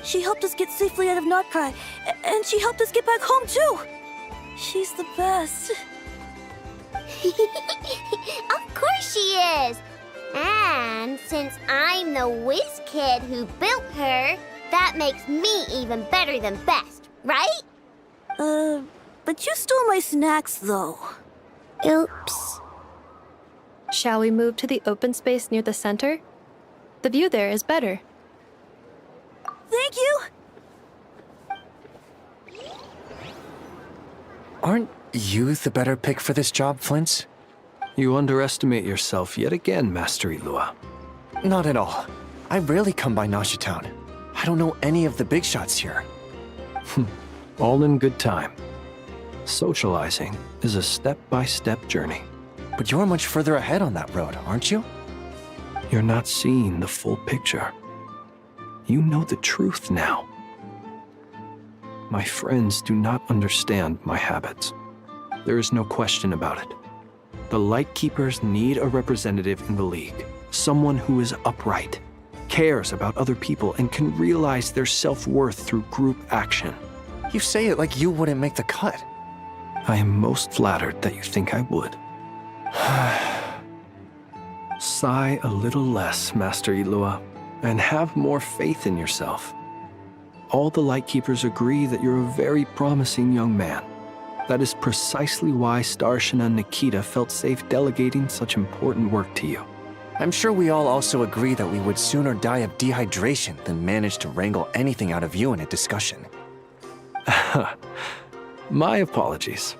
She helped us get safely out of Notcry, and she helped us get back home too. She's the best. Of course she is! And since I'm the whiz kid who built her, that makes me even better than best, right? But you stole my snacks though. Oops. Shall we move to the open space near the center? The view there is better. Thank you! Aren't you the better pick for this job, Flint? You underestimate yourself yet again, Master Ilua. Not at all. I rarely come by Nasha Town. I don't know any of the big shots here. All in good time. Socializing is a step-by-step journey. But you're much further ahead on that road, aren't you? You're not seeing the full picture. You know the truth now. My friends do not understand my habits. There is no question about it. The Lightkeepers need a representative in the League. Someone who is upright, cares about other people, and can realize their self-worth through group action. You say it like you wouldn't make the cut. I am most flattered that you think I would. Sigh a little less, Master Ilua, and have more faith in yourself. All the Lightkeepers agree that you're a very promising young man. That is precisely why Starshina and Nikita felt safe delegating such important work to you. I'm sure we all also agree that we would sooner die of dehydration than manage to wrangle anything out of you in a discussion. My apologies.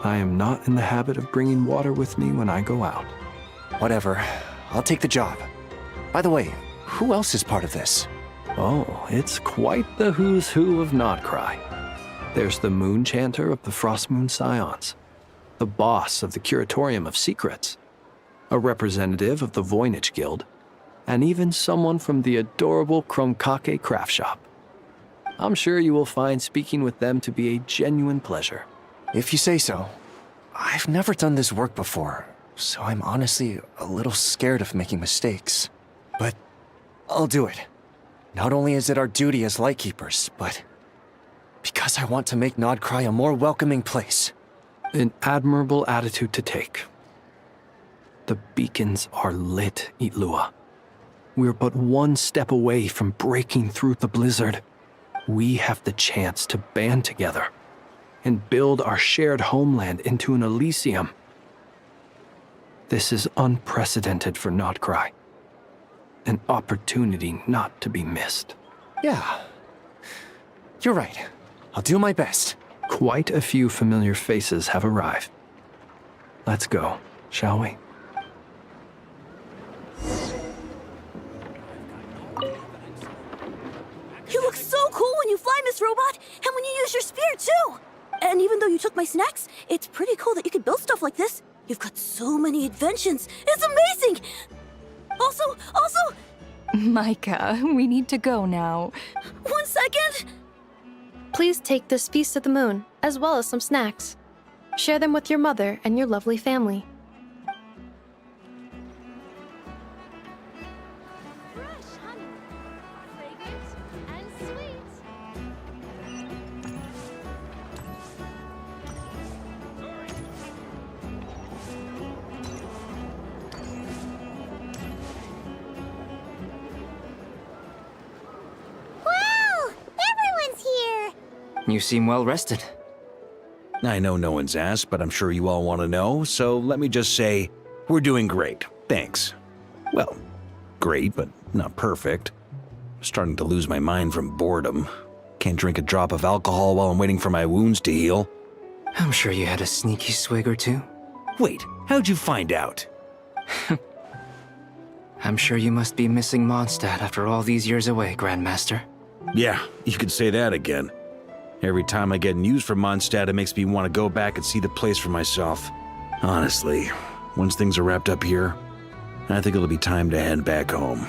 I am not in the habit of bringing water with me when I go out. Whatever. I'll take the job. By the way, who else is part of this? Oh, it's quite the who's who of Notcry. There's the Moon Chanter of the Frostmoon Scions, the boss of the Curatorium of Secrets, a representative of the Voynich Guild, and even someone from the adorable Krumkake craft shop. I'm sure you will find speaking with them to be a genuine pleasure. If you say so. I've never done this work before, so I'm honestly a little scared of making mistakes. But I'll do it. Not only is it our duty as Lightkeepers, but because I want to make Notcry a more welcoming place. An admirable attitude to take. The beacons are lit, Ilua. We're but one step away from breaking through the blizzard. We have the chance to band together and build our shared homeland into an Elysium. This is unprecedented for Notcry. An opportunity not to be missed. Yeah. You're right. I'll do my best. Quite a few familiar faces have arrived. Let's go, shall we? You look so cool when you fly, Miss Robot, and when you use your spear, too! And even though you took my snacks, it's pretty cool that you could build stuff like this. You've got so many inventions. It's amazing! Also... Micah, we need to go now. 1 second! Please take this Feast of the Moon, as well as some snacks. Share them with your mother and your lovely family. You seem well rested. I know no one's asked, but I'm sure you all want to know, so let me just say, we're doing great. Thanks. Well, great, but not perfect. I'm starting to lose my mind from boredom. Can't drink a drop of alcohol while I'm waiting for my wounds to heal. I'm sure you had a sneaky swig or two. Wait, how'd you find out? I'm sure you must be missing Mondstadt after all these years away, Grandmaster. Yeah, you could say that again. Every time I get news from Mondstadt, it makes me want to go back and see the place for myself. Honestly, once things are wrapped up here, I think it'll be time to head back home.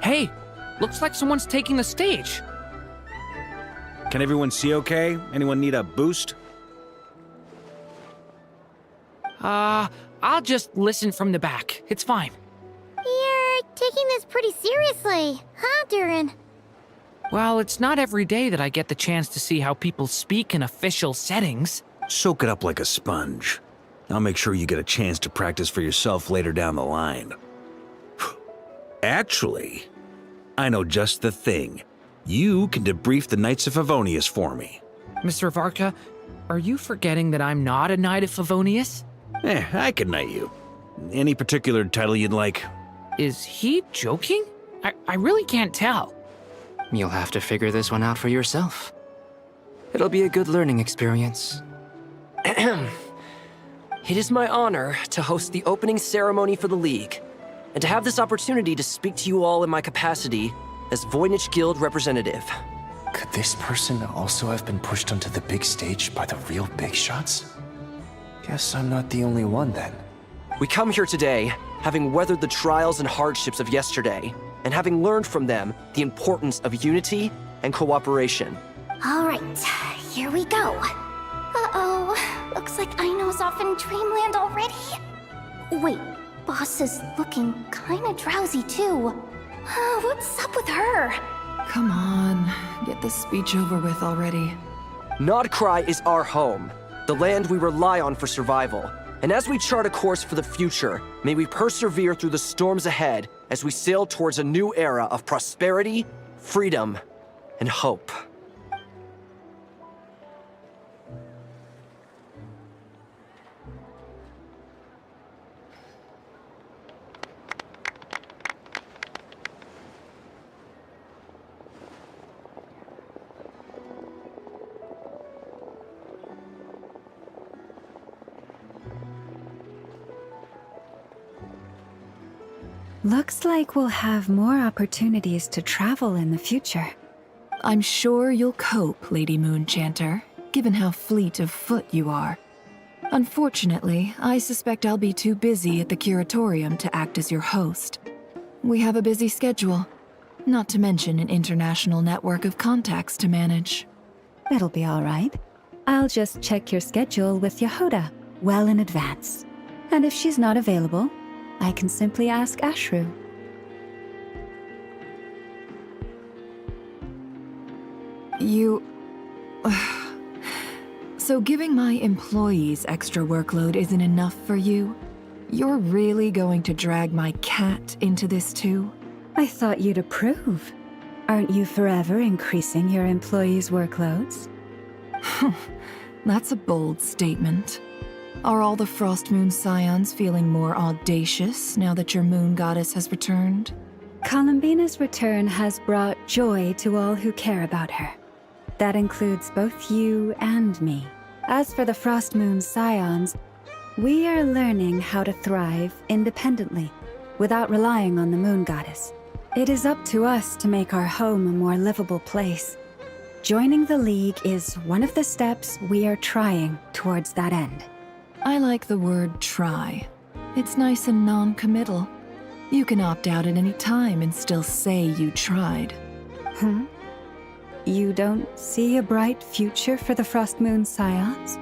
Hey, looks like someone's taking the stage. Can everyone see okay? Anyone need a boost? I'll just listen from the back. It's fine. You're taking this pretty seriously, huh, Durin? Well, it's not every day that I get the chance to see how people speak in official settings. Soak it up like a sponge. I'll make sure you get a chance to practice for yourself later down the line. Actually, I know just the thing. You can debrief the Knights of Favonius for me. Mr. Varka, are you forgetting that I'm not a Knight of Favonius? I can knight you. Any particular title you'd like? Is he joking? I really can't tell. You'll have to figure this one out for yourself. It'll be a good learning experience. It is my honor to host the opening ceremony for the League, and to have this opportunity to speak to you all in my capacity as Voynich Guild representative. Could this person also have been pushed onto the big stage by the real big shots? Guess I'm not the only one then. We come here today, having weathered the trials and hardships of yesterday, and having learned from them the importance of unity and cooperation. All right, here we go. Uh-oh, looks like Aino's off in Dreamland already. Wait, Boss is looking kinda drowsy too. What's up with her? Come on, get this speech over with already. Nodcry is our home, the land we rely on for survival. And as we chart a course for the future, may we persevere through the storms ahead as we sail towards a new era of prosperity, freedom, and hope. Looks like we'll have more opportunities to travel in the future. I'm sure you'll cope, Lady Moonchanter, given how fleet of foot you are. Unfortunately, I suspect I'll be too busy at the Curatorium to act as your host. We have a busy schedule, not to mention an international network of contacts to manage. It'll be all right. I'll just check your schedule with Yehuda well in advance. And if she's not available, I can simply ask Ashru. So giving my employees extra workload isn't enough for you? You're really going to drag my cat into this too? I thought you'd approve. Aren't you forever increasing your employees' workloads? That's a bold statement. Are all the Frost Moon Scions feeling more audacious now that your moon goddess has returned? Columbina's return has brought joy to all who care about her. That includes both you and me. As for the Frost Moon Scions, we are learning how to thrive independently, without relying on the moon goddess. It is up to us to make our home a more livable place. Joining the League is one of the steps we are trying towards that end. I like the word try. It's nice and non-committal. You can opt out at any time and still say you tried. You don't see a bright future for the Frost Moon Scions?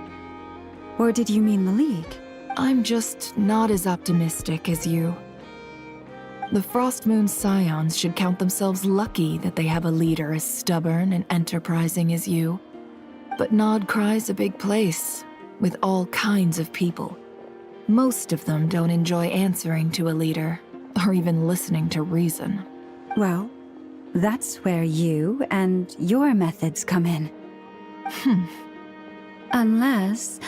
Or did you mean the League? I'm just not as optimistic as you. The Frost Moon Scions should count themselves lucky that they have a leader as stubborn and enterprising as you. But Nodcry's a big place, with all kinds of people. Most of them don't enjoy answering to a leader, or even listening to reason. Well, that's where you and your methods come in. Unless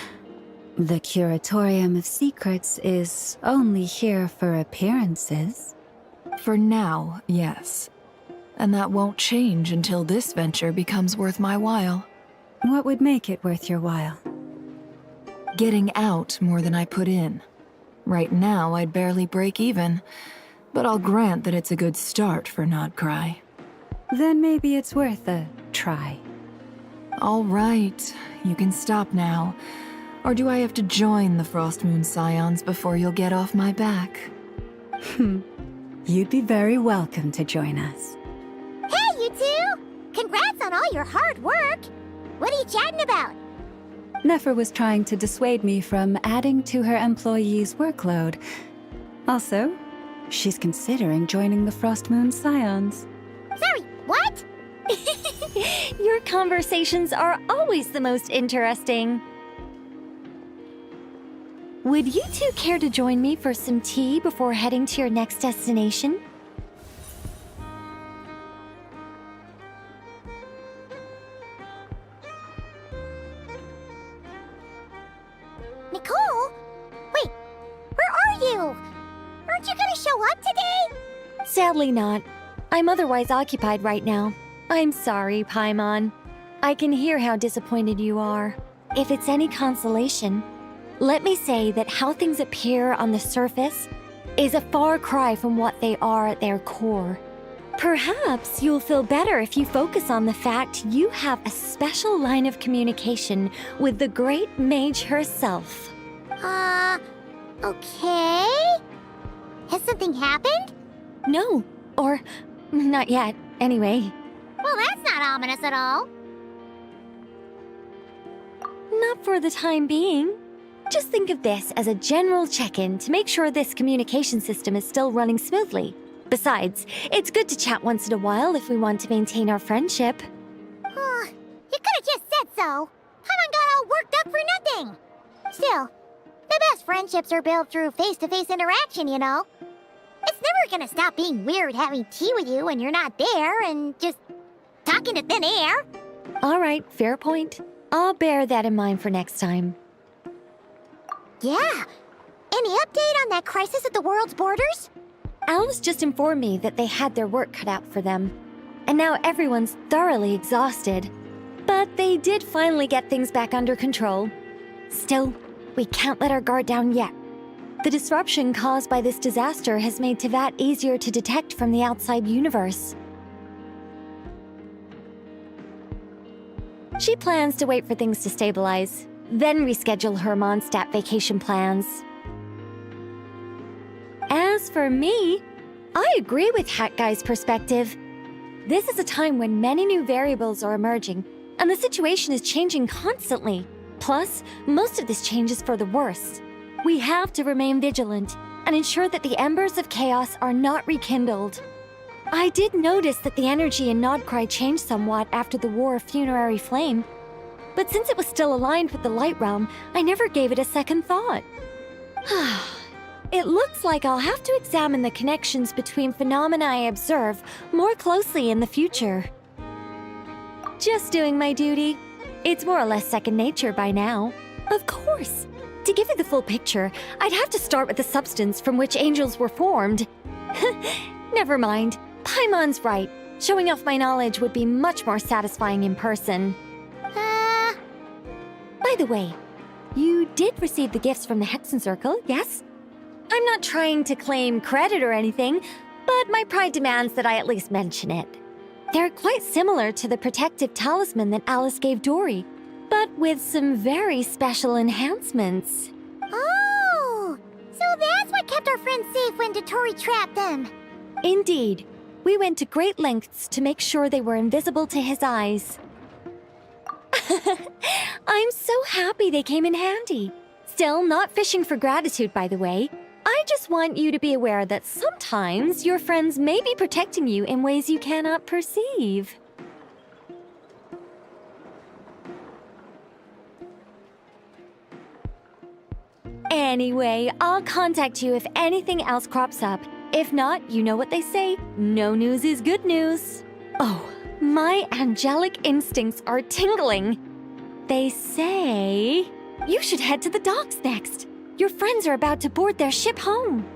the Curatorium of Secrets is only here for appearances. For now, yes. And that won't change until this venture becomes worth my while. What would make it worth your while? Getting out more than I put in. Right now, I'd barely break even, but I'll grant that it's a good start for Nodcry. Then maybe it's worth a try. All right, you can stop now. Or do I have to join the Frostmoon Scions before you'll get off my back? You'd be very welcome to join us. Hey, you two! Congrats on all your hard work! What are you chatting about? Nefer was trying to dissuade me from adding to her employees' workload. Also, she's considering joining the Frostmoon Scions. Sorry, what? Your conversations are always the most interesting. Would you two care to join me for some tea before heading to your next destination? Nicole? Wait, where are you? Aren't you gonna show up today? Sadly not. I'm otherwise occupied right now. I'm sorry, Paimon. I can hear how disappointed you are. If it's any consolation, let me say that how things appear on the surface is a far cry from what they are at their core. Perhaps you'll feel better if you focus on the fact you have a special line of communication with the great mage herself. Okay? Has something happened? No, or not yet, anyway. Well, that's not ominous at all. Not for the time being. Just think of this as a general check-in to make sure this communication system is still running smoothly. Besides, it's good to chat once in a while if we want to maintain our friendship. You could have just said so. Paimon got all worked up for nothing. Still, the best friendships are built through face-to-face interaction, you know. It's never gonna stop being weird having tea with you when you're not there and just talking to thin air. All right, fair point. I'll bear that in mind for next time. Yeah. Any update on that crisis at the world's borders? Alice just informed me that they had their work cut out for them. And now everyone's thoroughly exhausted. But they did finally get things back under control. Still, we can't let our guard down yet. The disruption caused by this disaster has made Teyvat easier to detect from the outside universe. She plans to wait for things to stabilize, then reschedule her Mondstadt vacation plans. As for me, I agree with Hat Guy's perspective. This is a time when many new variables are emerging, and the situation is changing constantly. Plus, most of this change is for the worse. We have to remain vigilant and ensure that the embers of chaos are not rekindled. I did notice that the energy in Nodcry changed somewhat after the War of Funerary Flame, but since it was still aligned with the Light Realm, I never gave it a second thought. It looks like I'll have to examine the connections between phenomena I observe more closely in the future. Just doing my duty. It's more or less second nature by now. Of course. To give you the full picture, I'd have to start with the substance from which angels were formed. Never mind. Paimon's right. Showing off my knowledge would be much more satisfying in person. By the way, you did receive the gifts from the Hexen Circle, yes? I'm not trying to claim credit or anything, but my pride demands that I at least mention it. They're quite similar to the protective talisman that Alice gave Dory, but with some very special enhancements. Oh! So that's what kept our friends safe when Dotori trapped them. Indeed. We went to great lengths to make sure they were invisible to his eyes. I'm so happy they came in handy. Still, not fishing for gratitude, by the way. I just want you to be aware that sometimes your friends may be protecting you in ways you cannot perceive. Anyway, I'll contact you if anything else crops up. If not, you know what they say, no news is good news. Oh, my angelic instincts are tingling. They say you should head to the docks next. Your friends are about to board their ship home.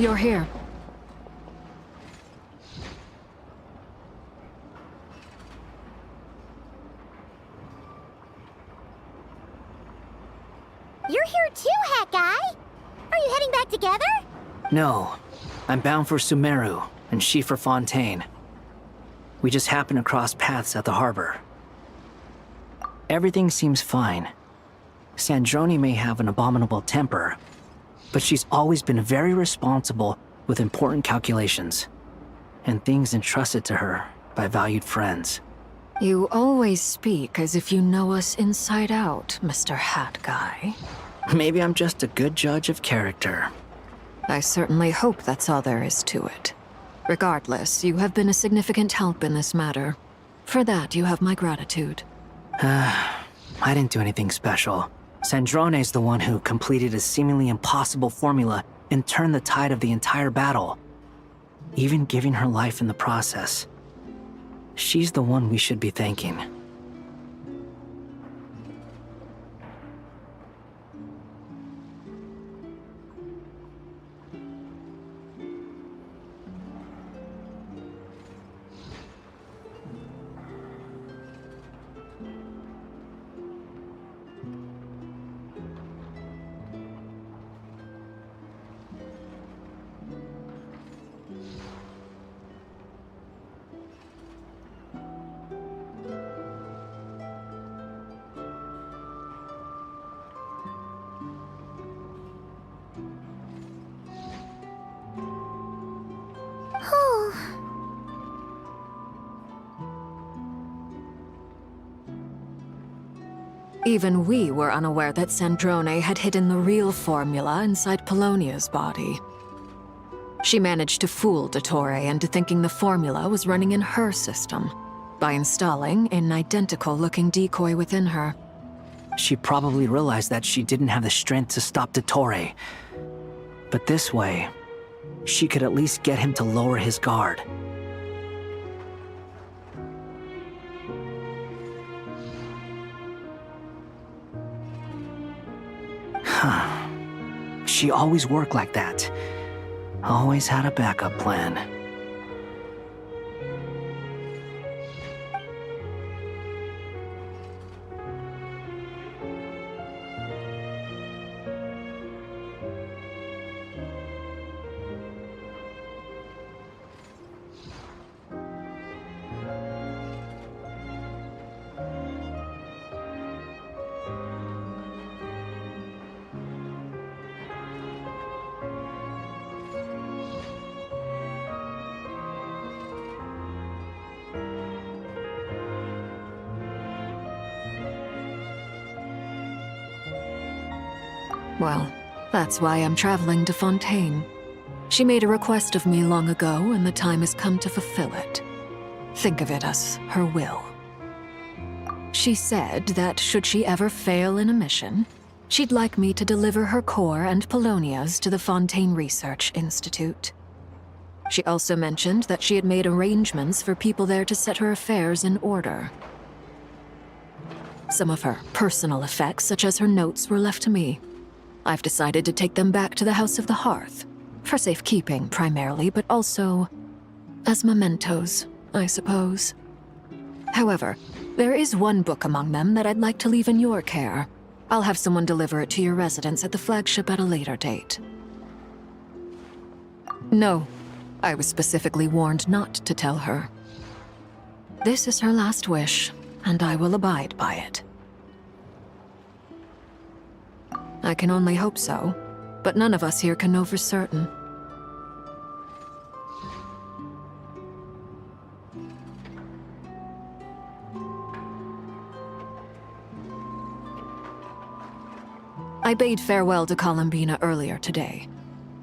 You're here. You're here too, Hat Guy! Are you heading back together? No. I'm bound for Sumeru, and she for Fontaine. We just happened to cross paths at the harbor. Everything seems fine. Sandrone may have an abominable temper, but she's always been very responsible with important calculations and things entrusted to her by valued friends. You always speak as if you know us inside out, Mr. Hat Guy. Maybe I'm just a good judge of character. I certainly hope that's all there is to it. Regardless, you have been a significant help in this matter. For that, you have my gratitude. I didn't do anything special. Sandrone's the one who completed a seemingly impossible formula and turned the tide of the entire battle, even giving her life in the process. She's the one we should be thanking. Even we were unaware that Sandrone had hidden the real formula inside Polonia's body. She managed to fool Dottore into thinking the formula was running in her system by installing an identical-looking decoy within her. She probably realized that she didn't have the strength to stop Dottore. But this way, she could at least get him to lower his guard. She always worked like that. Always had a backup plan. Well, that's why I'm traveling to Fontaine. She made a request of me long ago, and the time has come to fulfill it. Think of it as her will. She said that should she ever fail in a mission, she'd like me to deliver her core and Polonia's to the Fontaine Research Institute. She also mentioned that she had made arrangements for people there to set her affairs in order. Some of her personal effects, such as her notes, were left to me. I've decided to take them back to the House of the Hearth, for safekeeping primarily, but also as mementos, I suppose. However, there is one book among them that I'd like to leave in your care. I'll have someone deliver it to your residence at the flagship at a later date. No, I was specifically warned not to tell her. This is her last wish, and I will abide by it. I can only hope so, but none of us here can know for certain. I bade farewell to Columbina earlier today.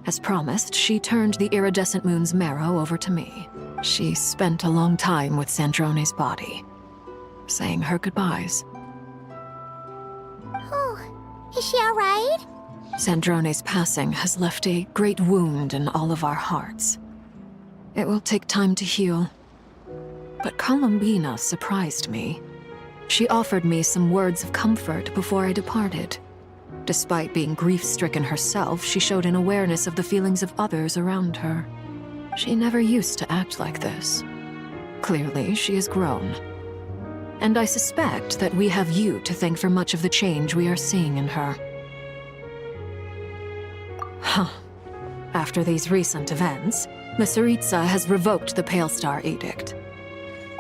As promised, she turned the iridescent moon's marrow over to me. She spent a long time with Sandrone's body, saying her goodbyes. Oh, is she alright? Sandrone's passing has left a great wound in all of our hearts. It will take time to heal. But Columbina surprised me. She offered me some words of comfort before I departed. Despite being grief-stricken herself, she showed an awareness of the feelings of others around her. She never used to act like this. Clearly, she has grown. And I suspect that we have you to thank for much of the change we are seeing in her. Huh. After these recent events, the Tsaritsa has revoked the Pale Star Edict.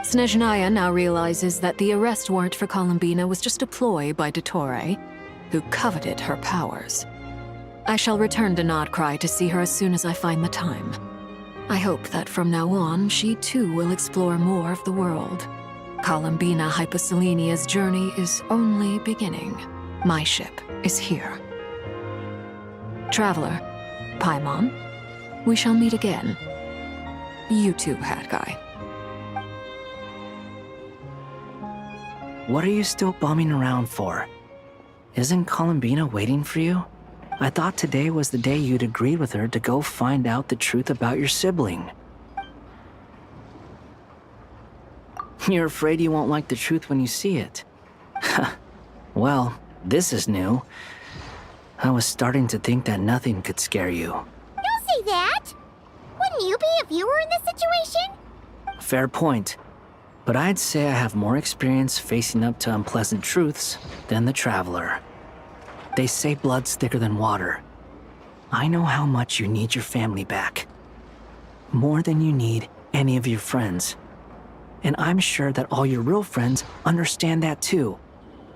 Snezhnaya now realizes that the arrest warrant for Columbina was just a ploy by Dottore, who coveted her powers. I shall return to Nodcry to see her as soon as I find the time. I hope that from now on, she too will explore more of the world. Columbina Hyposelenia's journey is only beginning. My ship is here. Traveler, Paimon, we shall meet again. You too, Hat Guy. What are you still bumming around for? Isn't Columbina waiting for you? I thought today was the day you'd agreed with her to go find out the truth about your sibling. You're afraid you won't like the truth when you see it. Well, this is new. I was starting to think that nothing could scare you. Don't say that! Wouldn't you be if you were in this situation? Fair point. But I'd say I have more experience facing up to unpleasant truths than the Traveler. They say blood's thicker than water. I know how much you need your family back. More than you need any of your friends. And I'm sure that all your real friends understand that too.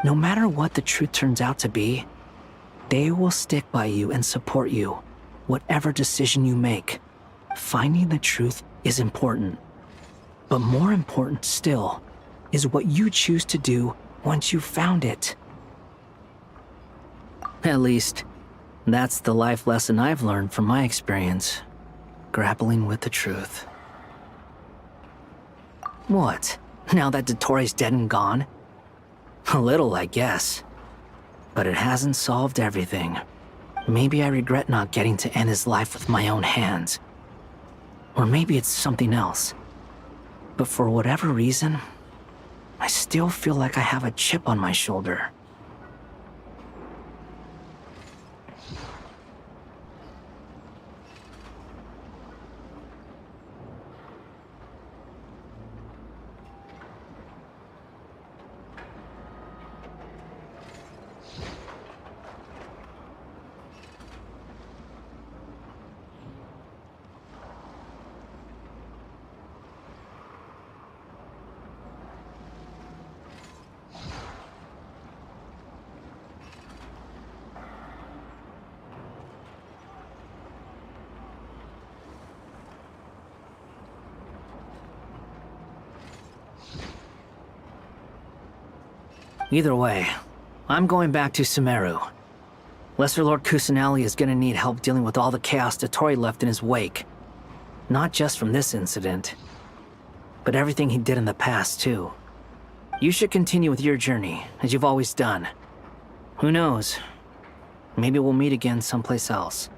No matter what the truth turns out to be, they will stick by you and support you, whatever decision you make. Finding the truth is important. But more important still is what you choose to do once you've found it. At least, that's the life lesson I've learned from my experience, grappling with the truth. What? Now that Dottore's dead and gone? A little, I guess. But it hasn't solved everything. Maybe I regret not getting to end his life with my own hands. Or maybe it's something else. But for whatever reason, I still feel like I have a chip on my shoulder. Either way, I'm going back to Sumeru. Lesser Lord Kusanali is gonna need help dealing with all the chaos Dottore left in his wake. Not just from this incident, but everything he did in the past, too. You should continue with your journey, as you've always done. Who knows? Maybe we'll meet again someplace else.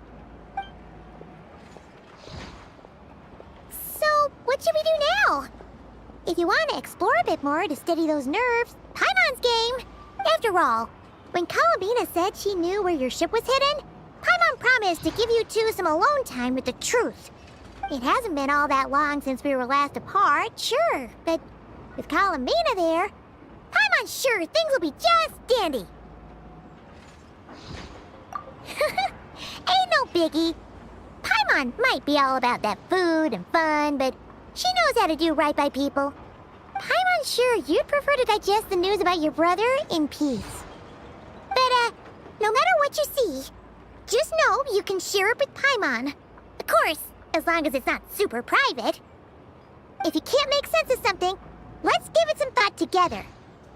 So, what should we do now? If you want to explore a bit more to steady those nerves, Paimon's game! After all, when Columbina said she knew where your ship was hidden, Paimon promised to give you two some alone time with the truth. It hasn't been all that long since we were last apart, sure, but with Columbina there, Paimon's sure things will be just dandy. biggie. Paimon might be all about that food and fun, but she knows how to do right by people. Paimon's sure you'd prefer to digest the news about your brother in peace. But, no matter what you see, just know you can share it with Paimon. Of course, as long as it's not super private. If you can't make sense of something, let's give it some thought together.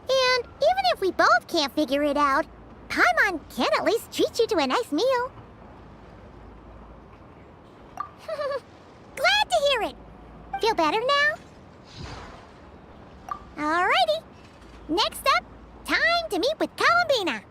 And even if we both can't figure it out, Paimon can at least treat you to a nice meal. Glad to hear it. Feel better now? Alrighty. Next up, time to meet with Columbina.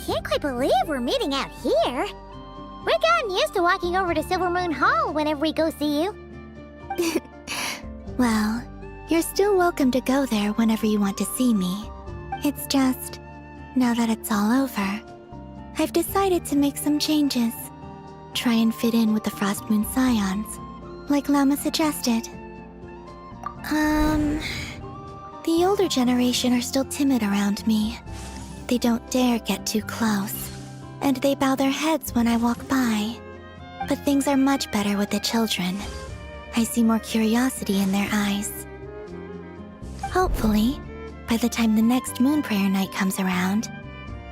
Can't quite believe we're meeting out here. We've gotten used to walking over to Silvermoon Hall whenever we go see you. Well, you're still welcome to go there whenever you want to see me. It's just, now that it's all over, I've decided to make some changes. Try and fit in with the Frost Moon Scions, like Lama suggested. The older generation are still timid around me. They don't dare get too close, and they bow their heads when I walk by. But things are much better with the children. I see more curiosity in their eyes. Hopefully, by the time the next Moon Prayer Night comes around,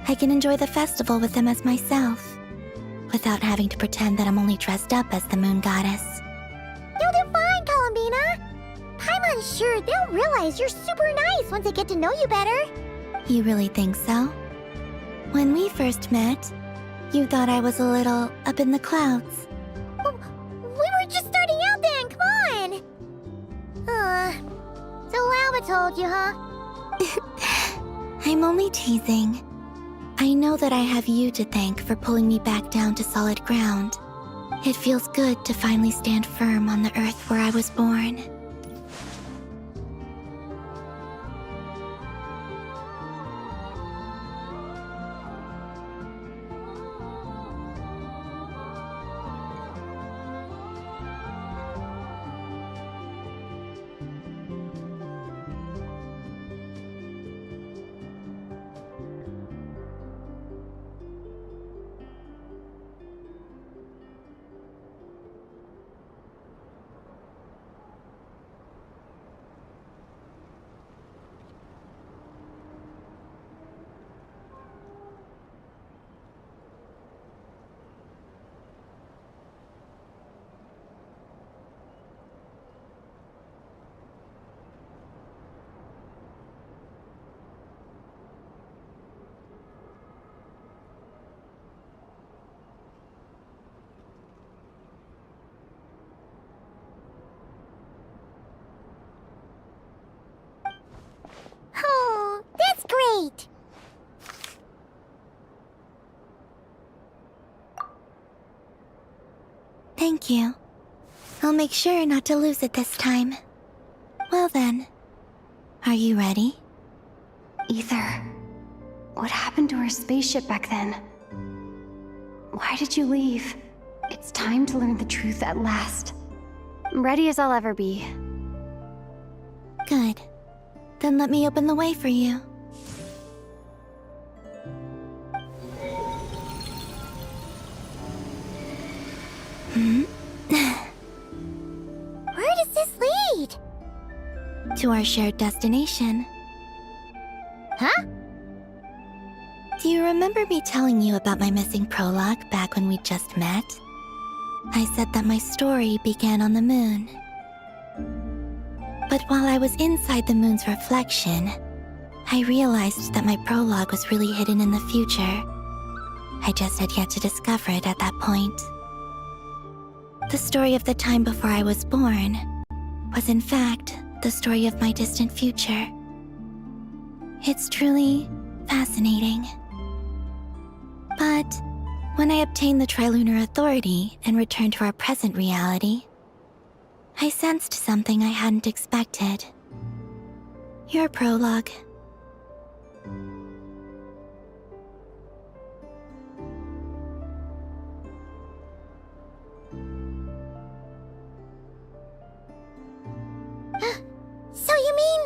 I can enjoy the festival with them as myself, without having to pretend that I'm only dressed up as the Moon Goddess. You'll do fine, Columbina. Paimon's sure they'll realize you're super nice once they get to know you better. You really think so? When we first met, you thought I was a little up in the clouds. We were just starting out then, come on! So Lama told you, huh? I'm only teasing. I know that I have you to thank for pulling me back down to solid ground. It feels good to finally stand firm on the earth where I was born. Oh, that's great! Thank you. I'll make sure not to lose it this time. Well then, are you ready? Ether, what happened to our spaceship back then? Why did you leave? It's time to learn the truth at last. I'm ready as I'll ever be. Good. Then let me open the way for you. to our shared destination. Huh? Do you remember me telling you about my missing prologue back when we just met? I said that my story began on the moon. But while I was inside the moon's reflection, I realized that my prologue was really hidden in the future. I just had yet to discover it at that point. The story of the time before I was born was in fact the story of my distant future. It's truly fascinating. But when I obtained the Trilunar Authority and returned to our present reality, I sensed something I hadn't expected. Your prologue. So you mean...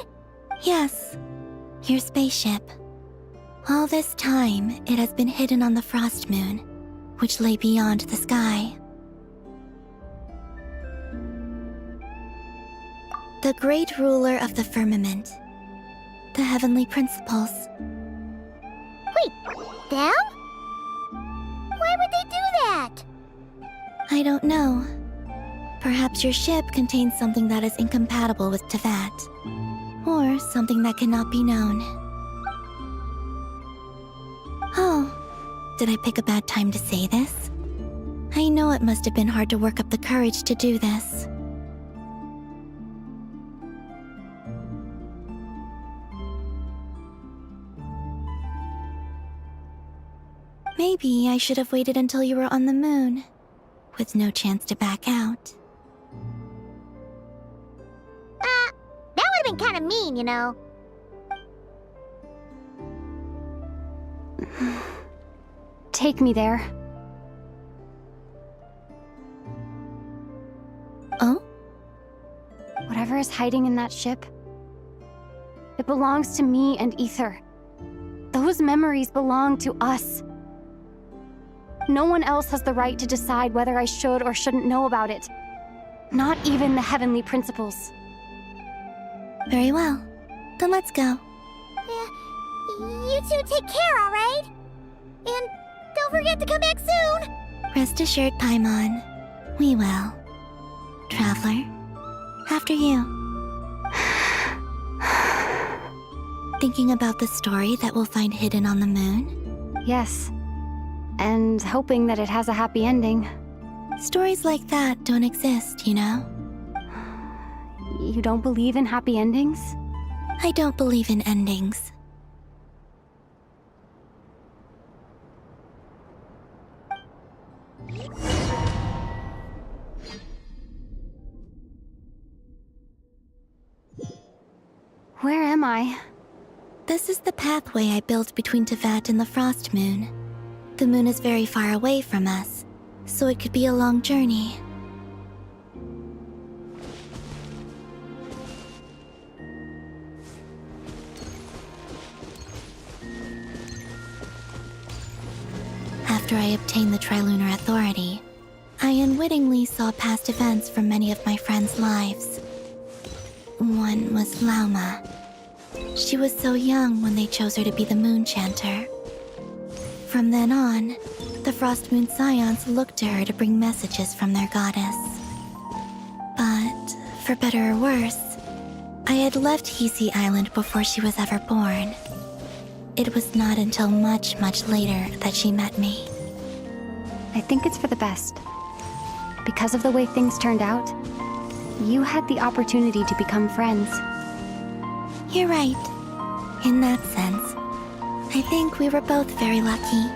Yes, your spaceship. All this time, it has been hidden on the Frost Moon, which lay beyond the sky. The great ruler of the firmament. The heavenly principles. Wait, them? Why would they do that? I don't know. Perhaps your ship contains something that is incompatible with Teyvat. Or something that cannot be known. Oh, did I pick a bad time to say this? I know it must have been hard to work up the courage to do this. Maybe I should have waited until you were on the moon, with no chance to back out. That would've been kinda mean, you know. Take me there. Oh? Whatever is hiding in that ship, it belongs to me and Ether. Those memories belong to us. No one else has the right to decide whether I should or shouldn't know about it. Not even the heavenly principles. Very well. Then let's go. You two take care, alright? And don't forget to come back soon! Rest assured, Paimon. We will. Traveler, after you. Thinking about the story that we'll find hidden on the moon? Yes. And hoping that it has a happy ending. Stories like that don't exist, you know? You don't believe in happy endings? I don't believe in endings. Where am I? This is the pathway I built between Teyvat and the Frost Moon. The moon is very far away from us, so it could be a long journey. After I obtained the Trilunar Authority, I unwittingly saw past events from many of my friends' lives. One was Lauma. She was so young when they chose her to be the Moon Chanter. From then on, the Frost Moon Scions looked to her to bring messages from their goddess. But, for better or worse, I had left Hisi Island before she was ever born. It was not until much, much later that she met me. I think it's for the best. Because of the way things turned out, you had the opportunity to become friends. You're right. In that sense, I think we were both very lucky.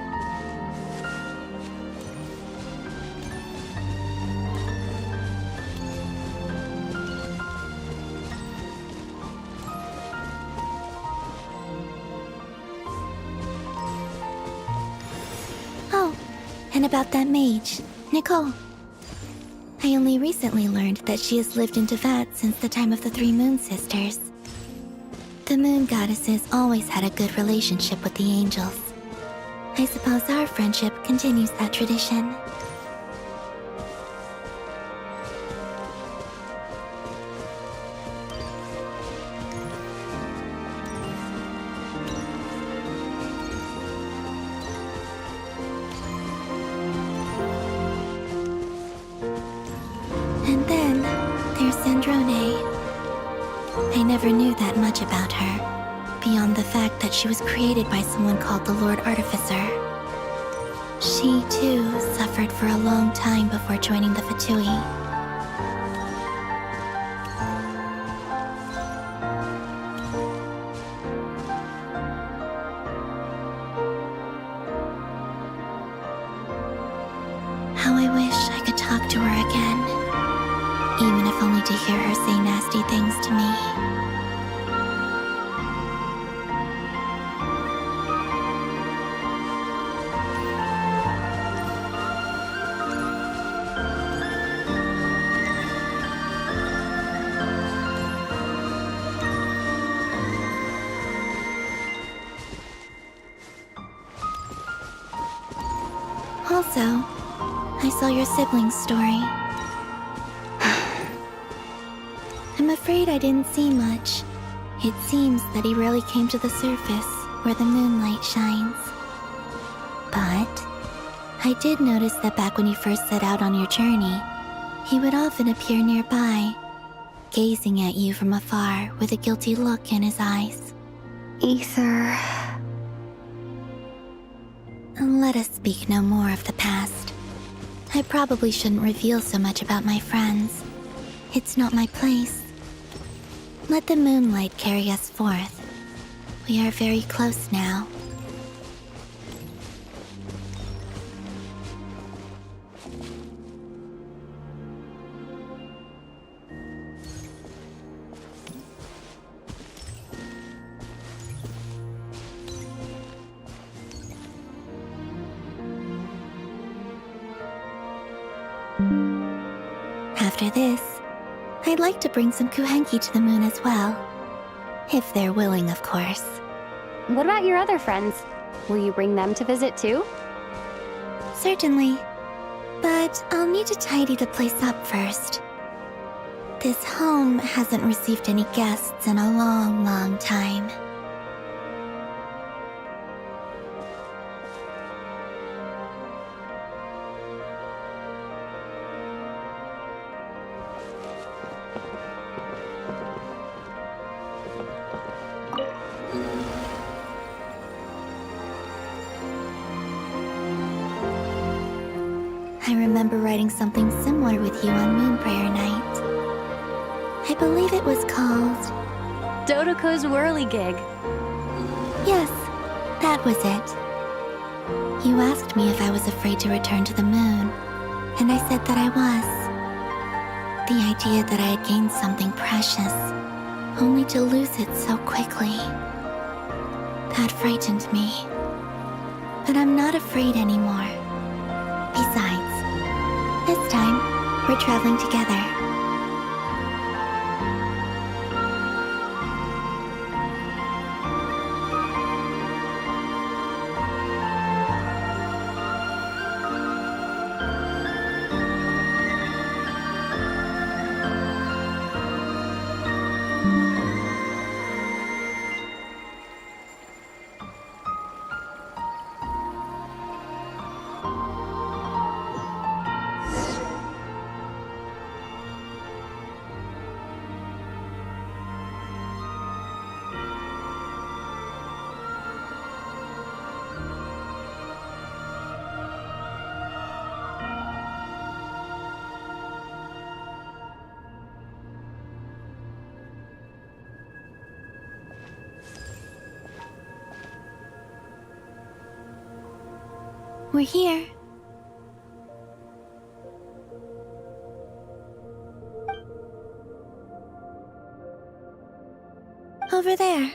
Oh, and about that mage, Nicole. I only recently learned that she has lived in Teyvat since the time of the Three Moon Sisters. The Moon Goddesses always had a good relationship with the angels. I suppose our friendship continues that tradition. Androne. I never knew that much about her, beyond the fact that she was created by someone called the Lord Artificer. She, too, suffered for a long time before joining the Fatui. How I wish I could talk to her again, even if only to hear her say nasty things to me. Also, I saw your sibling's story. I'm afraid I didn't see much. It seems that he rarely came to the surface where the moonlight shines. But I did notice that back when you first set out on your journey, he would often appear nearby, gazing at you from afar with a guilty look in his eyes. Ether. Let us speak no more of the past. I probably shouldn't reveal so much about my friends. It's not my place. Let the moonlight carry us forth. We are very close now. After this, I'd like to bring some Kuhenki to the moon as well. If they're willing, of course. What about your other friends? Will you bring them to visit too? Certainly. But I'll need to tidy the place up first. This home hasn't received any guests in a long, long time. I remember writing something similar with you on Moon Prayer Night. I believe it was called Dodoko's Whirligig. Yes, that was it. You asked me if I was afraid to return to the moon, and I said that I was. The idea that I had gained something precious, only to lose it so quickly. That frightened me. But I'm not afraid anymore. Besides, this time, we're traveling together. We're here. Over there.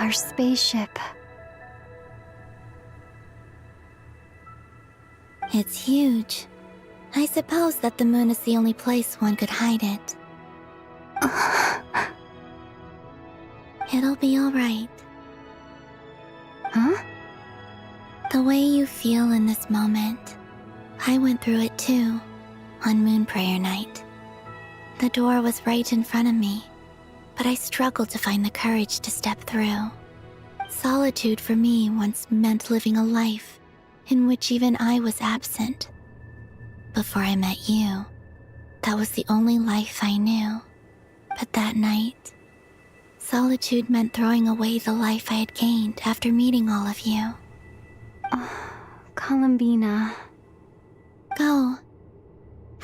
Our spaceship. It's huge. I suppose that the moon is the only place one could hide it. It'll be alright. Huh? The way you feel in this moment, I went through it too, on Moon Prayer Night. The door was right in front of me, but I struggled to find the courage to step through. Solitude for me once meant living a life in which even I was absent. Before I met you, that was the only life I knew. But that night, solitude meant throwing away the life I had gained after meeting all of you. Columbina. Go.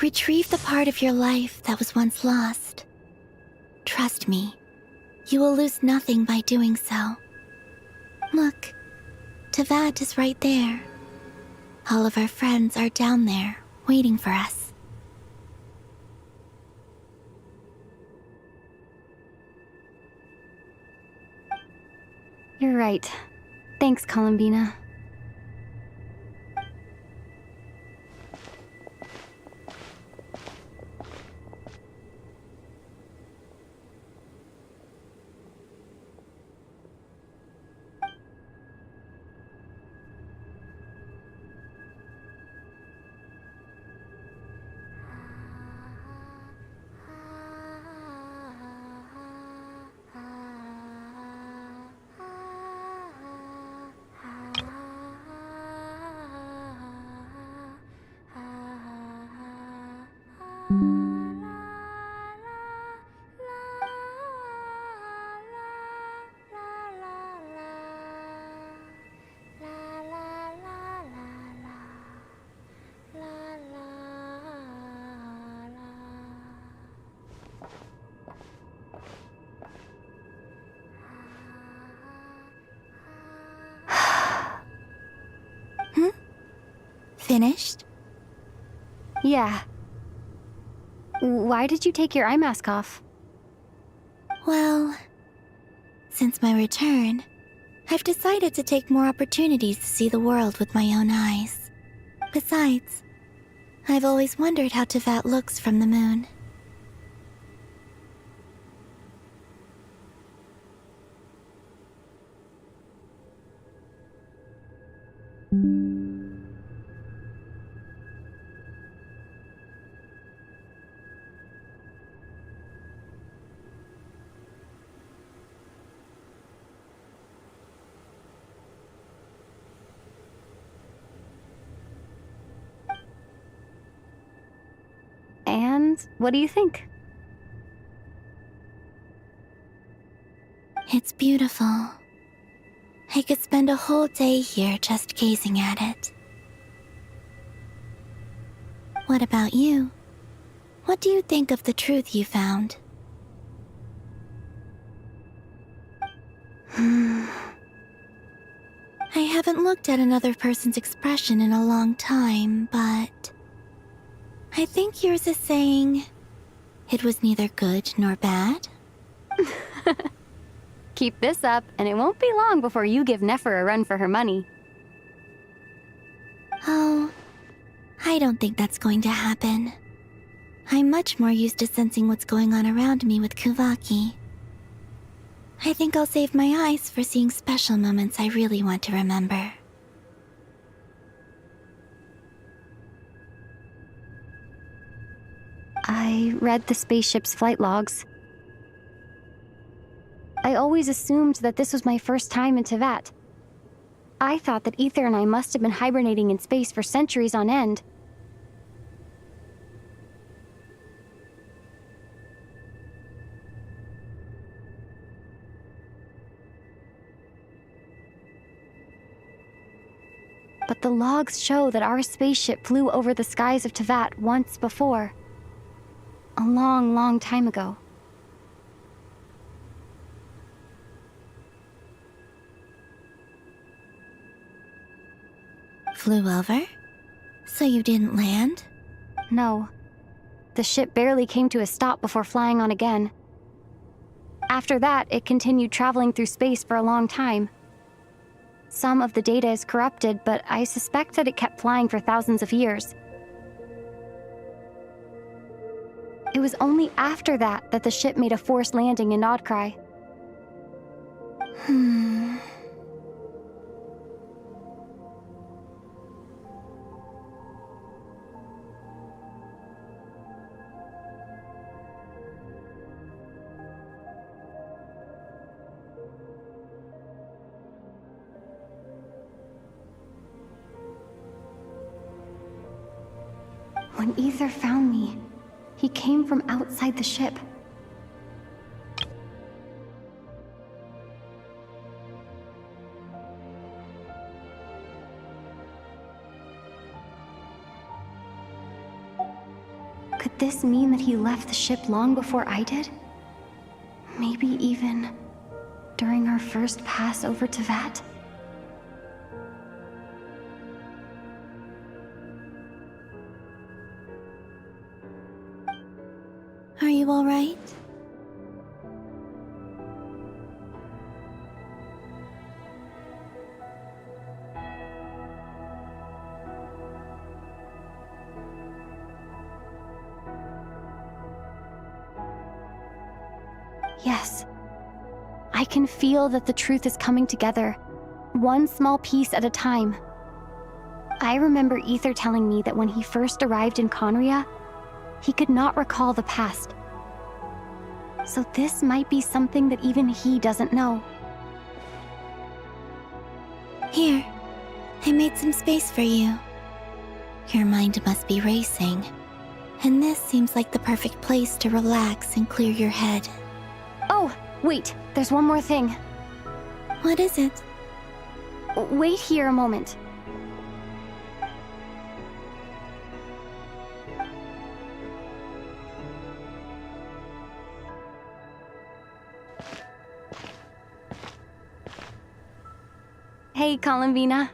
Retrieve the part of your life that was once lost. Trust me, you will lose nothing by doing so. Look, Teyvat is right there. All of our friends are down there, waiting for us. You're right. Thanks, Columbina. Finished? Yeah. Why did you take your eye mask off? Well, since my return, I've decided to take more opportunities to see the world with my own eyes. Besides, I've always wondered how Teyvat looks from the moon. And what do you think? It's beautiful. I could spend a whole day here just gazing at it. What about you? What do you think of the truth you found? I haven't looked at another person's expression in a long time, but I think yours is saying it was neither good nor bad. Keep this up, and it won't be long before you give Nefer a run for her money. Oh, I don't think that's going to happen. I'm much more used to sensing what's going on around me with Kuvaki. I think I'll save my eyes for seeing special moments I really want to remember. I read the spaceship's flight logs. I always assumed that this was my first time in Teyvat. I thought that Ether and I must have been hibernating in space for centuries on end. But the logs show that our spaceship flew over the skies of Teyvat once before. A long, long time ago. Flew over? So you didn't land? No. The ship barely came to a stop before flying on again. After that, it continued traveling through space for a long time. Some of the data is corrupted, but I suspect that it kept flying for thousands of years. It was only after that that the ship made a forced landing in Nodcry. When Ether found me, he came from outside the ship. Could this mean that he left the ship long before I did? Maybe even during our first pass over Teyvat? Are you all right? Yes. I can feel that the truth is coming together, one small piece at a time. I remember Ether telling me that when he first arrived in Conria, he could not recall the past. So this might be something that even he doesn't know. Here, I made some space for you. Your mind must be racing, and this seems like the perfect place to relax and clear your head. Oh, wait, there's one more thing. What is it? Wait here a moment. Hey, Columbina.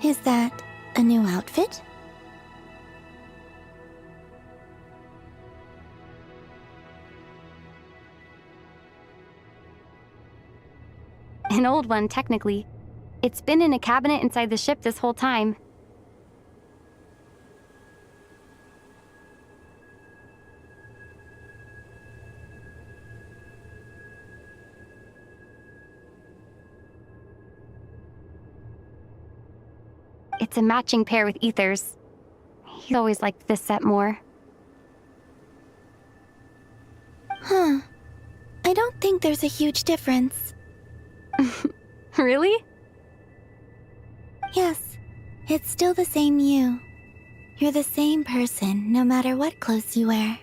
Is that a new outfit? An old one, technically. It's been in a cabinet inside the ship this whole time. It's a matching pair with Ether's. He's always liked this set more. Huh. I don't think there's a huge difference. Really? Yes. It's still the same you. You're the same person, no matter what clothes you wear.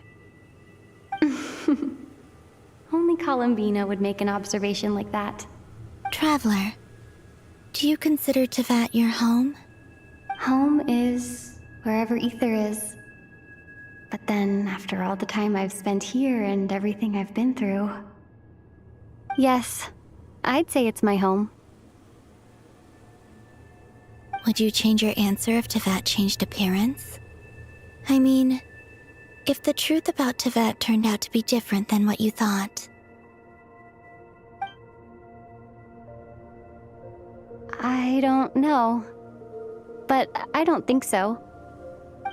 Only Columbina would make an observation like that. Traveler, do you consider Teyvat your home? Home is wherever Ether is. But then, after all the time I've spent here and everything I've been through... Yes, I'd say it's my home. Would you change your answer if Teyvat changed appearance? I mean, if the truth about Teyvat turned out to be different than what you thought. I don't know. But I don't think so.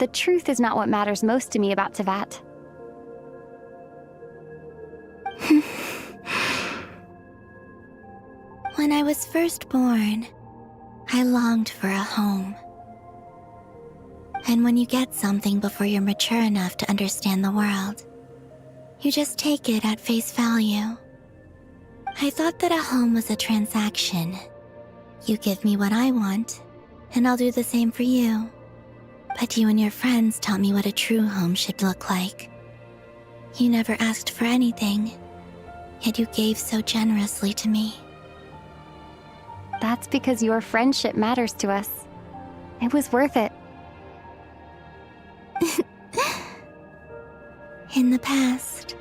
The truth is not what matters most to me about Teyvat. When I was first born, I longed for a home. And when you get something before you're mature enough to understand the world, you just take it at face value. I thought that a home was a transaction. You give me what I want, and I'll do the same for you. But you and your friends taught me what a true home should look like. You never asked for anything, yet you gave so generously to me. That's because your friendship matters to us. It was worth it. In the past,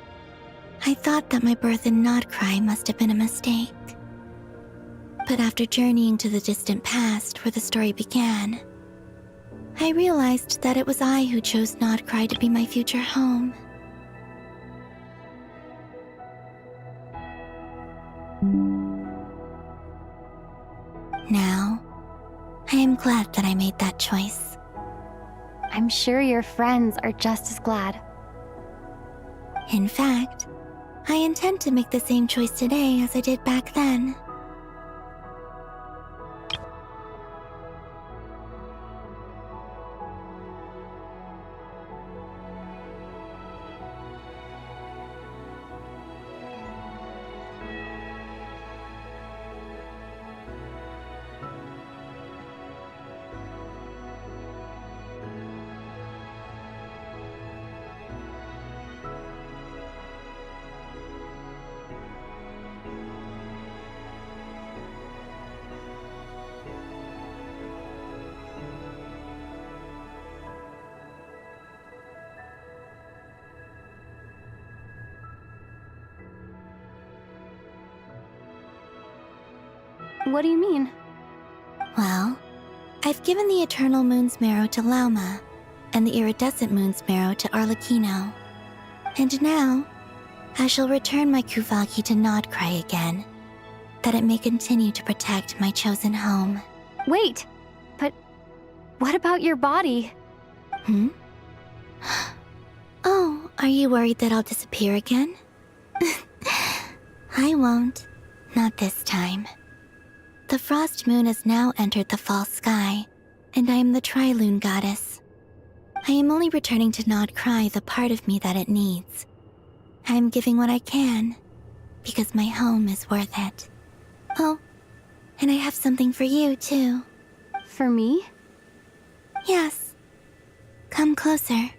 I thought that my birth in Nodcry must have been a mistake. But after journeying to the distant past where the story began, I realized that it was I who chose Nodcry to be my future home. Now, I am glad that I made that choice. I'm sure your friends are just as glad. In fact, I intend to make the same choice today as I did back then. What do you mean? Well, I've given the Eternal Moon's Marrow to Lauma, and the Iridescent Moon's Marrow to Arlecchino. And now, I shall return my Kuvagi to Nodcry again, that it may continue to protect my chosen home. Wait! But what about your body? Hmm? Oh, are you worried that I'll disappear again? I won't. Not this time. The Frost Moon has now entered the fall sky, and I am the Trilune Goddess. I am only returning to Nodcry the part of me that it needs. I am giving what I can, because my home is worth it. Oh, and I have something for you, too. For me? Yes. Come closer.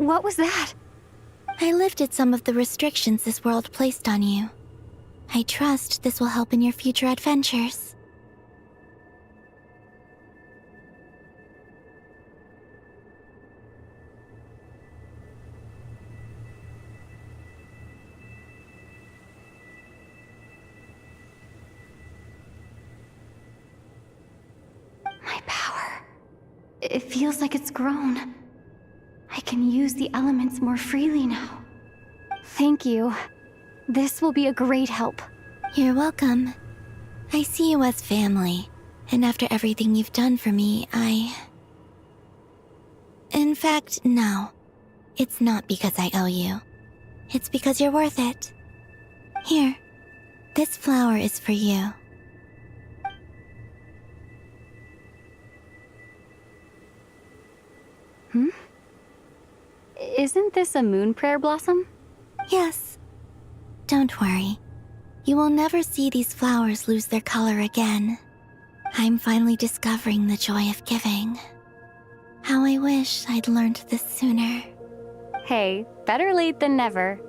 What was that? I lifted some of the restrictions this world placed on you. I trust this will help in your future adventures. My power. It feels like it's grown. I can use the elements more freely now. Thank you. This will be a great help. You're welcome. I see you as family, and after everything you've done for me, In fact, no. It's not because I owe you. It's because you're worth it. Here, this flower is for you. Isn't this a moon prayer blossom? Yes. Don't worry. You will never see these flowers lose their color again. I'm finally discovering the joy of giving. How I wish I'd learned this sooner. Hey, better late than never.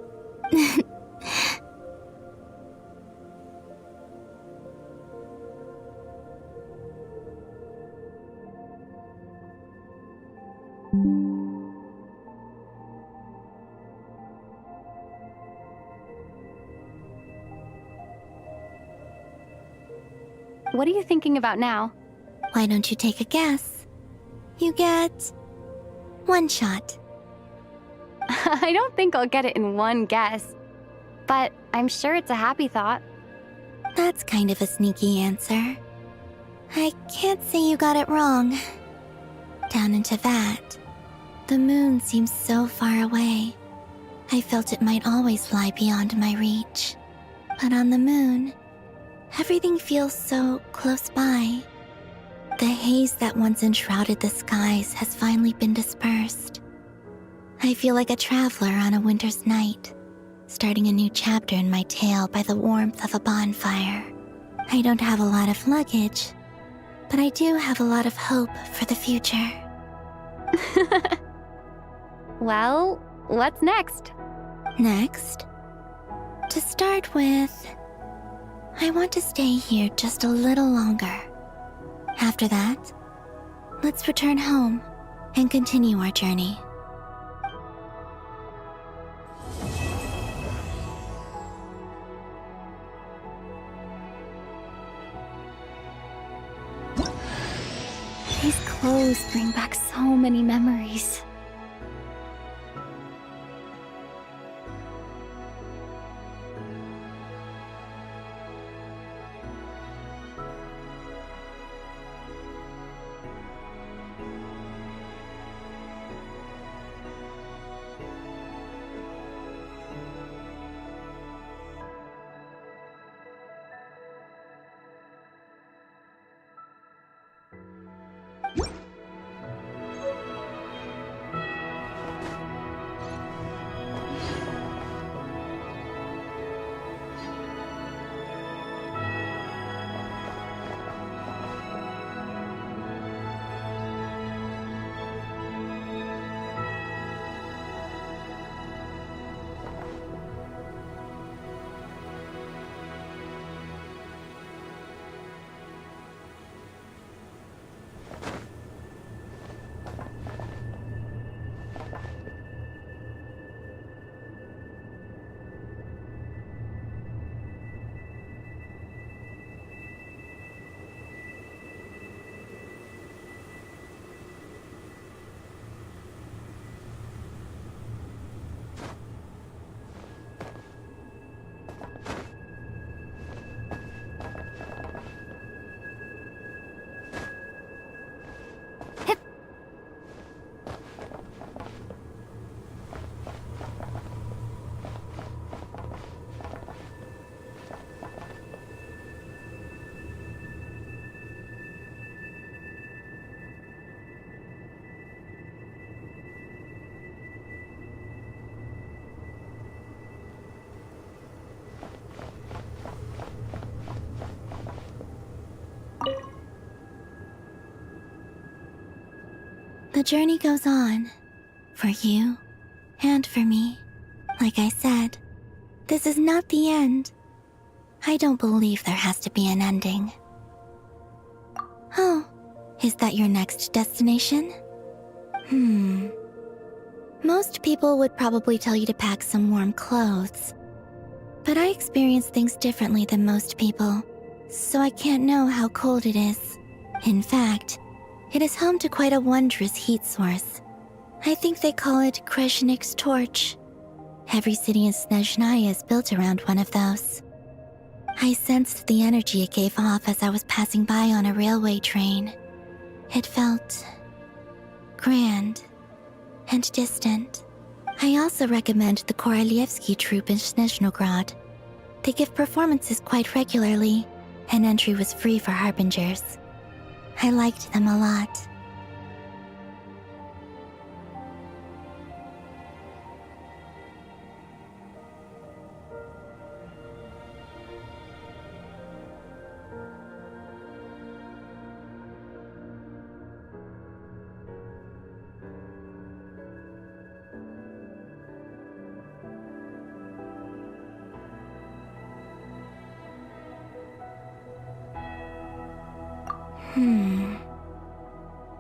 What are you thinking about now? Why don't you take a guess? You get 1 shot. I don't think I'll get it in one guess, but I'm sure it's a happy thought. That's kind of a sneaky answer. I can't say you got it wrong. Down into that, the moon seems so far away. I felt it might always lie beyond my reach. But on the moon, everything feels so close by. The haze that once enshrouded the skies has finally been dispersed. I feel like a traveler on a winter's night, starting a new chapter in my tale by the warmth of a bonfire. I don't have a lot of luggage, but I do have a lot of hope for the future. Well, what's next? Next? To start with, I want to stay here just a little longer. After that, let's return home and continue our journey. These clothes bring back so many memories. The journey goes on, for you And for me, like I said, this is not the end. I don't believe there has to be an ending. Oh, is that your next destination? Most people would probably tell you to pack some warm clothes. But I experience things differently than most people, so I can't know how cold it is. In fact, it is home to quite a wondrous heat source. I think they call it Kreshnik's torch. Every city in Snezhnaya is built around one of those. I sensed the energy it gave off as I was passing by on a railway train. It felt grand and distant. I also recommend the Korolievsky troupe in Snezhnograd. They give performances quite regularly, and entry was free for harbingers. I liked them a lot.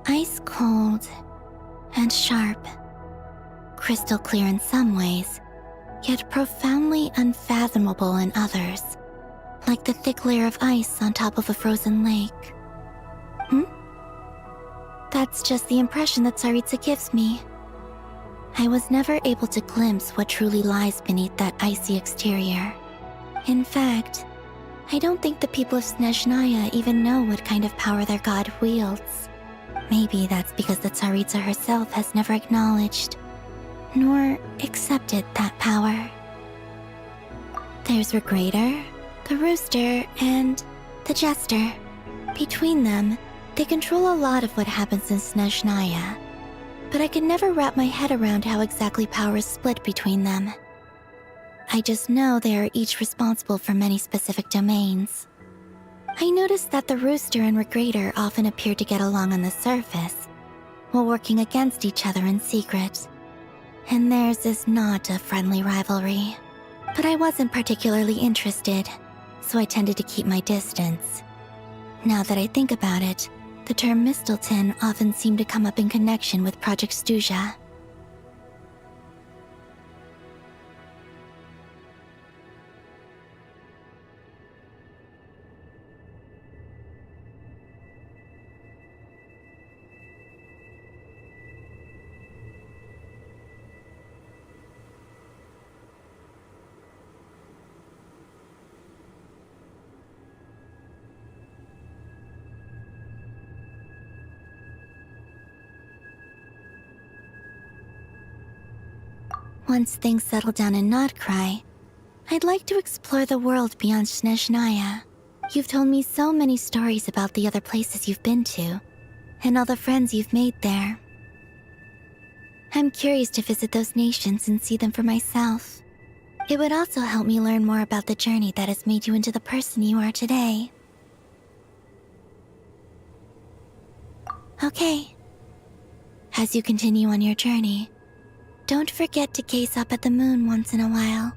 Ice cold and sharp. Crystal clear in some ways, yet profoundly unfathomable in others. Like the thick layer of ice on top of a frozen lake. That's just the impression that Tsaritsa gives me. I was never able to glimpse what truly lies beneath that icy exterior. In fact, I don't think the people of Snezhnaya even know what kind of power their god wields. Maybe that's because the Tsaritsa herself has never acknowledged, nor accepted that power. There's Regrator, the Rooster, and the Jester. Between them, they control a lot of what happens in Snezhnaya, but I can never wrap my head around how exactly power is split between them. I just know they are each responsible for many specific domains. I noticed that the Rooster and Regrator often appear to get along on the surface, while working against each other in secret. And theirs is not a friendly rivalry. But I wasn't particularly interested, so I tended to keep my distance. Now that I think about it, the term Mistelton often seemed to come up in connection with Project Stuja. Once things settle down in Notcry, I'd like to explore the world beyond Snezhnaya. You've told me so many stories about the other places you've been to, and all the friends you've made there. I'm curious to visit those nations and see them for myself. It would also help me learn more about the journey that has made you into the person you are today. Okay. As you continue on your journey, don't forget to gaze up at the moon once in a while.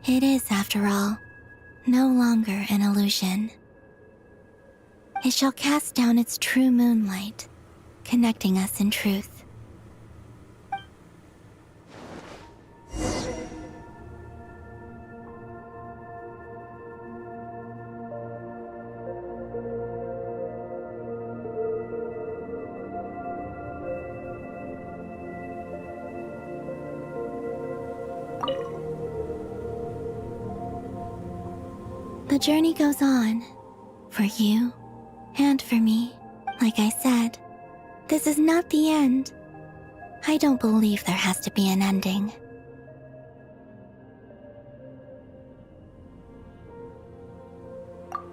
It is, after all, no longer an illusion. It shall cast down its true moonlight, connecting us in truth. The journey goes on, for you and for me. Like I said, this is not the end. I don't believe there has to be an ending.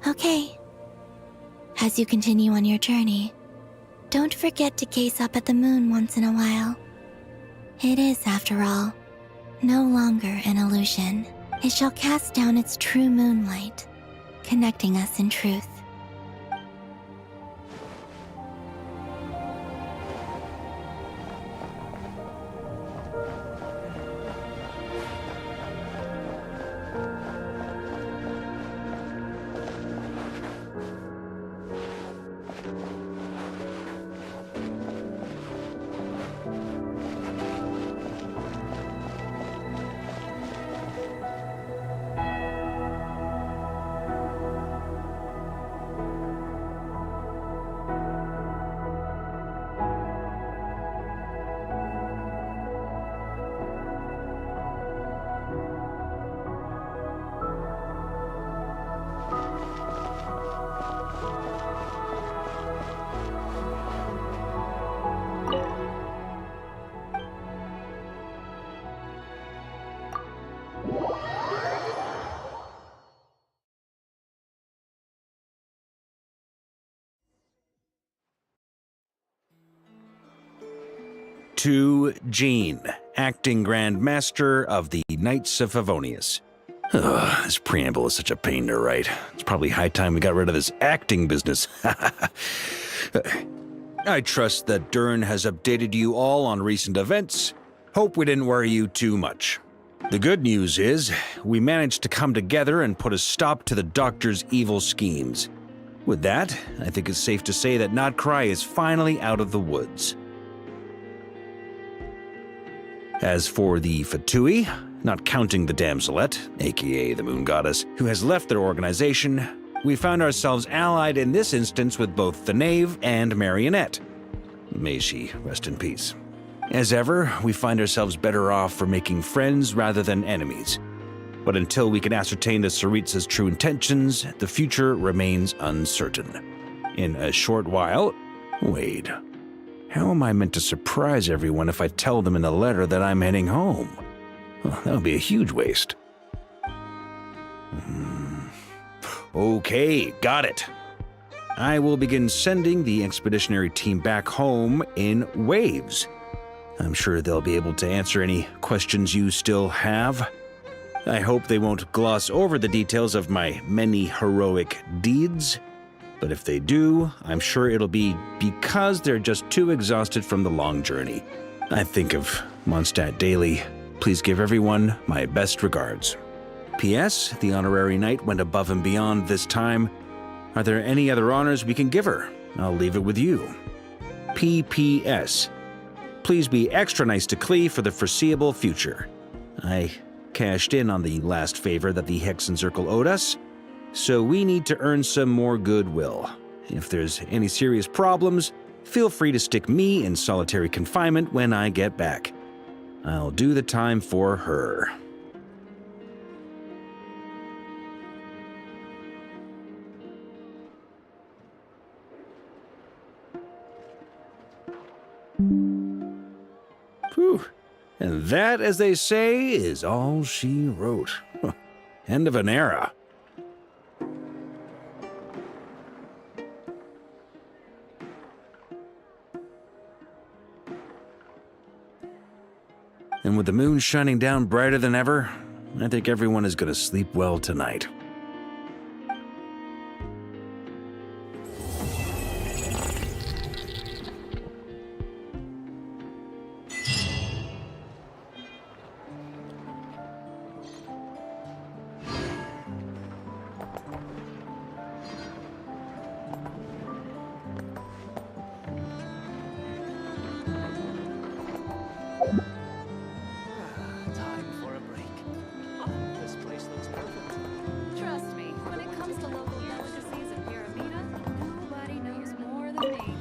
Okay. As you continue on your journey, don't forget to gaze up at the moon once in a while. It is, after all, no longer an illusion. It shall cast down its true moonlight, connecting us in truth. to Jean, acting Grand Master of the Knights of Favonius. Ugh, this preamble is such a pain to write. It's probably high time we got rid of this acting business. I trust that Dern has updated you all on recent events. Hope we didn't worry you too much. The good news is, we managed to come together and put a stop to the Doctor's evil schemes. With that, I think it's safe to say that Notcry is finally out of the woods. As for the Fatui, not counting the Damselette, aka the Moon Goddess, who has left their organization, we found ourselves allied in this instance with both the Knave and Marionette. May she rest in peace. As ever, we find ourselves better off for making friends rather than enemies. But until we can ascertain the Tsaritsa's true intentions, the future remains uncertain. In a short while... Wait. How am I meant to surprise everyone if I tell them in a letter that I'm heading home? Well, that would be a huge waste. Okay, got it. I will begin sending the expeditionary team back home in waves. I'm sure they'll be able to answer any questions you still have. I hope they won't gloss over the details of my many heroic deeds. But if they do, I'm sure it'll be because they're just too exhausted from the long journey. I think of Mondstadt daily. Please give everyone my best regards. P.S. The honorary knight went above and beyond this time. Are there any other honors we can give her? I'll leave it with you. P.P.S. Please be extra nice to Klee for the foreseeable future. I cashed in on the last favor that the Hexenzirkel owed us, so we need to earn some more goodwill. If there's any serious problems, feel free to stick me in solitary confinement when I get back. I'll do the time for her. Whew. And that, as they say, is all she wrote. End of an era. And with the moon shining down brighter than ever, I think everyone is going to sleep well tonight. Time for a break. Oh, this place looks perfect. Trust me, when it comes to local delicacies in Pyramida, nobody knows more than me.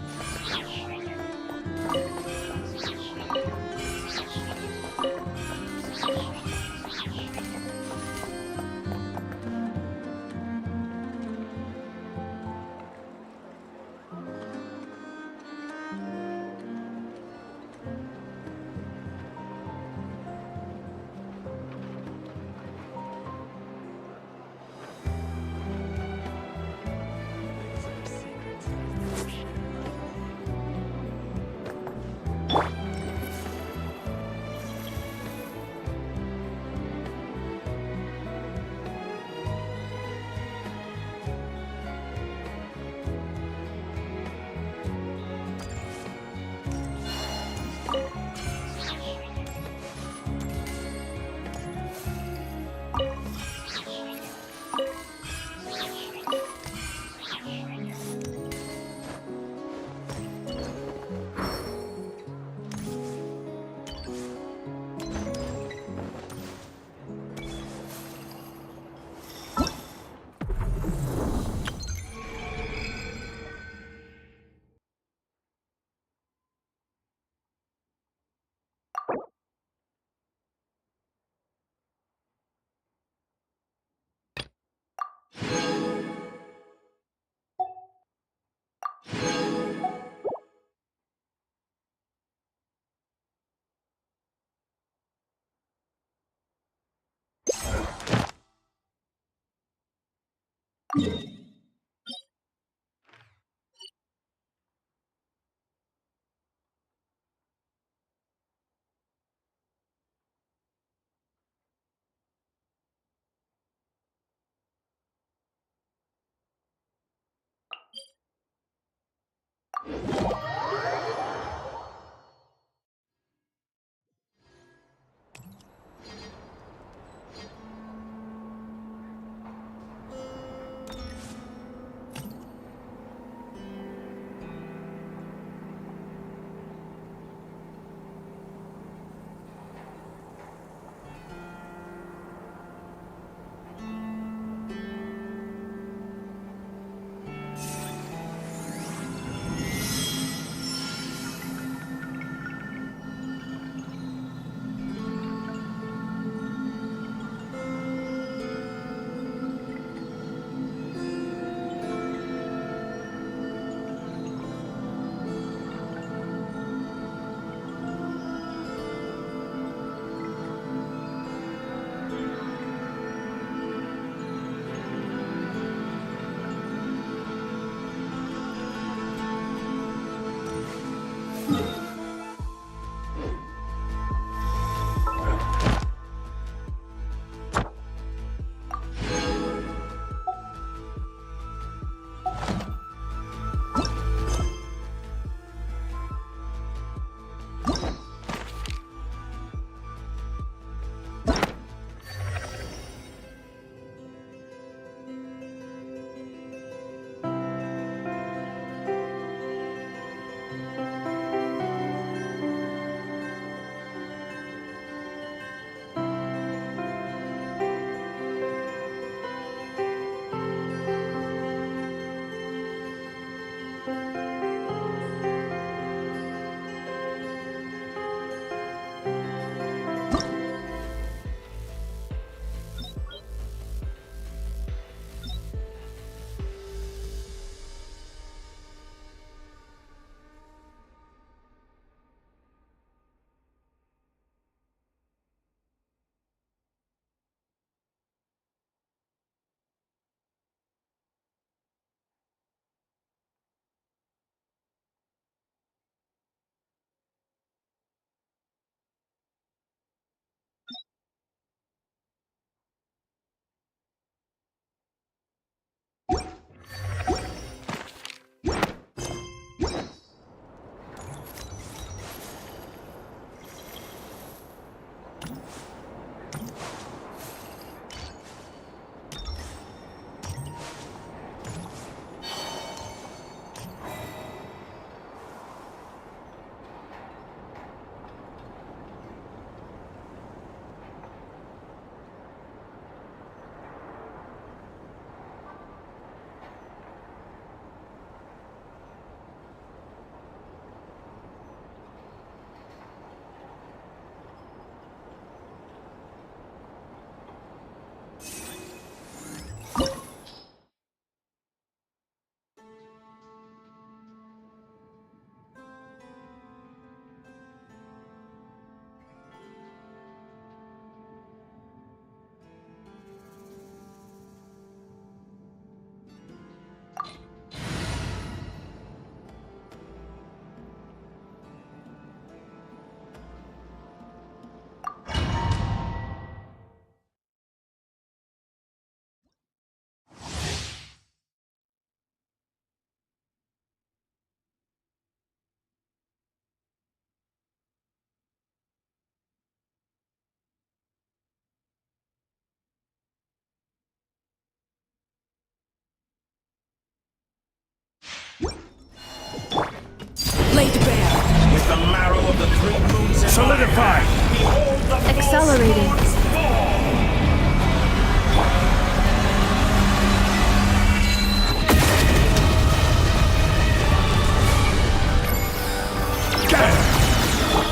Laid bare. With the marrow of the three moons in Solidify! behold the Accelerating. false moons fall!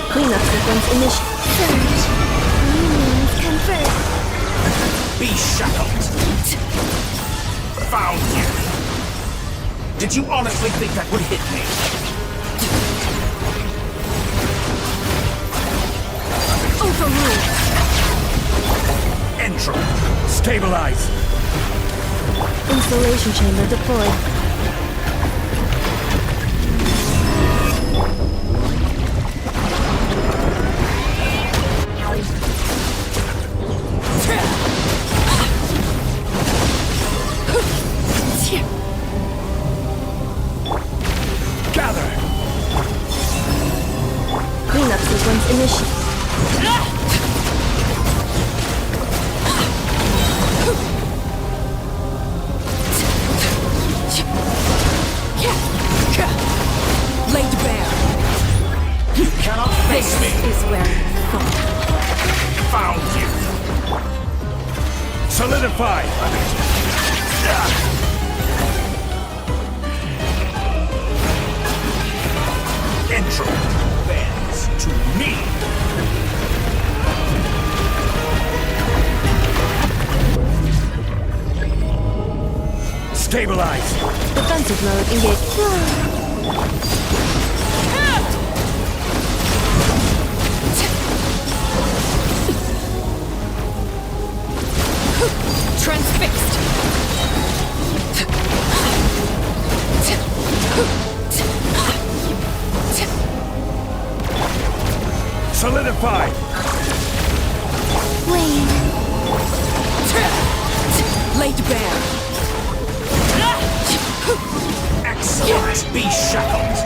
Cleanup sequence initiated. Be shackled! Found you! Did you honestly think that would hit me? Overruled. Entropy! Stabilize! Installation chamber deployed. Gather! Cleanup sequence initiated. Laid bare. You cannot face This me! is where you fall. Found you! Solidify! Entropy bends to me! Stabilize! Defensive mode engaged. Transfixed. Solidify! Wayne. Laid bare. Excellent! Be shackled!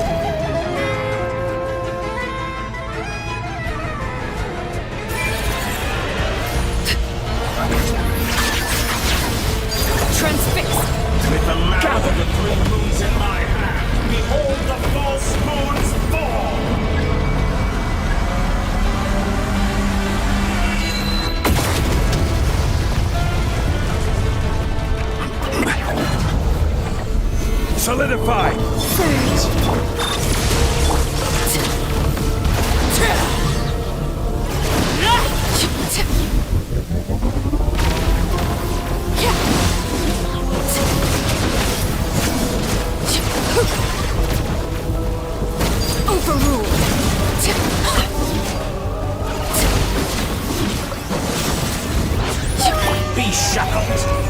Transfixed. With the marrow of the three moons in my hand, behold the false moons fall! Solidify! Overruled. Be shackled!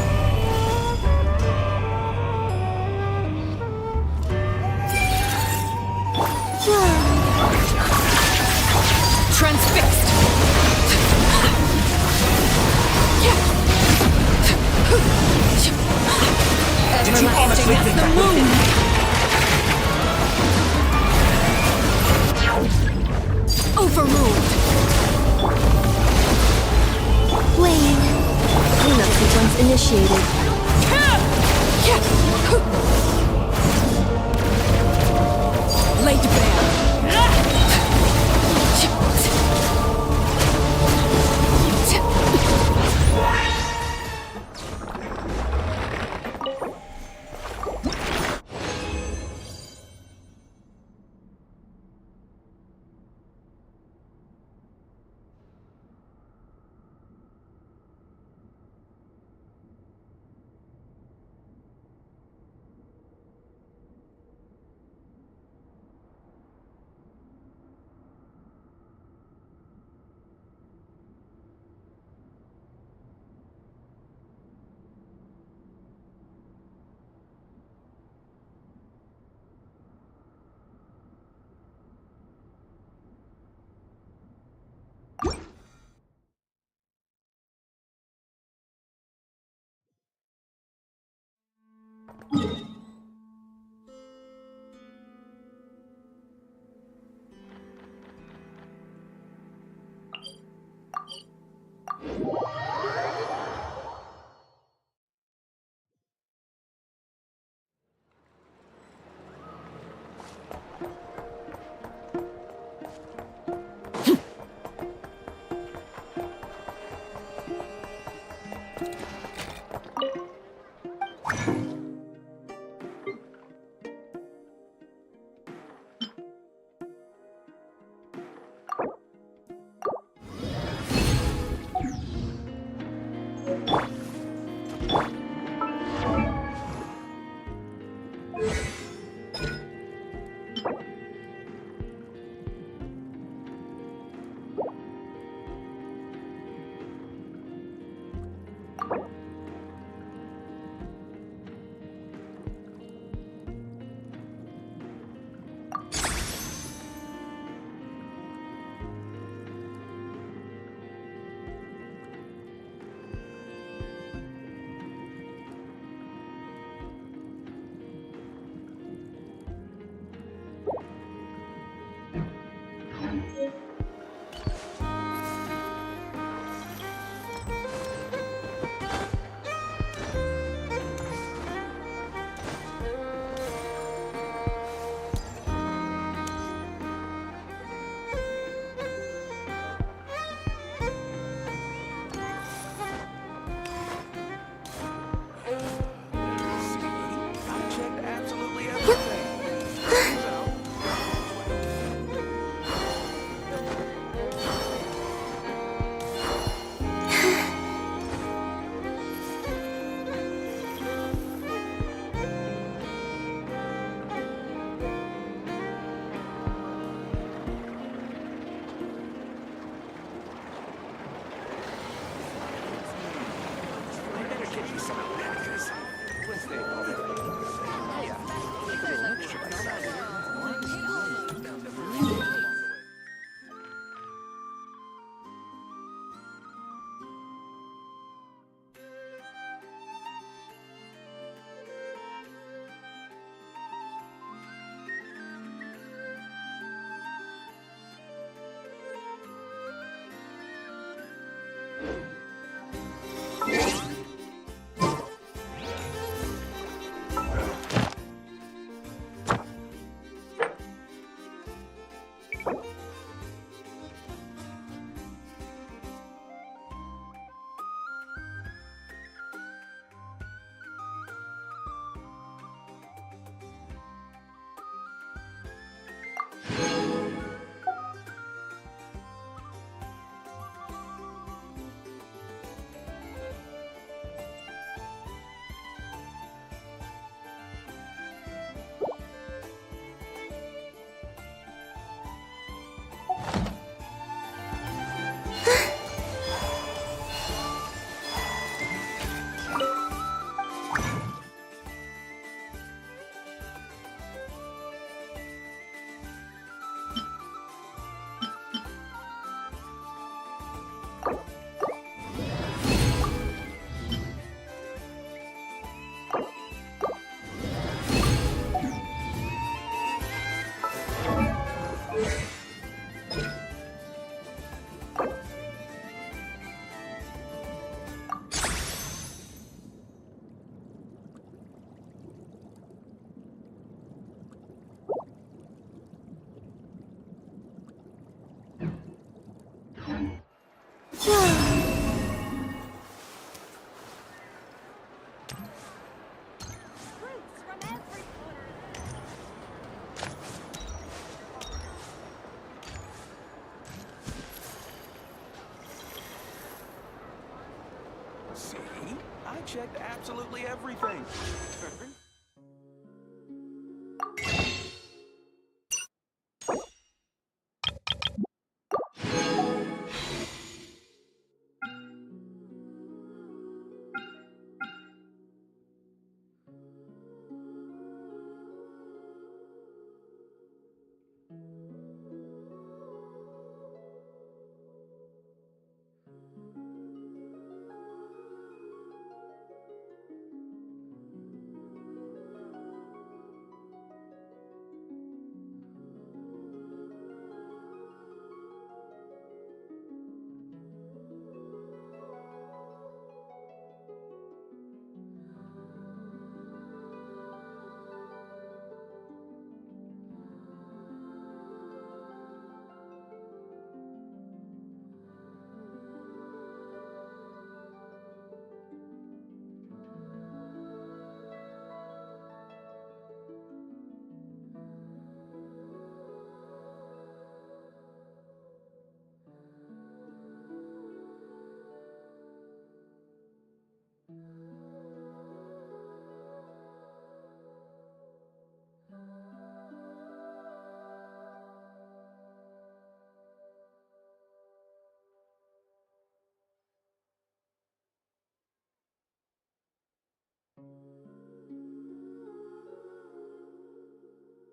Transfixed. Did you honestly think that would hit me? Overruled. Wayne. Cleanup sequence initiated. Laid bare. See? I checked absolutely everything.